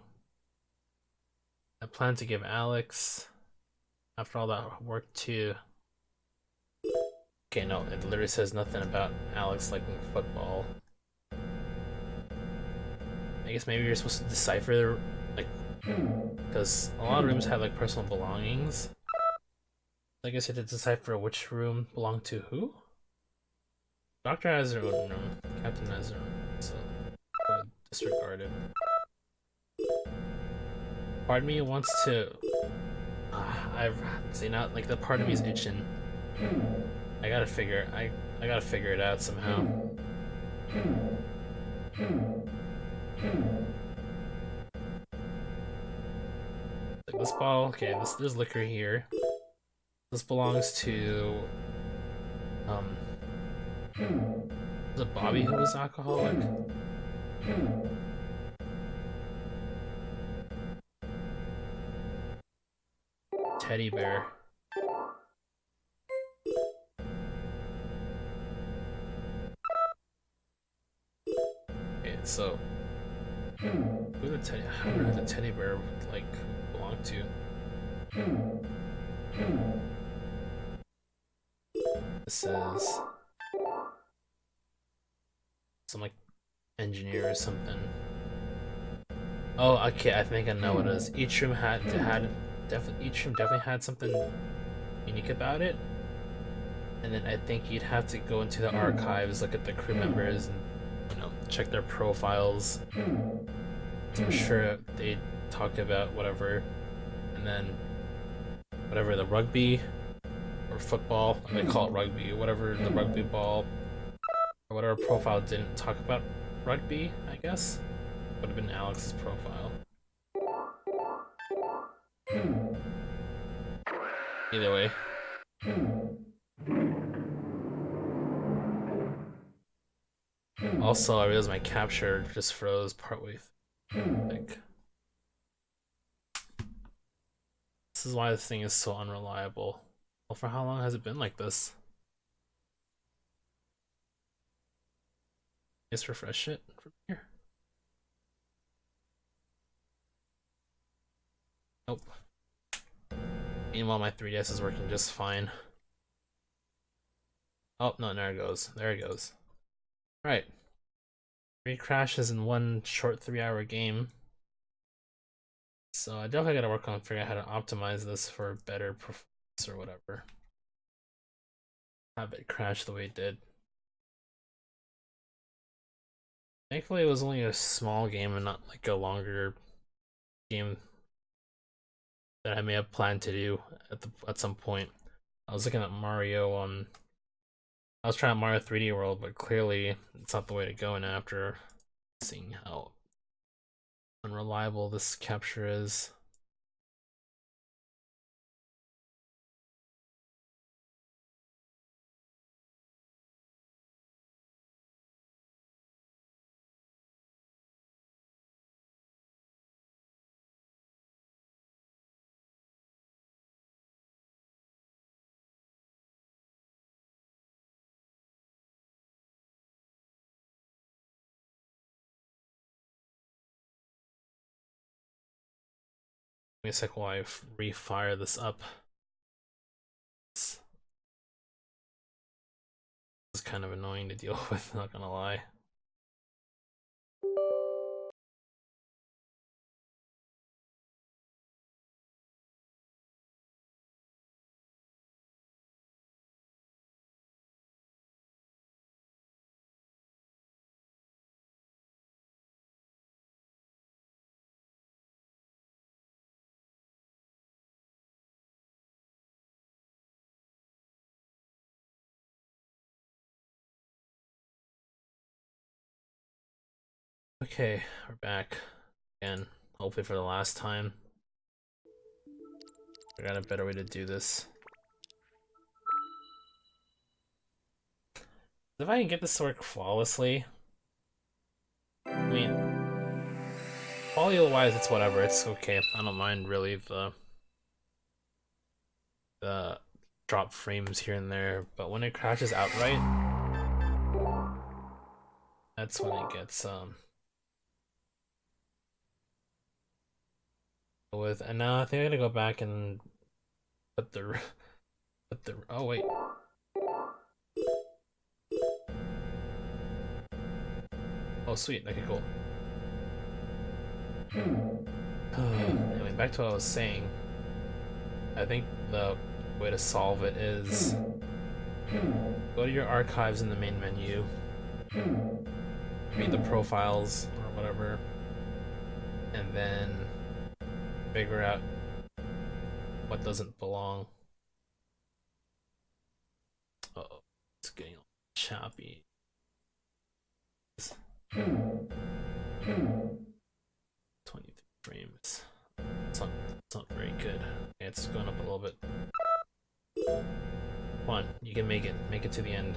I plan to give Alex after all that work too. Okay, no, it literally says nothing about Alex liking football. I guess maybe you're supposed to decipher, like, because a lot of rooms have like personal belongings. I guess you have to decipher which room belonged to who? Doctor has her own room, Captain has her own, so disregarded. Part of me wants to. I've seen out like the part of me is itching. I gotta figure it out somehow. Like this bottle, okay, there's liquor here. This belongs to was it Bobby who was alcoholic? Teddy bear. Okay, so who the teddy? I wonder who the teddy bear like belonged to. This is some like engineer or something. Oh, okay, I think I know what it is. Each room definitely had something unique about it. And then I think you'd have to go into the archives, look at the crew members, and check their profiles. I'm sure they talked about whatever, and then whatever the rugby or football, they call it rugby, whatever the rugby ball or whatever profile didn't talk about rugby, I guess, would have been Alex's profile. Either way. Also, I realized my capture just froze partway through. Like, this is why this thing is so unreliable. Well, for how long has it been like this? Just refresh it from here. Nope. Meanwhile, my 3DS is working just fine. Oh, no, there it goes. There it goes. Right. 3 crashes in one short 3-hour game. So I definitely gotta work on figuring out how to optimize this for better performance or whatever. Have it crash the way it did. Thankfully, it was only a small game and not like a longer game that I may have planned to do at some point. I was looking at Mario on. I was trying Mario 3D World, but clearly it's not the way to go. And after seeing how unreliable this capture is. me a sec while I refire this up. This is kind of annoying to deal with, not gonna lie. Okay, we're back again. Hopefully for the last time. I got a better way to do this. If I can get this to work flawlessly, I mean, quality-wise, it's whatever. It's okay. I don't mind really the drop frames here and there, but when it crashes outright, that's when it gets with. And now I think I gotta go back and put the oh wait. Oh sweet, okay, cool. Anyway, back to what I was saying. I think the way to solve it is go to your archives in the main menu, read the profiles or whatever, and then figure out what doesn't belong. Uh-oh, it's getting choppy. 23 frames. It's not very good. Okay, it's going up a little bit. Come on, you can make it. Make it to the end.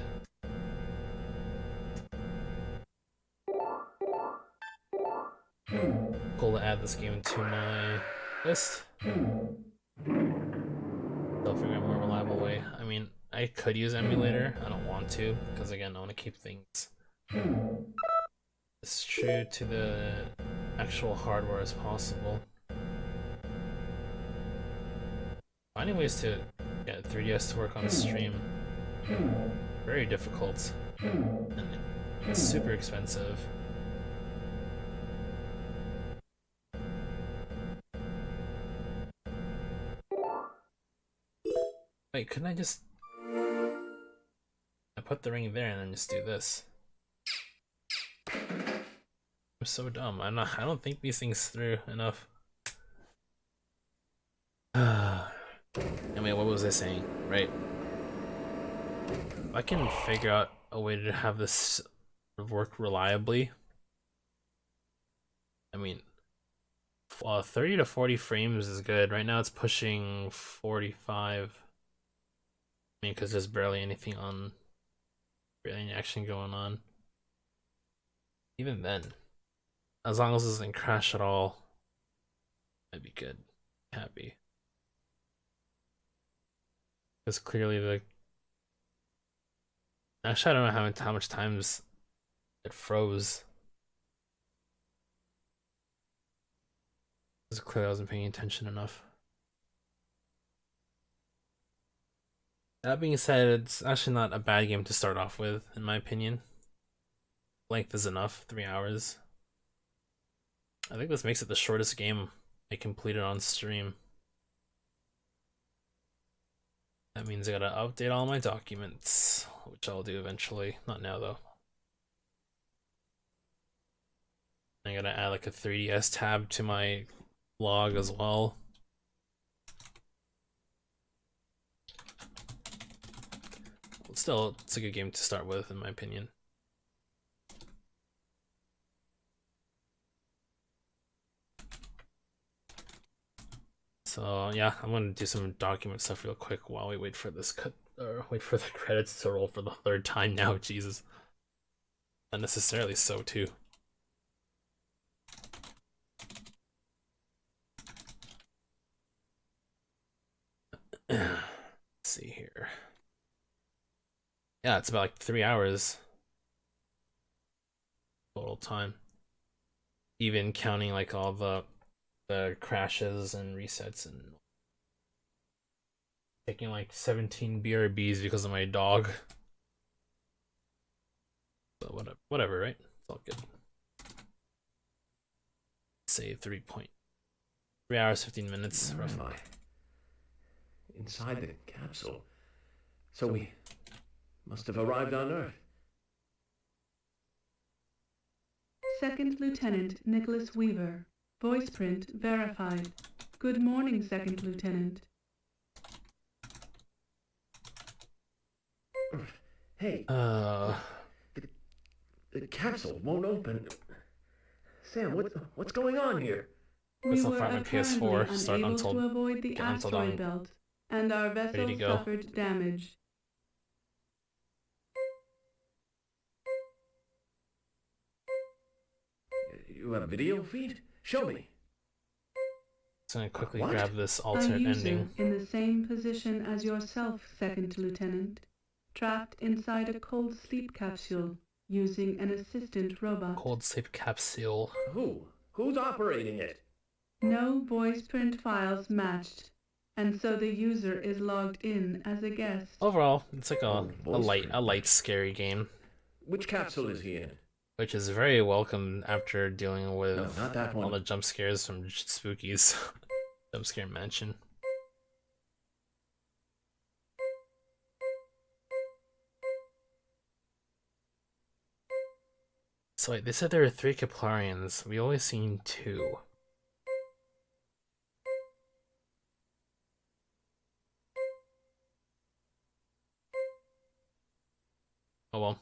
Cool to add this game to my list. They'll figure out a more reliable way. I mean, I could use emulator. I don't want to, because again, I want to keep things as true to the actual hardware as possible. Finding ways to get 3DS to work on stream, very difficult, and it's super expensive. Wait, couldn't I just... I put the ring there and then just do this. I'm so dumb. I don't think these things through enough. Anyway, what was I saying? Right. If I can figure out a way to have this work reliably. I mean, 30 to 40 frames is good. Right now it's pushing 45. I mean, because there's barely any action going on. Even then, as long as it doesn't crash at all, I'd be good. Happy. Because clearly actually I don't know how much times it froze. Because clearly I wasn't paying attention enough. That being said, it's actually not a bad game to start off with, in my opinion. Length is enough, 3 hours. I think this makes it the shortest game I completed on stream. That means I gotta update all my documents, which I'll do eventually. Not now, though. I gotta add like a 3DS tab to my log as well. Still, it's a good game to start with, in my opinion. So yeah, I'm gonna do some document stuff real quick while we wait for this wait for the credits to roll for the third time now. Jesus, unnecessarily so too. Let's see here. Yeah, it's about like 3 hours total time, even counting like all the the crashes and resets and taking like 17 BRBs because of my dog. But whatever, right? It's all good. Save 3 hours 15 minutes. Where am I? Inside the capsule. So we must have arrived on Earth. Second Lieutenant Nicholas Weaver. Voice print verified. Good morning, Second Lieutenant. Hey, Uh, the capsule won't open. Sam, what's going on here? We Let's were fire my apparently PS4, start unable Until to avoid the get Until asteroid Dawn belt, and our ready to vessel go. suffered damage. You have a video feed? Show me. Just gonna quickly What? grab this A alternate user ending. in the same position as yourself, Second Lieutenant, trapped inside a cold sleep capsule using an assistant robot. Cold sleep capsule. Who's operating it? No voice print files matched, and so the user is logged in as a guest. Overall, it's like Oh, voice print. a light scary game, Which capsule is he in? which is very welcome after dealing with No, not that all one. the jump scares from Spooky's jump scare mansion. So wait, they said there were 3 Keplarians. We only seen 2. Oh well.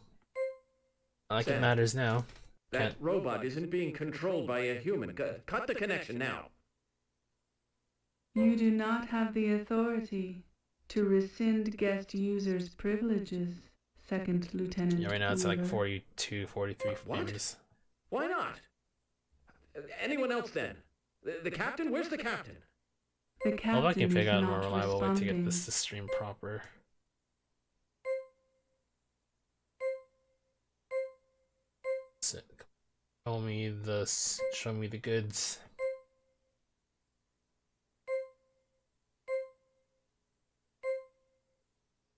Not like it Sam, matters now. That Can't- robot isn't being controlled by a human. Cut the connection now. You do not have the authority to rescind guest users' privileges, Second Lieutenant Yeah, right now it's like Weaver. 42, 43 What? frames. Why not? Anyone else then? The captain? Where's the captain? The Well, if I captain can is figure out a more not reliable way to get responding. this to stream proper. Sick. Show me the goods.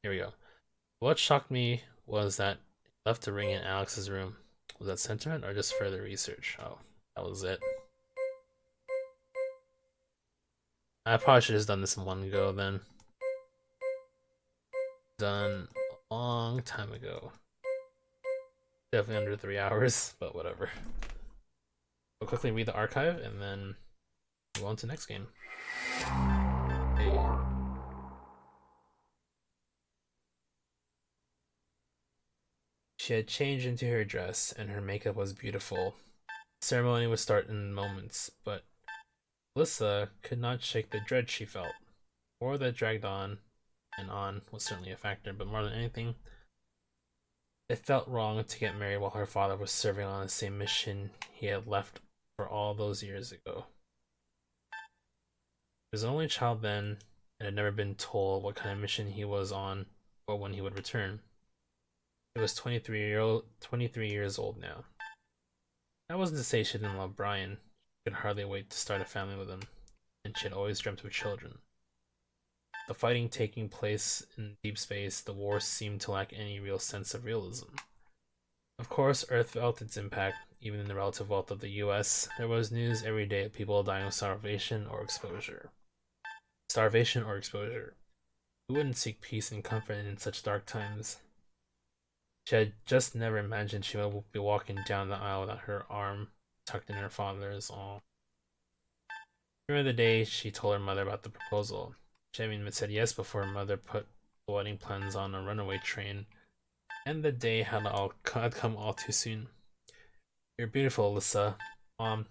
Here we go. What shocked me was that he left a ring in Alex's room. Was that sentiment or just further research? Oh, that was it. I probably should have just done this in one go then. Done a long time ago. Definitely under 3 hours, but whatever. We'll quickly read the archive and then move on to the next game. Hey. She had changed into her dress, and her makeup was beautiful. The ceremony would start in moments, but Alyssa could not shake the dread she felt. War that dragged on and on was certainly a factor, but more than anything, it felt wrong to get married while her father was serving on the same mission he had left for all those years ago. He was an only child then, and had never been told what kind of mission he was on or when he would return. He was 23 years old now. That wasn't to say she didn't love Brian. She could hardly wait to start a family with him, and she had always dreamt of children. The fighting taking place in deep space, the war seemed to lack any real sense of realism. Of course, Earth felt its impact, even in the relative wealth of the US. There was news every day of people dying of starvation or exposure. Who wouldn't seek peace and comfort in such dark times? She had just never imagined she would be walking down the aisle without her arm tucked in her father's arm. Remember the day she told her mother about the proposal. She had said yes before her mother put the wedding plans on a runaway train, and the day had come all too soon. You're beautiful, Alyssa. Mom,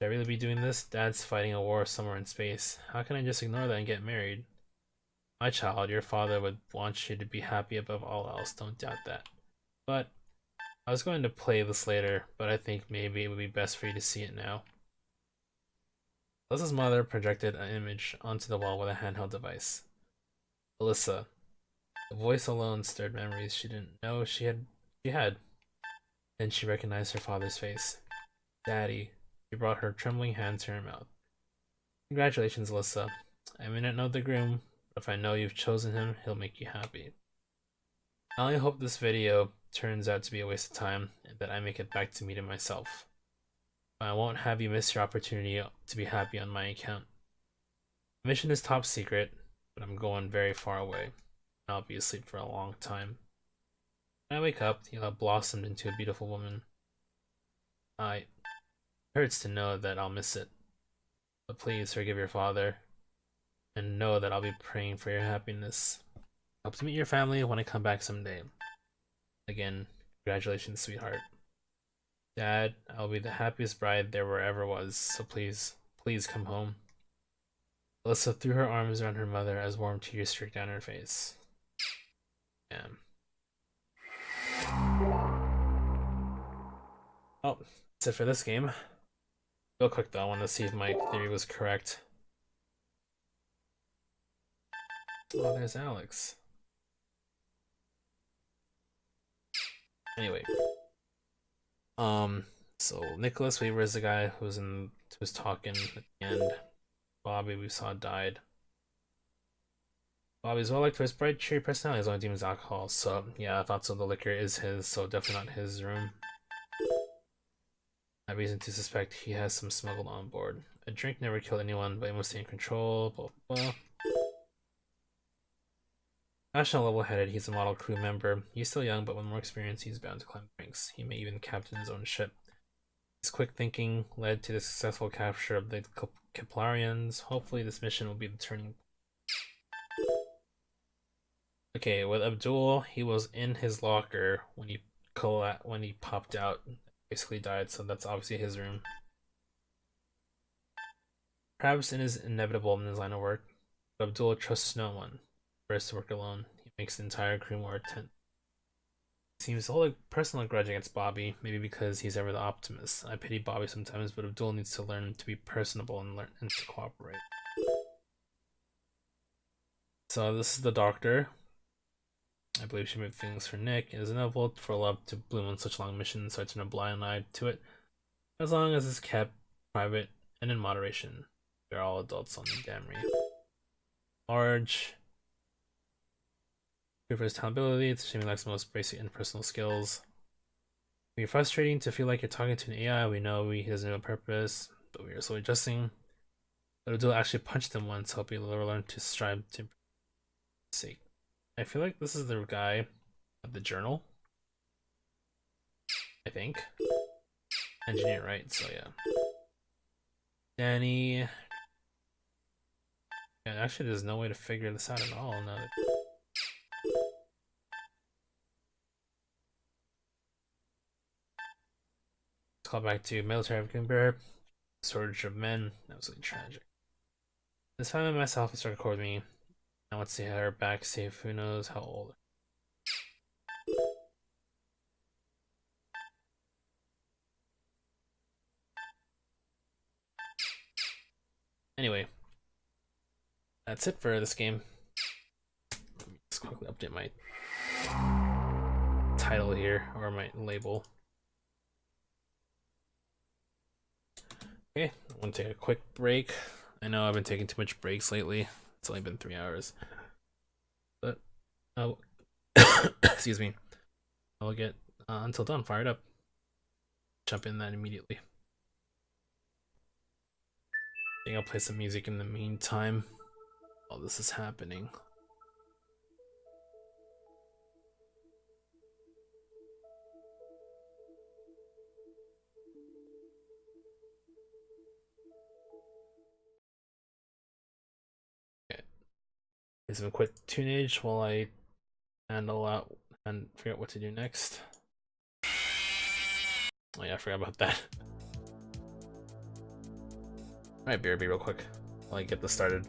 should I really be doing this? Dad's fighting a war somewhere in space. How can I just ignore that and get married? My child, your father would want you to be happy above all else, don't doubt that. But I was going to play this later, but I think maybe it would be best for you to see it now. Alyssa's mother projected an image onto the wall with a handheld device. Alyssa. The voice alone stirred memories she didn't know she had. Then she recognized her father's face. Daddy. She brought her trembling hand to her mouth. Congratulations, Alyssa. I may not know the groom, but if I know you've chosen him, he'll make you happy. I only hope this video turns out to be a waste of time and that I make it back to meet him myself. I won't have you miss your opportunity to be happy on my account. The mission is top secret, but I'm going very far away. I'll be asleep for a long time. When I wake up, you'll have blossomed into a beautiful woman. It hurts to know that I'll miss it. But please forgive your father, and know that I'll be praying for your happiness. Hope to meet your family when I come back someday. Again, congratulations, sweetheart. Dad, I'll be the happiest bride there ever was, so please, please come home. Alyssa threw her arms around her mother as warm tears streaked down her face. Damn. Oh, that's it for this game. Real quick though, I want to see if my theory was correct. Oh, there's Alex. Anyway. So Nicholas Weaver is the guy who was talking at the end. Bobby we saw died. Bobby's well liked for his bright, cheery personality. His only demon is alcohol. So yeah, I thought so. The liquor is his, so definitely not his room. I have reason to suspect he has some smuggled on board. A drink never killed anyone, but he must stay in control. Blah blah blah. National level-headed, he's a model crew member. He's still young, but with more experience, he's bound to climb ranks. He may even captain his own ship. His quick thinking led to the successful capture of the Keplarians. Hopefully this mission will be the turning point. Okay, with Abdul, he was in his locker when he popped out, basically died, so that's obviously his room. Perhaps it is inevitable in his line of work, but Abdul trusts no one. First to work alone, he makes the entire crew more attentive. He seems to hold a personal grudge against Bobby, maybe because he's ever the optimist. I pity Bobby sometimes, but Abdul needs to learn to be personable and learn to cooperate. So this is the doctor. I believe she made things for Nick. It is inevitable for love to bloom on such long missions, so I turn a blind eye to it. As long as it's kept private and in moderation. We're all adults on the Damrey. Large. Good for his talent ability, it's a shame he lacks the most basic interpersonal skills. It can be frustrating to feel like you're talking to an AI. We know he doesn't have a purpose, but we are slowly adjusting. But Abdul actually punched him once, hope he'll learn to strive to improve his sake. I feel like this is the guy of the journal. I think. Engineer, right? So yeah. Danny. Yeah, actually there's no way to figure this out at all now that... Call back to military Kimber, shortage of men, absolutely tragic. This time I myself started recording me. I want to see her back, safe, who knows how old. Anyway, that's it for this game. Let me just quickly update my title here, or my label. Okay, I want to take a quick break. I know I've been taking too much breaks lately. It's only been 3 hours. But, excuse me. I'll get Until Dawn fired up. Jump in that immediately. I think I'll play some music in the meantime while this is happening. Is a quick tunage while I handle out and figure out what to do next. Oh yeah, I forgot about that. Alright, BRB real quick while I get this started.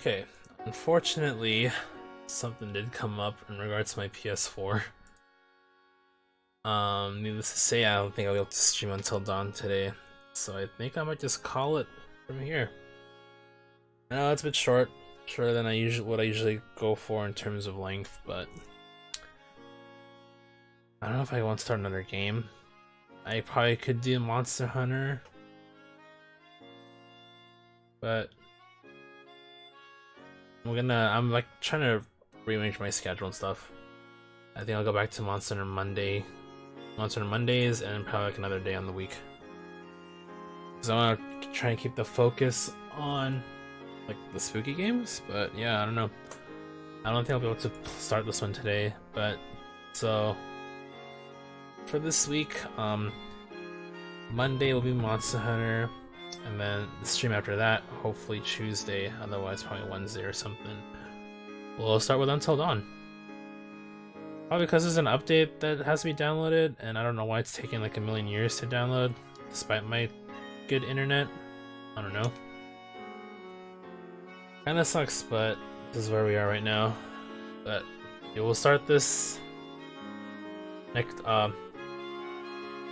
Okay, unfortunately, something did come up in regards to my PS4. Needless to say, I don't think I'll be able to stream until dawn today, so I think I might just call it from here. I know it's a bit shorter than what I usually go for in terms of length, but I don't know if I want to start another game. I probably could do Monster Hunter, but I'm like trying to rearrange my schedule and stuff. I think I'll go back to Monster Hunter Mondays, and probably like another day on the week. So I want to try and keep the focus on like the spooky games, but yeah, I don't know. I don't think I'll be able to start this one today, but so for this week, Monday will be Monster Hunter, and then the stream after that, hopefully Tuesday, otherwise probably Wednesday or something. We'll start with Until Dawn. Probably because there's an update that has to be downloaded, and I don't know why it's taking like a million years to download, despite my good internet. I don't know. Kinda sucks, but this is where we are right now. But yeah, we'll start this next the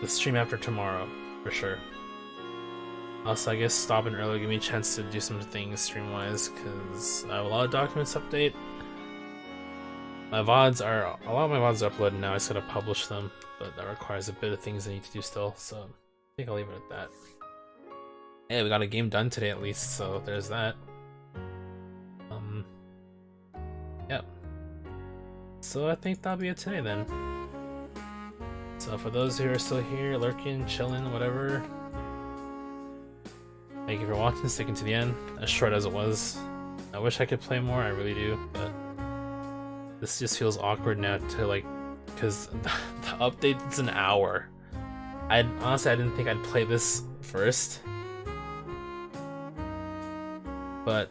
stream after tomorrow for sure. Also, I guess stopping early give me a chance to do some things stream wise, because I have a lot of documents to update. A lot of my VODs are uploaded now. I just gotta publish them, but that requires a bit of things I need to do still. So I think I'll leave it at that. Yeah, we got a game done today at least, so there's that. Yep. So I think that'll be it today then. So for those who are still here, lurking, chilling, whatever, thank you for watching, sticking to the end, as short as it was. I wish I could play more, I really do, but this just feels awkward now to like, because the update is an hour. Honestly, I didn't think I'd play this first, but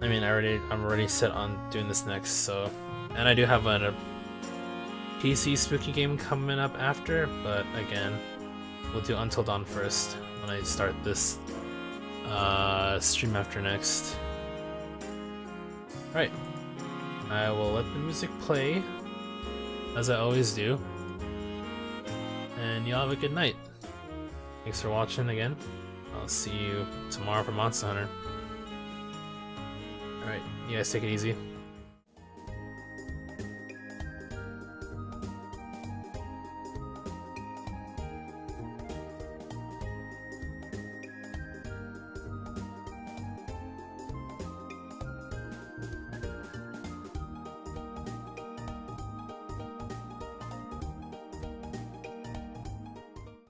I mean, I'm already set on doing this next, so, and I do have a PC spooky game coming up after, but again, we'll do Until Dawn first when I start this stream after next. Right, I will let the music play as I always do, and y'all have a good night. Thanks for watching again. I'll see you tomorrow for Monster Hunter. Alright, you guys take it easy.